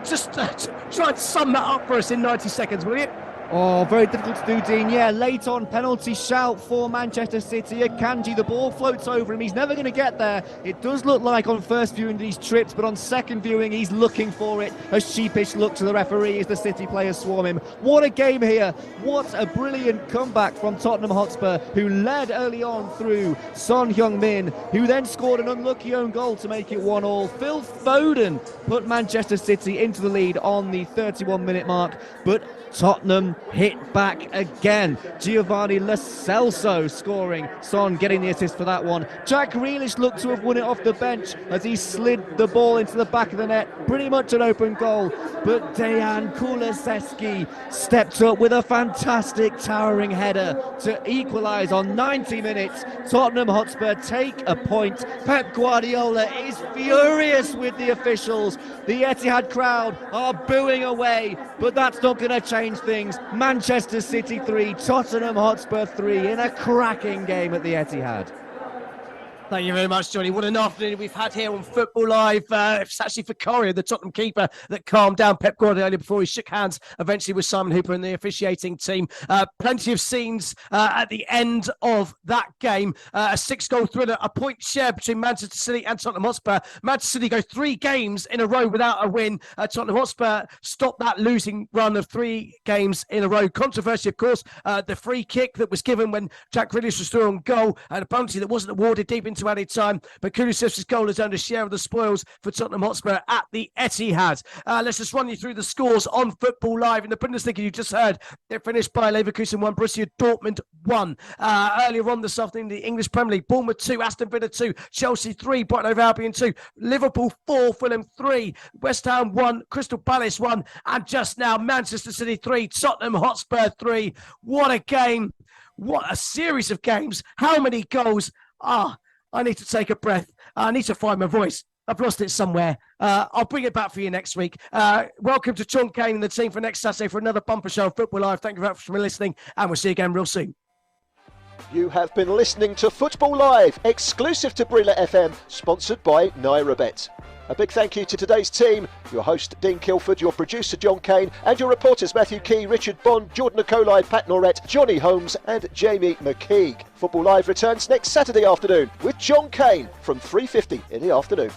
Just try and sum that up for us in 90 seconds, will you? Oh, very difficult to do, Dean. Yeah, late on penalty shout for Manchester City. Akanji, the ball floats over him. He's never going to get there. It does look like on first viewing that he's tripped, but on second viewing, he's looking for it. A sheepish look to the referee as the City players swarm him. What a game here. What a brilliant comeback from Tottenham Hotspur, who led early on through Son Heung-min, who then scored an unlucky own goal to make it 1-1. Phil Foden put Manchester City into the lead on the 31-minute mark, but Tottenham hit back again. Giovanni Lo Celso scoring, Son getting the assist for that one. Jack Grealish looked to have won it off the bench as he slid the ball into the back of the net, pretty much an open goal, but Dejan Kulusevski stepped up with a fantastic towering header to equalise on 90 minutes. Tottenham Hotspur take a point. Pep Guardiola is furious with the officials. The Etihad crowd are booing away, but that's not going to change things. Manchester City 3, Tottenham Hotspur 3 in a cracking game at the Etihad. Thank you very much, Johnny. What an afternoon we've had here on Football Live. It's actually Fikario, the Tottenham keeper, that calmed down Pep Guardiola before he shook hands eventually with Simon Hooper and the officiating team. Plenty of scenes at the end of that game. A 6-goal thriller, a point share between Manchester City and Tottenham Hotspur. Manchester City go 3 games in a row without a win. Tottenham Hotspur stopped that losing run of 3 games in a row. Controversy, of course, the free kick that was given when Jack Grealish was through on goal, and a penalty that wasn't awarded deep into added time, but Kulusevski's goal has earned a share of the spoils for Tottenham Hotspur at the Etihad. Let's just run you through the scores on Football Live. In the Bundesliga, you just heard it finished by Leverkusen 1, Borussia Dortmund 1. Earlier on this afternoon, the English Premier League, Bournemouth 2, Aston Villa 2, Chelsea 3, Brighton Hove Albion 2, Liverpool 4, Fulham 3, West Ham 1, Crystal Palace 1, and just now Manchester City 3, Tottenham Hotspur 3. What a game. What a series of games. How many goals? I need to take a breath. I need to find my voice. I've lost it somewhere. I'll bring it back for you next week. Welcome to John Kane and the team for next Saturday for another bumper show on Football Live. Thank you very much for listening, and we'll see you again real soon. You have been listening to Football Live, exclusive to Brila FM, sponsored by NairaBet. A big thank you to today's team, your host Dean Kilford, your producer John Kane, and your reporters Matthew Key, Richard Bond, Jordan Nicolai, Pat Norrett, Johnny Holmes and Jamie McKeague. Football Live returns next Saturday afternoon with John Kane from 3:50 in the afternoon.